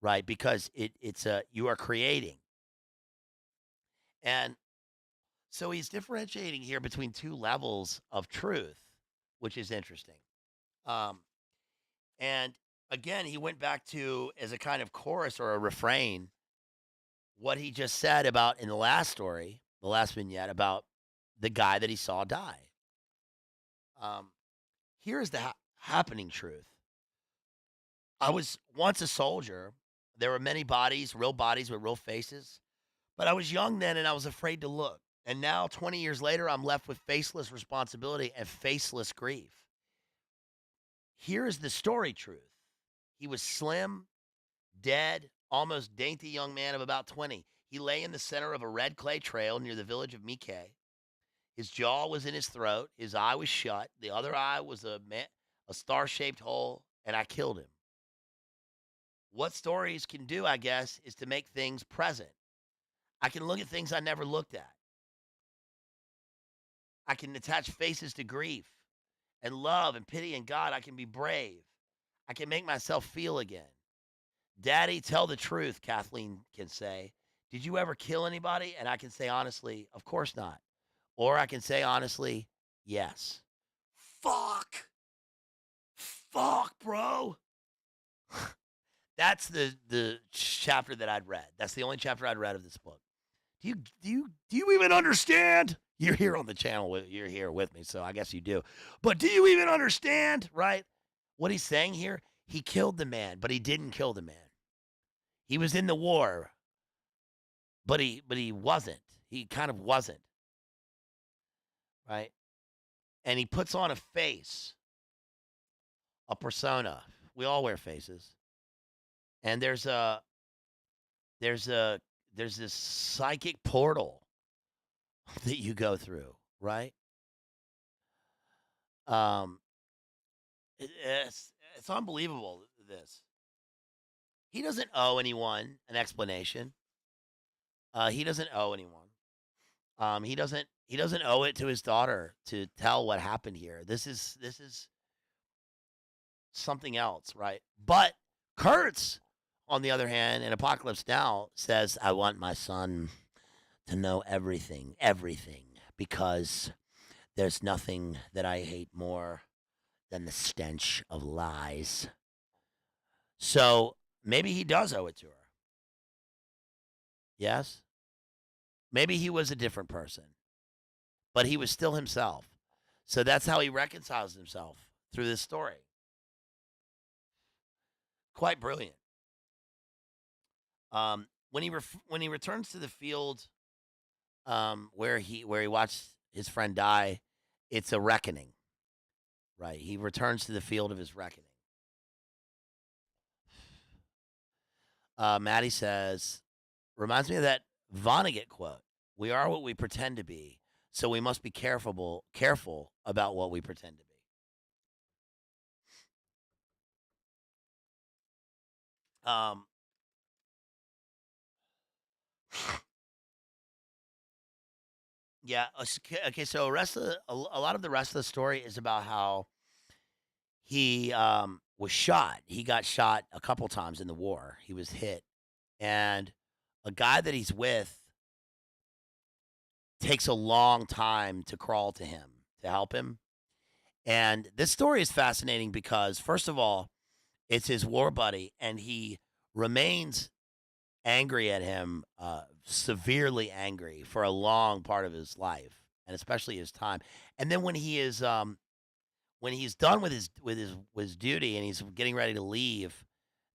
right? Because it's a you are creating. And so he's differentiating here between two levels of truth, which is interesting. Um, and again, he went back to as a kind of chorus or a refrain what he just said about in the last story, the last vignette about the guy that he saw die. Um, Here's the happening truth. I was once a soldier. There were many bodies, real bodies with real faces, but I was young then and I was afraid to look. And now, 20 years later, I'm left with faceless responsibility and faceless grief. Here is the story truth. He was slim, dead, almost dainty young man of about 20. He lay in the center of a red clay trail near the village of Mike. His jaw was in his throat. His eye was shut. The other eye was a star-shaped hole, and I killed him. What stories can do, I guess, is to make things present. I can look at things I never looked at. I can attach faces to grief and love and pity and God. I can be brave. I can make myself feel again. Daddy, tell the truth, Kathleen can say. Did you ever kill anybody? And I can say honestly, of course not. Or I can say honestly, yes. Fuck. Fuck, bro. That's the chapter that I'd read. That's the only chapter I'd read of this book. Do you even understand? You're here on the channel. You're here with me, so I guess you do. But do you even understand? Right? What he's saying here? He killed the man, but he didn't kill the man. He was in the war, but he wasn't. He kind of wasn't. Right? And he puts on a face, a persona. We all wear faces. And there's this psychic portal that you go through, right? Um, it's unbelievable. This he doesn't owe anyone an explanation. He doesn't owe anyone. He doesn't owe it to his daughter to tell what happened here. This is something else, right? But Kurtz, on the other hand, in Apocalypse Now, says, "I want my son to know everything, everything, because there's nothing that I hate more than the stench of lies." So maybe he does owe it to her. Yes? Maybe he was a different person, but he was still himself. So that's how he reconciles himself through this story. Quite brilliant. When he returns to the field, where he watched his friend die, it's a reckoning, right? He returns to the field of his reckoning. Maddie says, reminds me of that Vonnegut quote: "We are what we pretend to be, so we must be careful about what we pretend to be." Um, yeah. Okay. So a lot of the rest of the story is about how he was shot. He got shot a couple times in the war. He was hit, and a guy that he's with takes a long time to crawl to him to help him. And this story is fascinating because, first of all, it's his war buddy, and he remains angry at him, severely angry for a long part of his life. and especially his time. And then when he's done with his duty and he's getting ready to leave,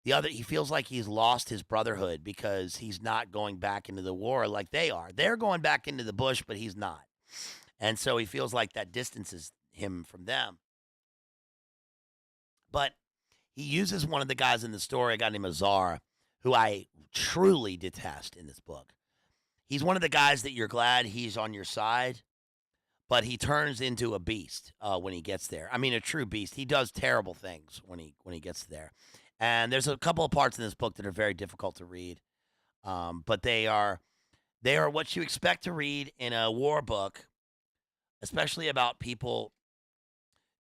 he feels like he's lost his brotherhood because he's not going back into the war like they are. They're going back into the bush, but he's not. And so he feels like that distances him from them. But he uses one of the guys in the story, a guy named Azar, who I truly detest in this book. He's one of the guys that you're glad he's on your side, but he turns into a beast when he gets there. I mean, a true beast. He does terrible things when he gets there. And there's a couple of parts in this book that are very difficult to read, but they are what you expect to read in a war book, especially about people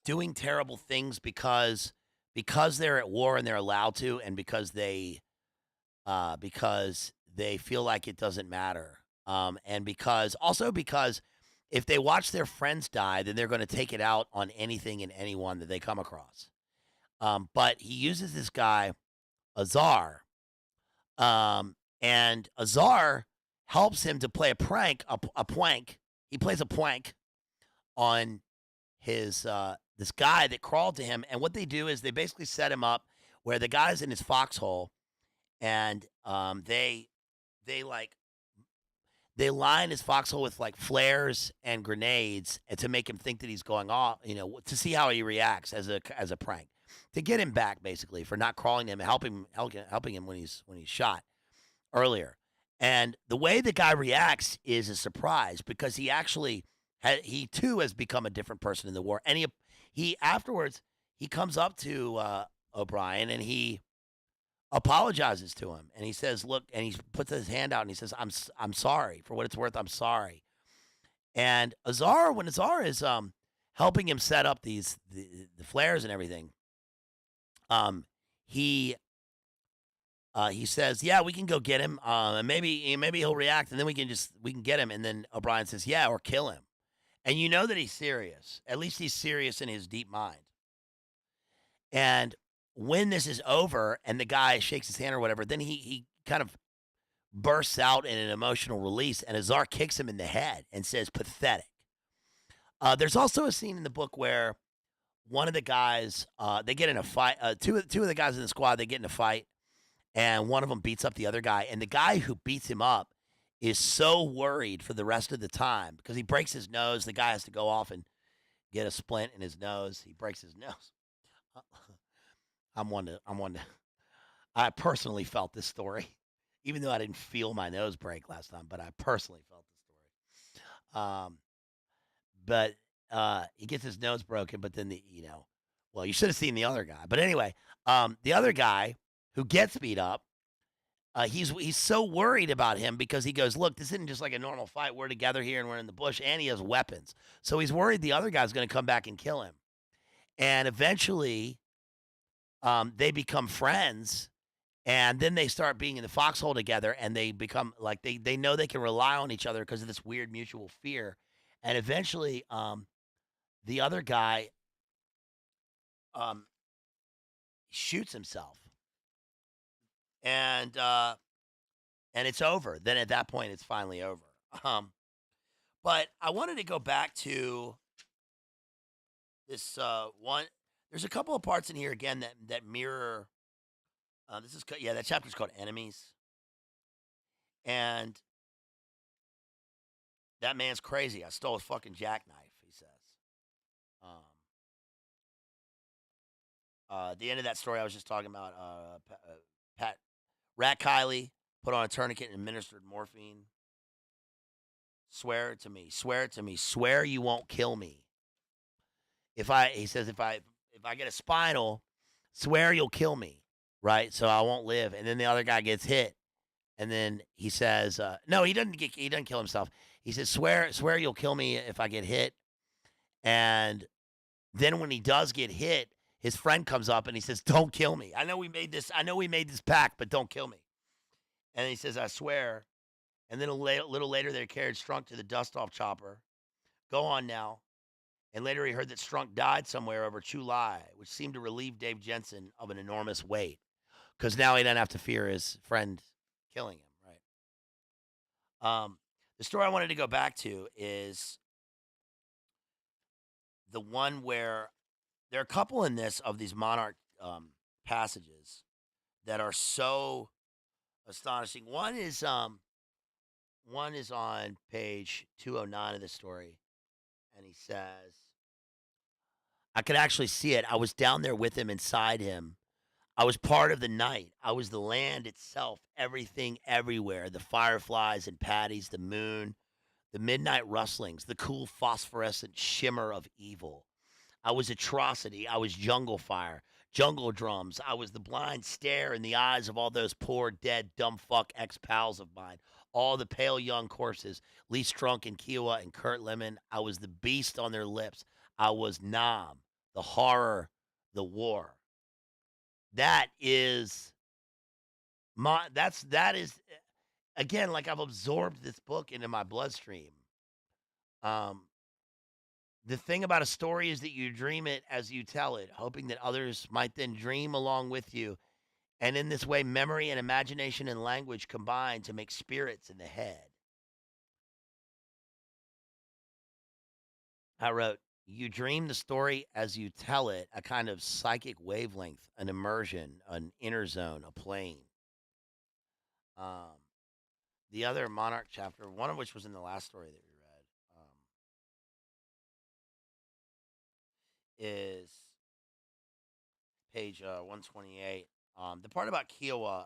doing terrible things because they're at war and they're allowed to, and because they feel like it doesn't matter, and because if they watch their friends die, then they're going to take it out on anything and anyone that they come across. But he uses this guy Azar, and Azar helps him to play a prank, a plank. He plays a plank on his this guy that crawled to him, and what they do is they basically set him up where the guy's in his foxhole, and they like they line his foxhole with like flares and grenades and to make him think that he's going off, to see how he reacts as a prank, to get him back basically for not crawling to him, and helping him when he's shot earlier. And the way the guy reacts is a surprise because he too has become a different person in the war. And he afterwards he comes up to O'Brien and he apologizes to him and he says, "Look," and he puts his hand out and he says, I'm sorry. For what it's worth, I'm sorry." And when Azar is helping him set up the flares and everything, um he says, "Yeah, we can go get him, and maybe he'll react, and then we can get him." And then O'Brien says, "Yeah, or kill him." And you know that he's serious. At least he's serious in his deep mind. And when this is over, and the guy shakes his hand or whatever, then he kind of bursts out in an emotional release, and Azar kicks him in the head and says, "Pathetic." There's also a scene in the book where one of the guys they get in a fight. Two of the guys in the squad, they get in a fight, and one of them beats up the other guy, and the guy who beats him up is so worried for the rest of the time because he breaks his nose. The guy has to go off and get a splint in his nose. He breaks his nose. I'm one to. I personally felt this story, even though I didn't feel my nose break last time, but I personally felt the story. But he gets his nose broken, but then well, you should have seen the other guy. But anyway, the other guy who gets beat up, he's so worried about him because he goes, "Look, this isn't just like a normal fight. We're together here and we're in the bush, and he has weapons." So he's worried the other guy's going to come back and kill him. And eventually, they become friends, and then they start being in the foxhole together, and they become like they know they can rely on each other because of this weird mutual fear. And eventually, the other guy um, shoots himself, and it's over. Then at that point, it's finally over. Um, but I wanted to go back to this one. There's a couple of parts in here again that mirror. That chapter's called Enemies, and that man's crazy. I stole his fucking jackknife. He says. Um, at the end of that story, I was just talking about Pat Rat Kiley put on a tourniquet and administered morphine. Swear it to me. Swear it to me. Swear you won't kill me. He says, if I get a spinal, swear you'll kill me, right? So I won't live. And then the other guy gets hit, and then he says, no, he doesn't kill himself. He says, swear you'll kill me if I get hit. And then when he does get hit, his friend comes up and he says, "Don't kill me. I know we made this pact, but don't kill me." And he says, "I swear." And then a little later, they carried Strunk to the dust-off chopper. Go on now. And later he heard that Strunk died somewhere over Chu-Lai, which seemed to relieve Dave Jensen of an enormous weight. Because now he doesn't have to fear his friend killing him, right? The story I wanted to go back to is the one where there are a couple in this of these monarch passages that are so astonishing. One is on page 209 of the story, and he says, I could actually see it. I was down there with him, inside him. I was part of the night. I was the land itself, everything, everywhere. The fireflies and paddies, the moon, the midnight rustlings, the cool phosphorescent shimmer of evil. I was atrocity. I was jungle fire, jungle drums. I was the blind stare in the eyes of all those poor, dead, dumb fuck ex pals of mine. All the pale young corpses, Lee Strunk and Kiowa and Kurt Lemon. I was the beast on their lips. I was Nam, the horror, the war. That is that is again, like I've absorbed this book into my bloodstream. Um, the thing about a story is that you dream it as you tell it, hoping that others might then dream along with you. And in this way, memory and imagination and language combine to make spirits in the head. I wrote, you dream the story as you tell it, a kind of psychic wavelength, an immersion, an inner zone, a plane. Um, the other monarch chapter, one of which was in the last story that we read, is page 128. The part about Kiowa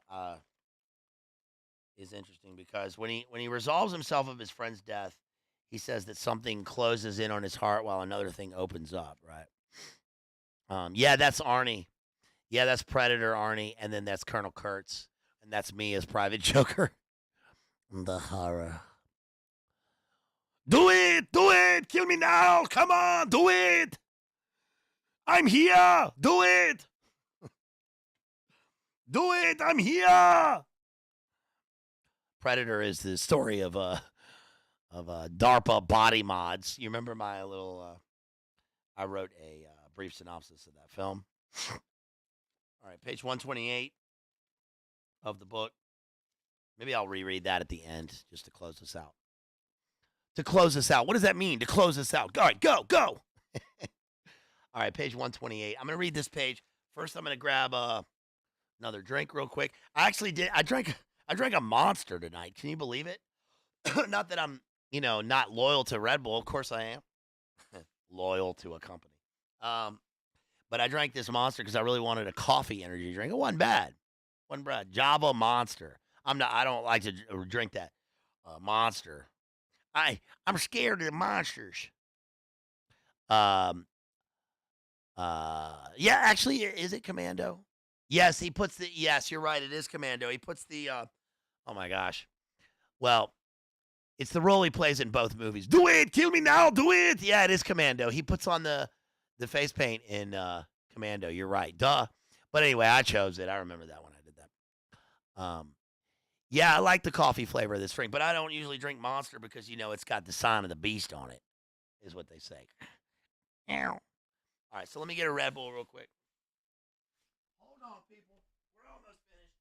is interesting because when he resolves himself of his friend's death, he says that something closes in on his heart while another thing opens up. Right? Yeah, that's Arnie. Yeah, that's Predator Arnie, and then that's Colonel Kurtz, and that's me as Private Joker. The horror. Do it, kill me now, come on, do it. I'm here, do it. Do it, I'm here. Predator is the story of DARPA body mods. You remember my little? I wrote a brief synopsis of that film. All right, page 128 of the book. Maybe I'll reread that at the end just to close us out. To close us out. What does that mean? To close us out. All right, go. All right, page 128. I'm going to read this page. First, I'm going to grab another drink real quick. I drank a Monster tonight. Can you believe it? Not that I'm, not loyal to Red Bull. Of course I am. Loyal to a company. But I drank this Monster because I really wanted a coffee energy drink. It wasn't bad. Java Monster. I don't like to drink that Monster. I'm scared of the monsters. Yeah, actually, is it Commando? Yes, yes, you're right. It is Commando. He puts oh my gosh. Well, it's the role he plays in both movies. Do it, kill me now, do it. Yeah, it is Commando. He puts on the face paint in Commando. You're right. Duh. But anyway, I chose it. I remember that when I did that. Yeah, I like the coffee flavor of this drink, but I don't usually drink Monster because, it's got the sign of the beast on it, is what they say. All right, so let me get a Red Bull real quick. Hold on, people. We're almost finished.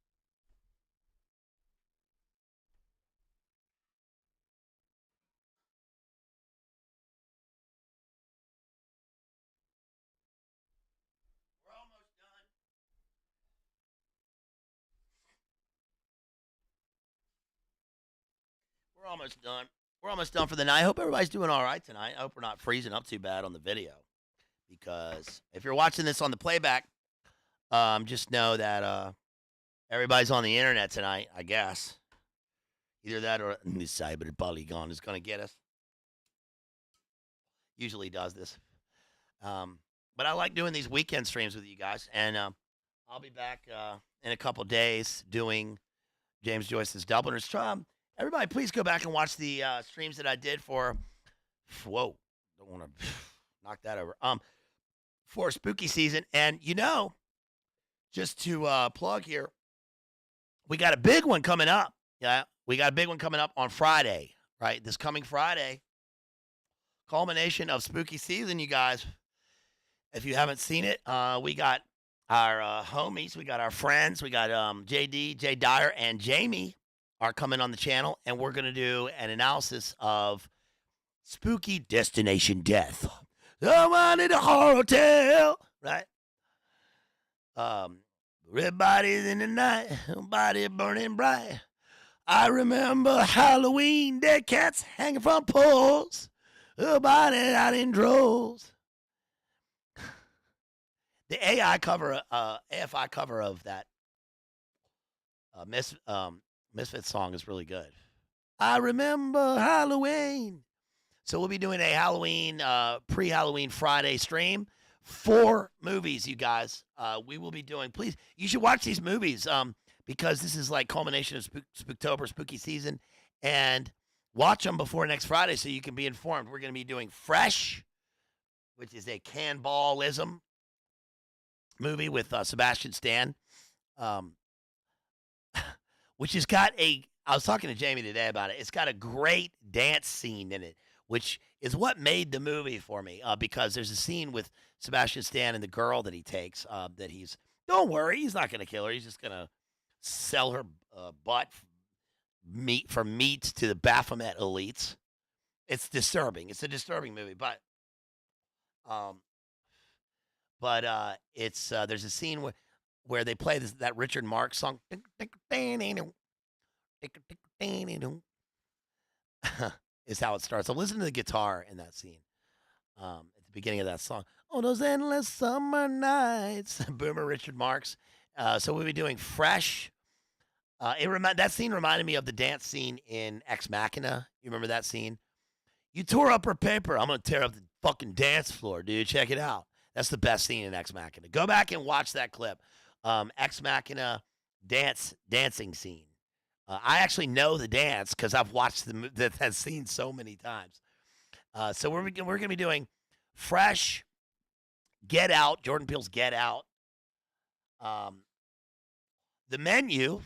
We're almost done. We're almost done for the night. I hope everybody's doing all right tonight. I hope we're not freezing up too bad on the video. Because if you're watching this on the playback, just know that everybody's on the internet tonight, I guess. Either that or the cyber polygon is going to get us. Usually does this. But I like doing these weekend streams with you guys. And I'll be back in a couple days doing James Joyce's Dubliners. Everybody, please go back and watch the streams that I did for. Whoa, don't want to knock that over. For spooky season, and just to plug here, we got a big one coming up. Yeah, we got a big one coming up on Friday. Right, this coming Friday. Culmination of spooky season, you guys. If you haven't seen it, we got our homies, we got our friends, we got JD, Jay Dyer, and Jamie are coming on the channel, and we're going to do an analysis of Spooky Destination Death. Someone in a hotel, right? Um, red bodies in the night, body burning bright. I remember Halloween, dead cats hanging from poles, body out in droves. The AFI cover of that Misfit song is really good. I remember Halloween. So we'll be doing a Halloween, pre-Halloween Friday stream. 4 movies, you guys. We will be doing. Please, you should watch these movies because this is like culmination of Spooktober, spooky season, and watch them before next Friday so you can be informed. We're going to be doing Fresh, which is a cannibalism movie with Sebastian Stan, um, which has got a. I was talking to Jamie today about it. It's got a great dance scene in it, which is what made the movie for me. Because there's a scene with Sebastian Stan and the girl that he takes. That he's don't worry, he's not going to kill her. He's just going to sell her butt meat to the Baphomet elites. It's disturbing. It's a disturbing movie, um, but it's there's a scene where they play that Richard Marx song. Is how it starts. So listen to the guitar in that scene at the beginning of that song. Oh, those endless summer nights. Boomer Richard Marx. So we'll be doing Fresh. That scene reminded me of the dance scene in Ex Machina. You remember that scene? You tore up her paper. I'm gonna tear up the fucking dance floor, dude. Check it out. That's the best scene in Ex Machina. Go back and watch that clip. Ex Machina dancing scene. I actually know the dance because I've watched that scene so many times. So we're going to be doing Fresh, Get Out, Jordan Peele's Get Out, The Menu,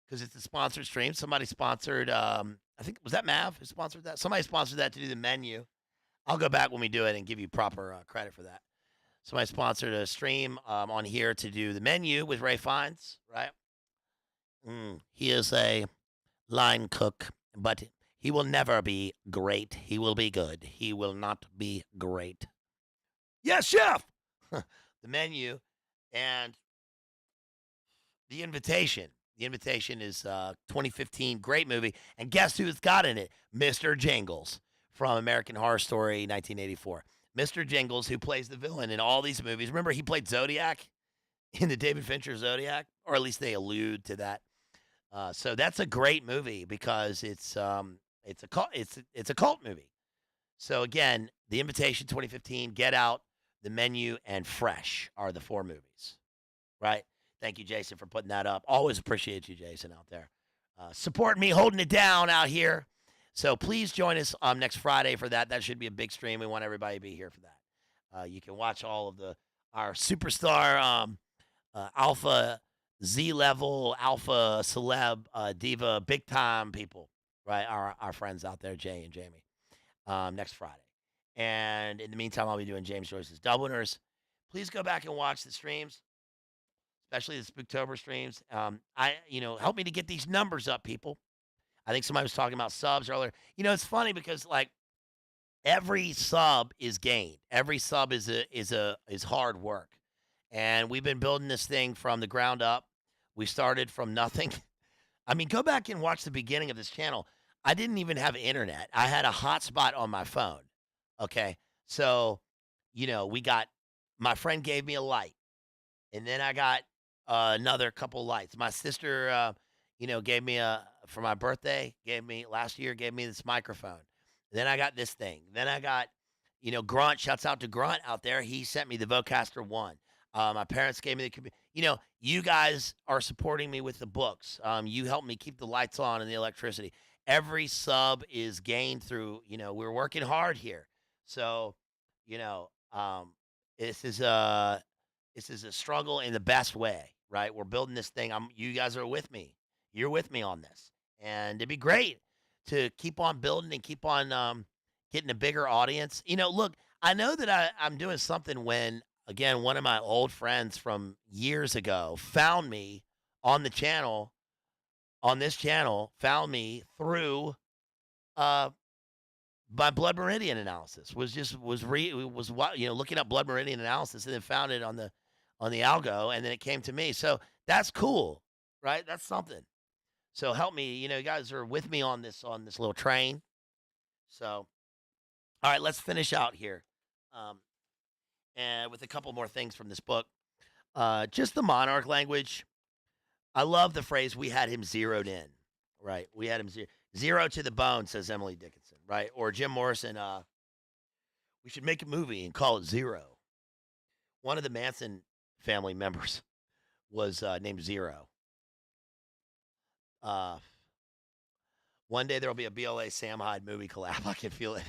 because it's a sponsored stream. Somebody sponsored, I think, was that Mav who sponsored that? Somebody sponsored that to do The Menu. I'll go back when we do it and give you proper credit for that. Somebody sponsored a stream on here to do The Menu with Ray Fiennes, right? He is a line cook, but he will never be great. He will be good. He will not be great. Yes, chef. The Menu and The Invitation. The Invitation is 2015, great movie. And guess who it's got in it? Mr. Jingles from American Horror Story 1984. Mr. Jingles, who plays the villain in all these movies. Remember, he played Zodiac in the David Fincher Zodiac, or at least they allude to that. So that's a great movie because it's a cult movie. So again, The Invitation 2015, Get Out, The Menu, and Fresh are the 4 movies. Right? Thank you, Jason, for putting that up. Always appreciate you, Jason, out there. Supporting me, holding it down out here. So please join us next Friday for that. That should be a big stream. We want everybody to be here for that. You can watch all of our superstar alpha Z level, alpha celeb, diva, big time people, right? Our friends out there, Jay and Jamie, next Friday. And in the meantime, I'll be doing James Joyce's Dubliners. Please go back and watch the streams, especially the Spooktober streams. Help me to get these numbers up, people. I think somebody was talking about subs earlier. It's funny because like every sub is gained. Every sub is hard work. And we've been building this thing from the ground up. We started from nothing. I mean, go back and watch the beginning of this channel. I didn't even have internet. I had a hotspot on my phone. Okay. So, my friend gave me a light. And then I got another couple lights. My sister, gave me for my birthday, last year, gave me this microphone. Then I got this thing. Then I got, Grunt. Shouts out to Grunt out there. He sent me the Vocaster 1. My parents gave me the computer. You guys are supporting me with the books. You help me keep the lights on and the electricity. Every sub is gained through, we're working hard here. So, this is a struggle in the best way, right? We're building this thing. You guys are with me. You're with me on this. And it'd be great to keep on building and keep on getting a bigger audience. Look, I know that I'm doing something when, again, one of my old friends from years ago found me on this channel, found me through by blood meridian analysis. Was looking up blood meridian analysis and then found it on the algo, and then it came to me. So that's cool, right? That's something. So help me. You guys are with me on this little train. So all right, let's finish out here, um, and with a couple more things from this book. Just the monarch language. I love the phrase "we had him zeroed in." Right, we had him zero to the bone, says Emily Dickinson. Right, or Jim Morrison. We should make a movie and call it Zero. One of the Manson family members was named Zero. Uh, One day there'll be a BLA Sam Hyde movie collab. I can feel it.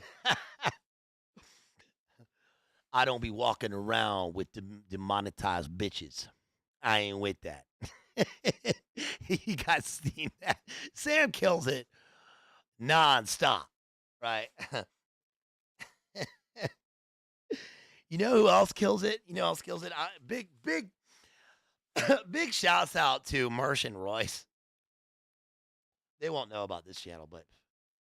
I don't be walking around with demonetized bitches. I ain't with that. He got steamed. Sam kills it nonstop, right? You know who else kills it? You know who else kills it? Big, big shouts out to Mersh and Royce. They won't know about this channel, but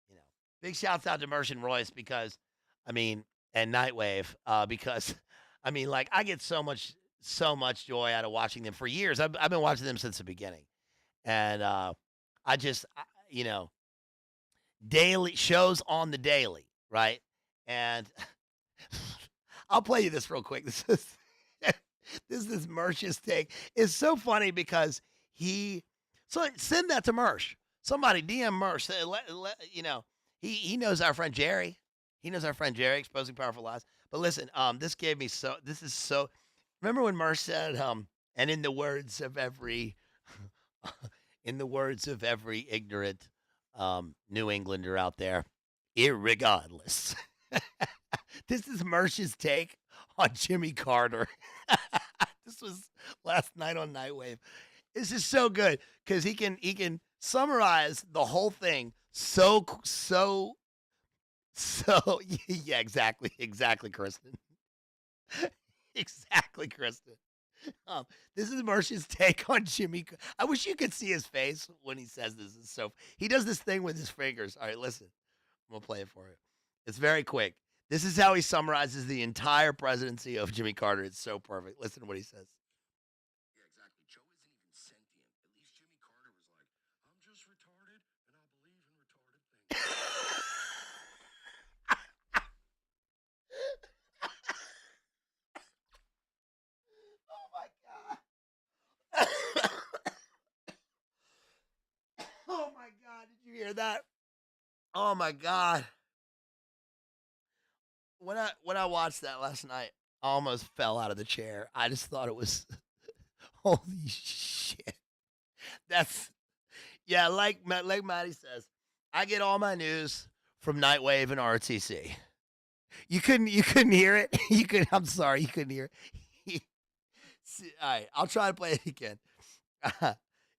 you know, big shouts out to Mersh and Royce because, and Nightwave, because, like I get so much joy out of watching them for years. I've been watching them since the beginning, and you know, daily shows on the daily, right? And I'll play you this real quick. This is this is Mersh's take. It's so funny because send that to Mersh. Somebody DM Mersh. He knows our friend Jerry. He knows our friend Jerry, exposing powerful lies. But listen, this gave me so. This is so. Remember when Mersh said, and in the words of every, in the words of every ignorant New Englander out there, irregardless. This is Mersh's take on Jimmy Carter. This was last night on Nightwave. This is so good because he can summarize the whole thing so yeah, exactly, Kristen. Exactly, Kristen. This is Mersh's take on Jimmy. I wish you could see his face when he says this. It's so he does this thing with his fingers. All right, listen. I'm gonna play it for you. It's very quick. This is how he summarizes the entire presidency of Jimmy Carter. It's so perfect. Listen to what he says. Yeah, exactly. Joe isn't even sentient. At least Jimmy Carter was like, I'm just retarded and I believe in retarded things. Oh my God. Oh my God. Did you hear that? Oh my God. When I watched that last night, I almost fell out of the chair. I just thought it was holy shit. That's yeah, like Maddie says, I get all my news from Nightwave and RTC. You couldn't hear it. You could. I'm sorry, you couldn't hear it. All right, I'll try to play it again.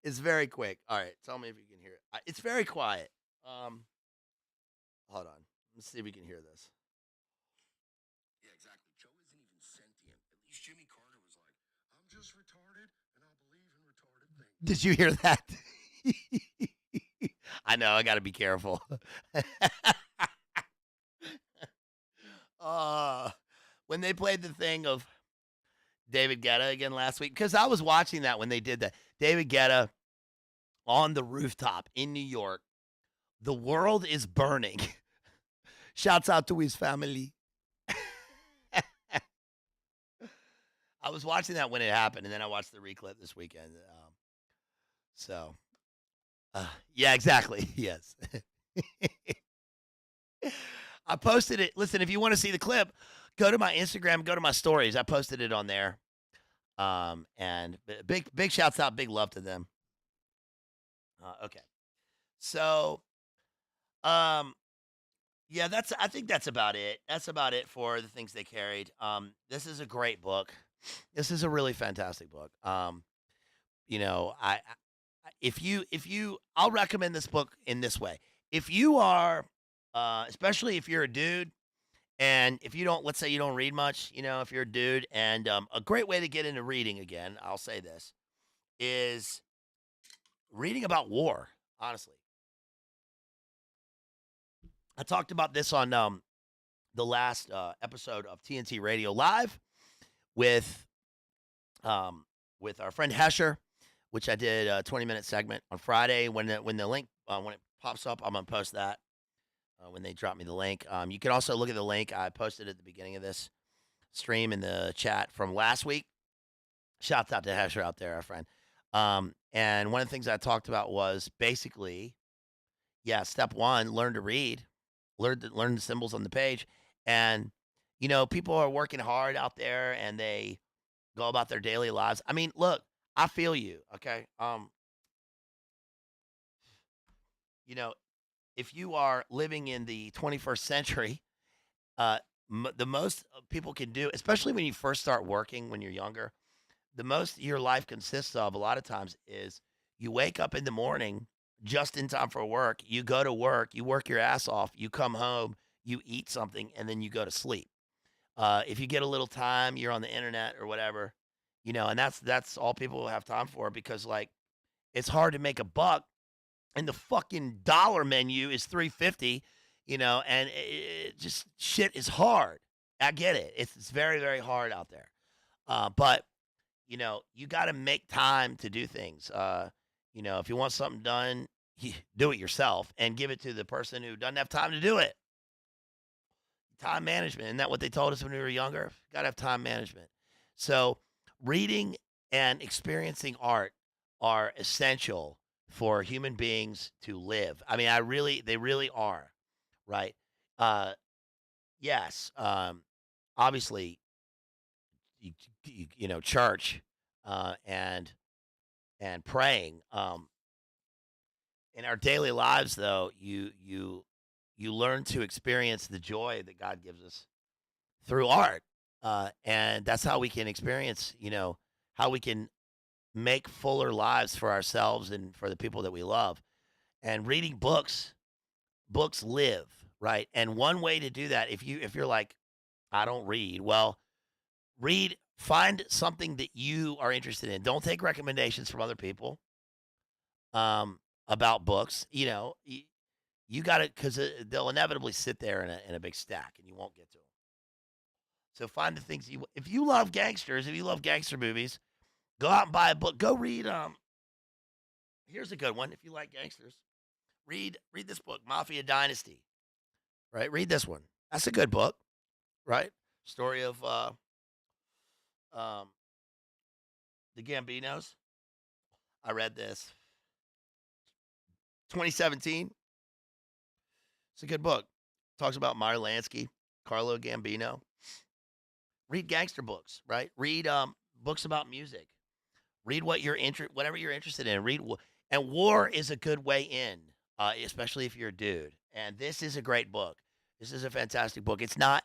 It's very quick. All right, tell me if you can hear it. It's very quiet. Hold on. Let's see if we can hear this. Yeah, exactly. Joe isn't even sentient. At least Jimmy Carter was like, I'm just retarded and I believe in retarded things. Did you hear that? I know, I gotta be careful. uh when they played the thing of David Guetta again last week, because I was watching that when they did that. David Guetta on the rooftop in New York. The world is burning. Shouts out to his family. I was watching that when it happened, and then I watched the reclip this weekend. So, yeah, exactly. Yes. I posted it. Listen, if you want to see the clip, go to my Instagram, go to my stories. I posted it on there. And big shouts out, big love to them. Okay. So, um, yeah, I think that's about it. That's about it for the things they carried. This is a great book. This is a really fantastic book. I'll recommend this book in this way. If you are, especially if you're a dude, and if you don't, let's say you don't read much, if you're a dude, and a great way to get into reading again, I'll say this, is reading about war, honestly. I talked about this on the last episode of TNT Radio Live with um, with our friend Hesher, which I did a 20-minute segment on Friday. When the link when it pops up, I'm gonna post that when they drop me the link. You can also look at the link I posted at the beginning of this stream in the chat from last week. Shouts out to Hesher out there, our friend. And one of the things I talked about was basically, yeah, step one, learn to read, learn the symbols on the page, and people are working hard out there and they go about their daily lives. I mean, look, I feel you. Okay, you know, if you are living in the 21st century, uh, the most people can do, especially when you first start working when you're younger, the most your life consists of a lot of times is you wake up in the morning just in time for work, you go to work, you work your ass off, you come home, you eat something, and then you go to sleep. If you get a little time, you're on the internet or whatever, and that's all people have time for because like it's hard to make a buck and the fucking dollar menu is 350, and just shit is hard. I get it. It's very, very hard out there. But you got to make time to do things. If you want something done, do it yourself and give it to the person who doesn't have time to do it. Time management. Isn't that what they told us when we were younger? Got to have time management. So, reading and experiencing art are essential for human beings to live. I mean, they really are, right? Uh, yes. Obviously, church, and praying. In our daily lives, though, you learn to experience the joy that God gives us through art, and that's how we can experience, how we can make fuller lives for ourselves and for the people that we love. And reading books live, right? And one way to do that, if you're like, I don't read, well, find something that you are interested in. Don't take recommendations from other people about books. You got it because they'll inevitably sit there in a big stack, and you won't get to them. So find the things if you love gangsters, if you love gangster movies, go out and buy a book. Go read. Here's a good one. If you like gangsters, read this book, Mafia Dynasty. Right, read this one. That's a good book. Right, story of um, the Gambinos. I read this 2017. It's a good book. Talks about Meyer Lansky, Carlo Gambino. Read gangster books, right? Read books about music. Read whatever you're interested in. And war is a good way in, especially if you're a dude. And this is a great book. This is a fantastic book. It's not.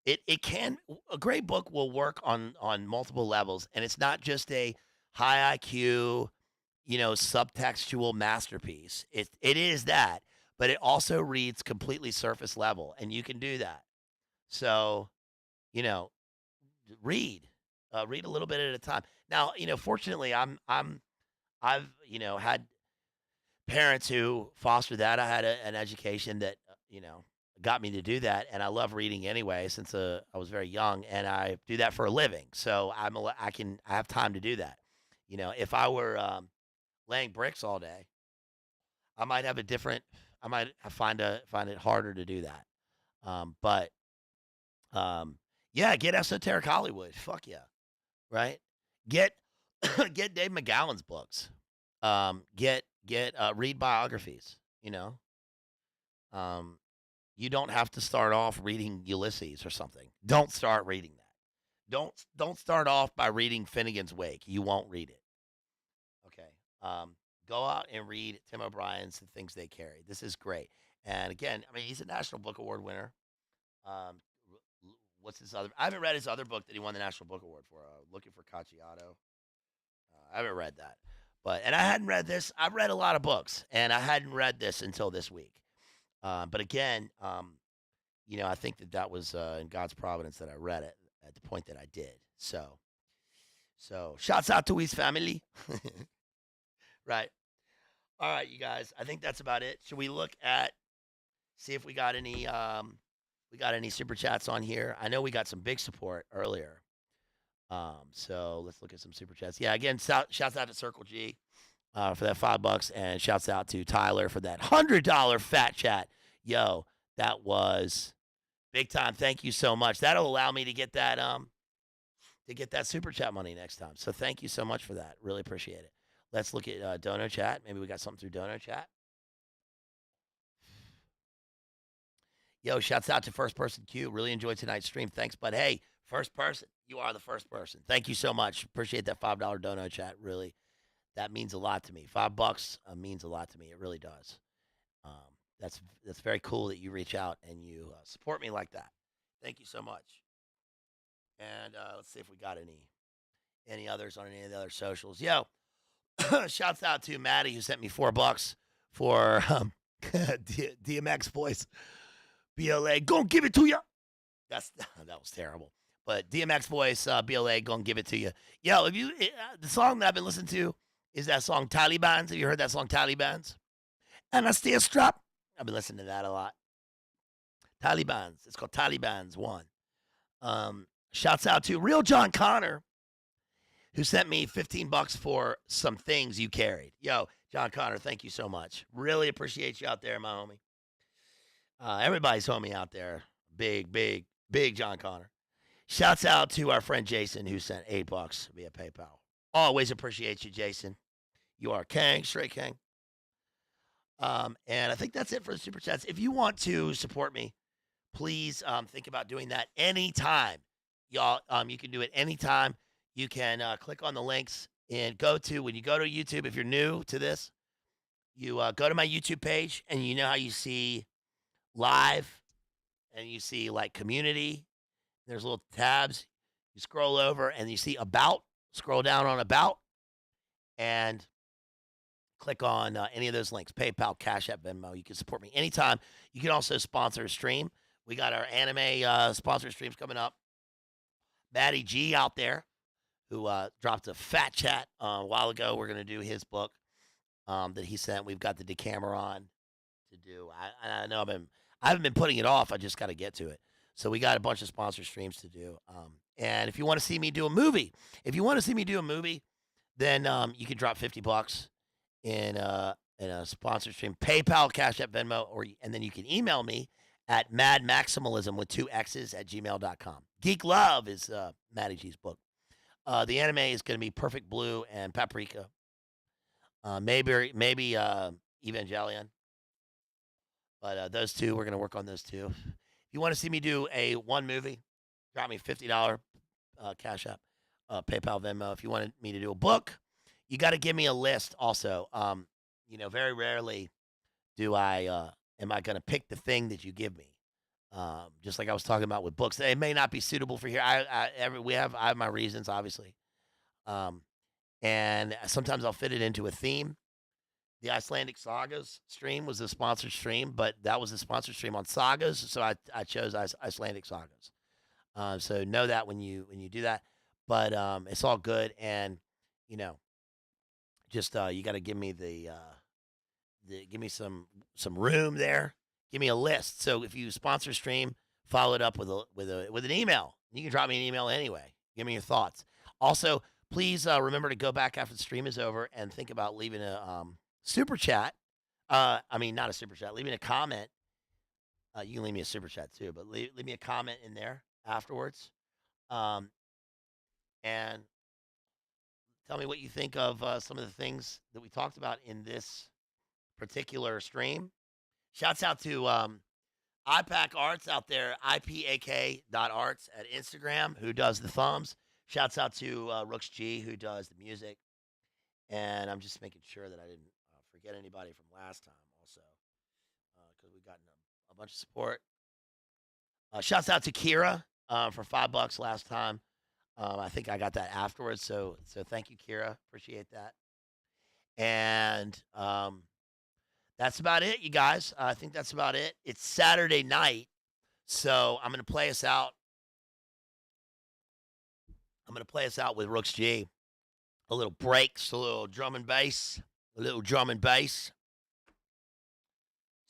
It can a great book will work on multiple levels, and it's not just a high IQ, subtextual masterpiece. It is that, but it also reads completely surface level, and you can do that. So, you know, read a little bit at a time. Now, fortunately, I've had parents who fostered that. I had an education that got me to do that, and I love reading anyway since I was very young, and I do that for a living. So I have time to do that. If I were laying bricks all day, I might have a different. I might find it harder to do that. But yeah, get esoteric Hollywood. Fuck yeah, right? Get get Dave McGowan's books. Read biographies. Um, you don't have to start off reading Ulysses or something. Don't start reading that. Don't start off by reading Finnegan's Wake. You won't read it. Okay. Go out and read Tim O'Brien's The Things They Carry. This is great. And again, I mean, he's a National Book Award winner. Um, what's his other? I haven't read his other book that he won the National Book Award for. Looking for Cacciato. I haven't read that, and I hadn't read this. I've read a lot of books, and I hadn't read this until this week. But again, I think that was in God's providence that I read it at the point that I did. So shouts out to his family. Right. All right, you guys. I think that's about it. Should we look at See if we got any super chats on here. I know we got some big support earlier. So let's look at some super chats. Yeah, again, shouts out to Circle G for that $5, and shouts out to Tyler for that $100 fat chat. Yo, that was big time. Thank you so much. That'll allow me to get that super chat money next time. So thank you so much for that. Really appreciate it. Let's look at Dono chat. Maybe we got something through Dono chat. Yo, shouts out to First Person Q. Really enjoyed tonight's stream. Thanks, but hey, first person, you are the first person. Thank you so much. Appreciate that $5 dono chat. Really, that means a lot to me. $5 means a lot to me. It really does. Um, that's very cool that you reach out and you support me like that. Thank you so much. And let's see if we got any others on any of the other socials. Yo, shouts out to Maddie who sent me $4 for DMX voice. BLA, gonna give it to you. That was terrible. But DMX voice, BLA, gonna give it to you. Yo, if you the song that I've been listening to is that song Talibans. Have you heard that song Talibans? And I stay strapped. I've been listening to that a lot. Talibans. It's called Talibans 1. Shouts out to Real John Connor, who sent me $15 for some things you carried. Yo, John Connor, thank you so much. Really appreciate you out there, my homie. Everybody's homie out there. Big John Connor. Shouts out to our friend Jason, who sent $8 via PayPal. Always appreciate you, Jason. You are king, straight king. And I think that's it for the super chats. If you want to support me, please think about doing that anytime. Y'all, you can do it anytime. You can click on the links and when you go to YouTube, if you're new to this, you go to my YouTube page, and you know how you see live and you see like community. There's little tabs. You scroll over and you see about. Scroll down on about and click on any of those links. PayPal, Cash App, Venmo. You can support me anytime. You can also sponsor a stream. We got our anime sponsor streams coming up. Maddie G out there, who dropped a fat chat a while ago. We're going to do his book that he sent. We've got the Decameron to do. I know I haven't been putting it off. I just got to get to it. So we got a bunch of sponsor streams to do. And if you want to see me do a movie, then you can drop $50 in a sponsor stream. PayPal, Cash App, Venmo, and then you can email me at madmaximalism with 2 X's at gmail.com. Geek Love is Maddie G's book. The anime is going to be Perfect Blue and Paprika. Maybe Evangelion. But those two, we're going to work on those two. If you want to see me do one movie, drop me $50 Cash App, PayPal, Venmo. If you wanted me to do a book, you got to give me a list also. Very rarely am I going to pick the thing that you give me. Just like I was talking about with books, they may not be suitable for here. I have my reasons, obviously. And sometimes I'll fit it into a theme. The Icelandic Sagas stream was a sponsored stream, but that was a sponsored stream on sagas, so I chose Icelandic Sagas. So know that when you do that, but it's all good, and just you got to give me give me some room there. Give me a list. So if you sponsor stream, follow it up with an email. You can drop me an email anyway. Give me your thoughts. Also, please remember to go back after the stream is over and think about leaving a super chat. Not a super chat. Leaving a comment. You can leave me a super chat too, but leave me a comment in there afterwards. And tell me what you think of some of the things that we talked about in this particular stream. Shouts out to iPack Arts out there, IPAK.arts at Instagram, who does the thumbs. Shouts out to Rooks G, who does the music. And I'm just making sure that I didn't forget anybody from last time also, because we've gotten a bunch of support. Shouts out to Kira for $5 last time. I think I got that afterwards, so thank you, Kira. Appreciate that. And that's about it, you guys. I think that's about it. It's Saturday night, so I'm going to play us out. I'm going to play us out with Rooks G. A little breaks, a little drum and bass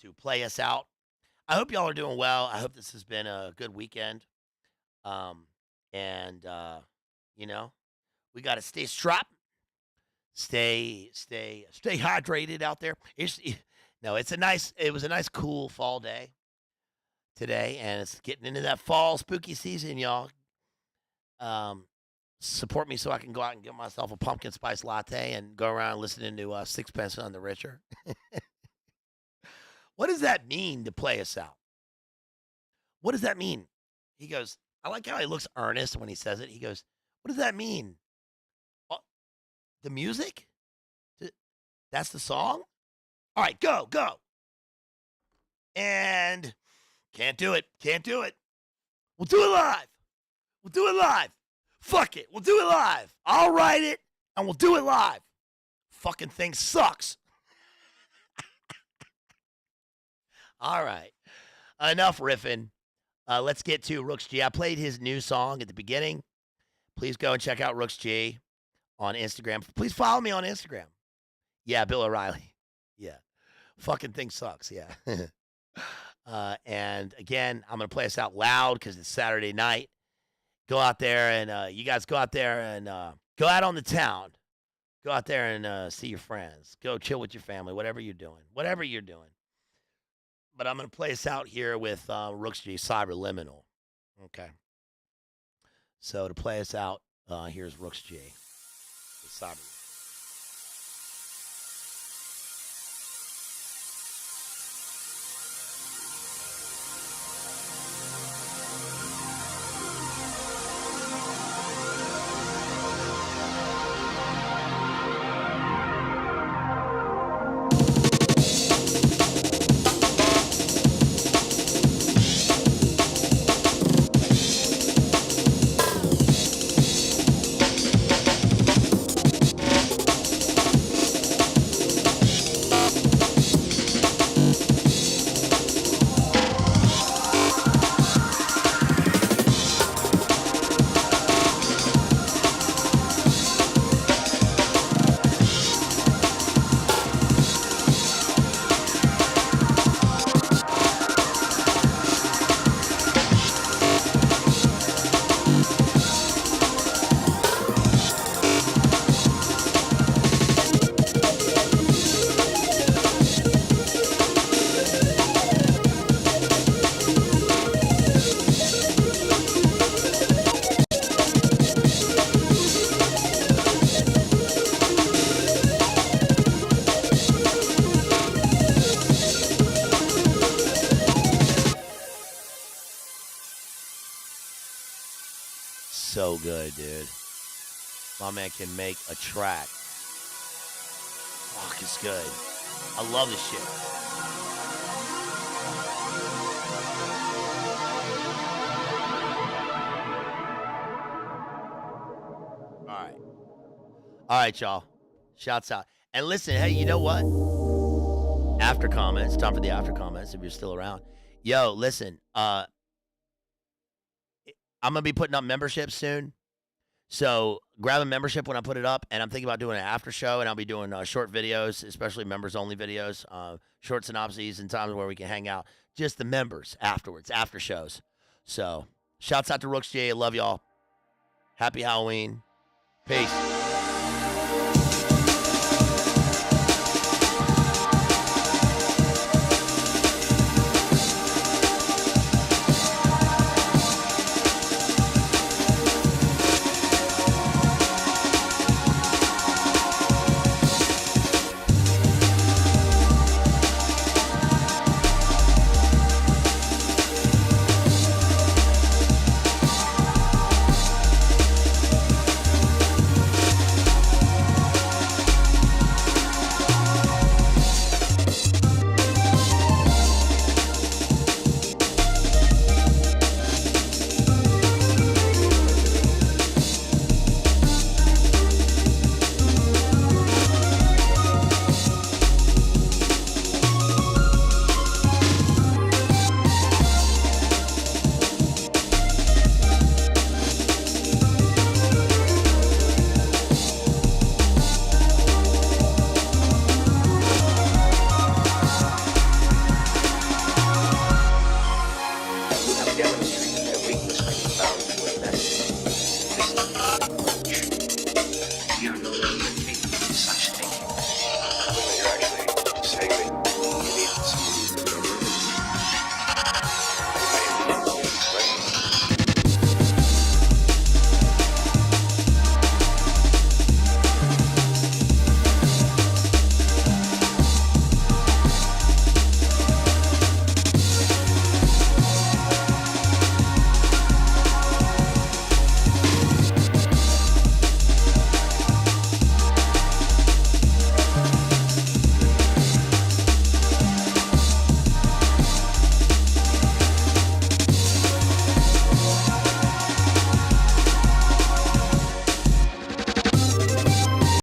to play us out. I hope y'all are doing well. I hope this has been a good weekend. Um, and you know, we got to stay strapped, stay hydrated out there. No, it was a nice cool fall day today, and it's getting into that fall spooky season, y'all. Um, support me so I can go out and get myself a pumpkin spice latte and go around listening to Sixpence on the Richer. What does that mean to play us out? What does that mean? He goes, I like how he looks earnest when he says it. He goes, what does that mean? "Uh, The music? Th- That's the song? All right, go, go. And can't do it. Can't do it. We'll do it live. We'll do it live. Fuck it. We'll do it live. I'll write it and we'll do it live. Fucking thing sucks. All right. Enough riffing. Let's get to Rooks G. I played his new song at the beginning. Please go and check out Rooks G on Instagram. Please follow me on Instagram. Yeah, Bill O'Reilly. Yeah. Fucking thing sucks. Yeah. And again, I'm going to play us out loud because it's Saturday night. Go out there and you guys go out there and go out on the town. Go out there and see your friends. Go chill with your family, whatever you're doing. Whatever you're doing. But I'm going to play us out here with Rooks G, Cyberliminal. Okay. So to play us out, here's Rooks G with Cyberliminal. So good, dude. My man can make a track. Fuck, it's good. I love this shit. All right. All right, y'all. Shouts out. And listen, hey, you know what? After comments. Time for the after comments if you're still around. Yo, listen. I'm going to be putting up memberships soon. So grab a membership when I put it up, and I'm thinking about doing an after show, and I'll be doing short videos, especially members-only videos, short synopses, and times where we can hang out. Just the members afterwards, after shows. So shouts out to Rooks J. Love y'all. Happy Halloween. Peace.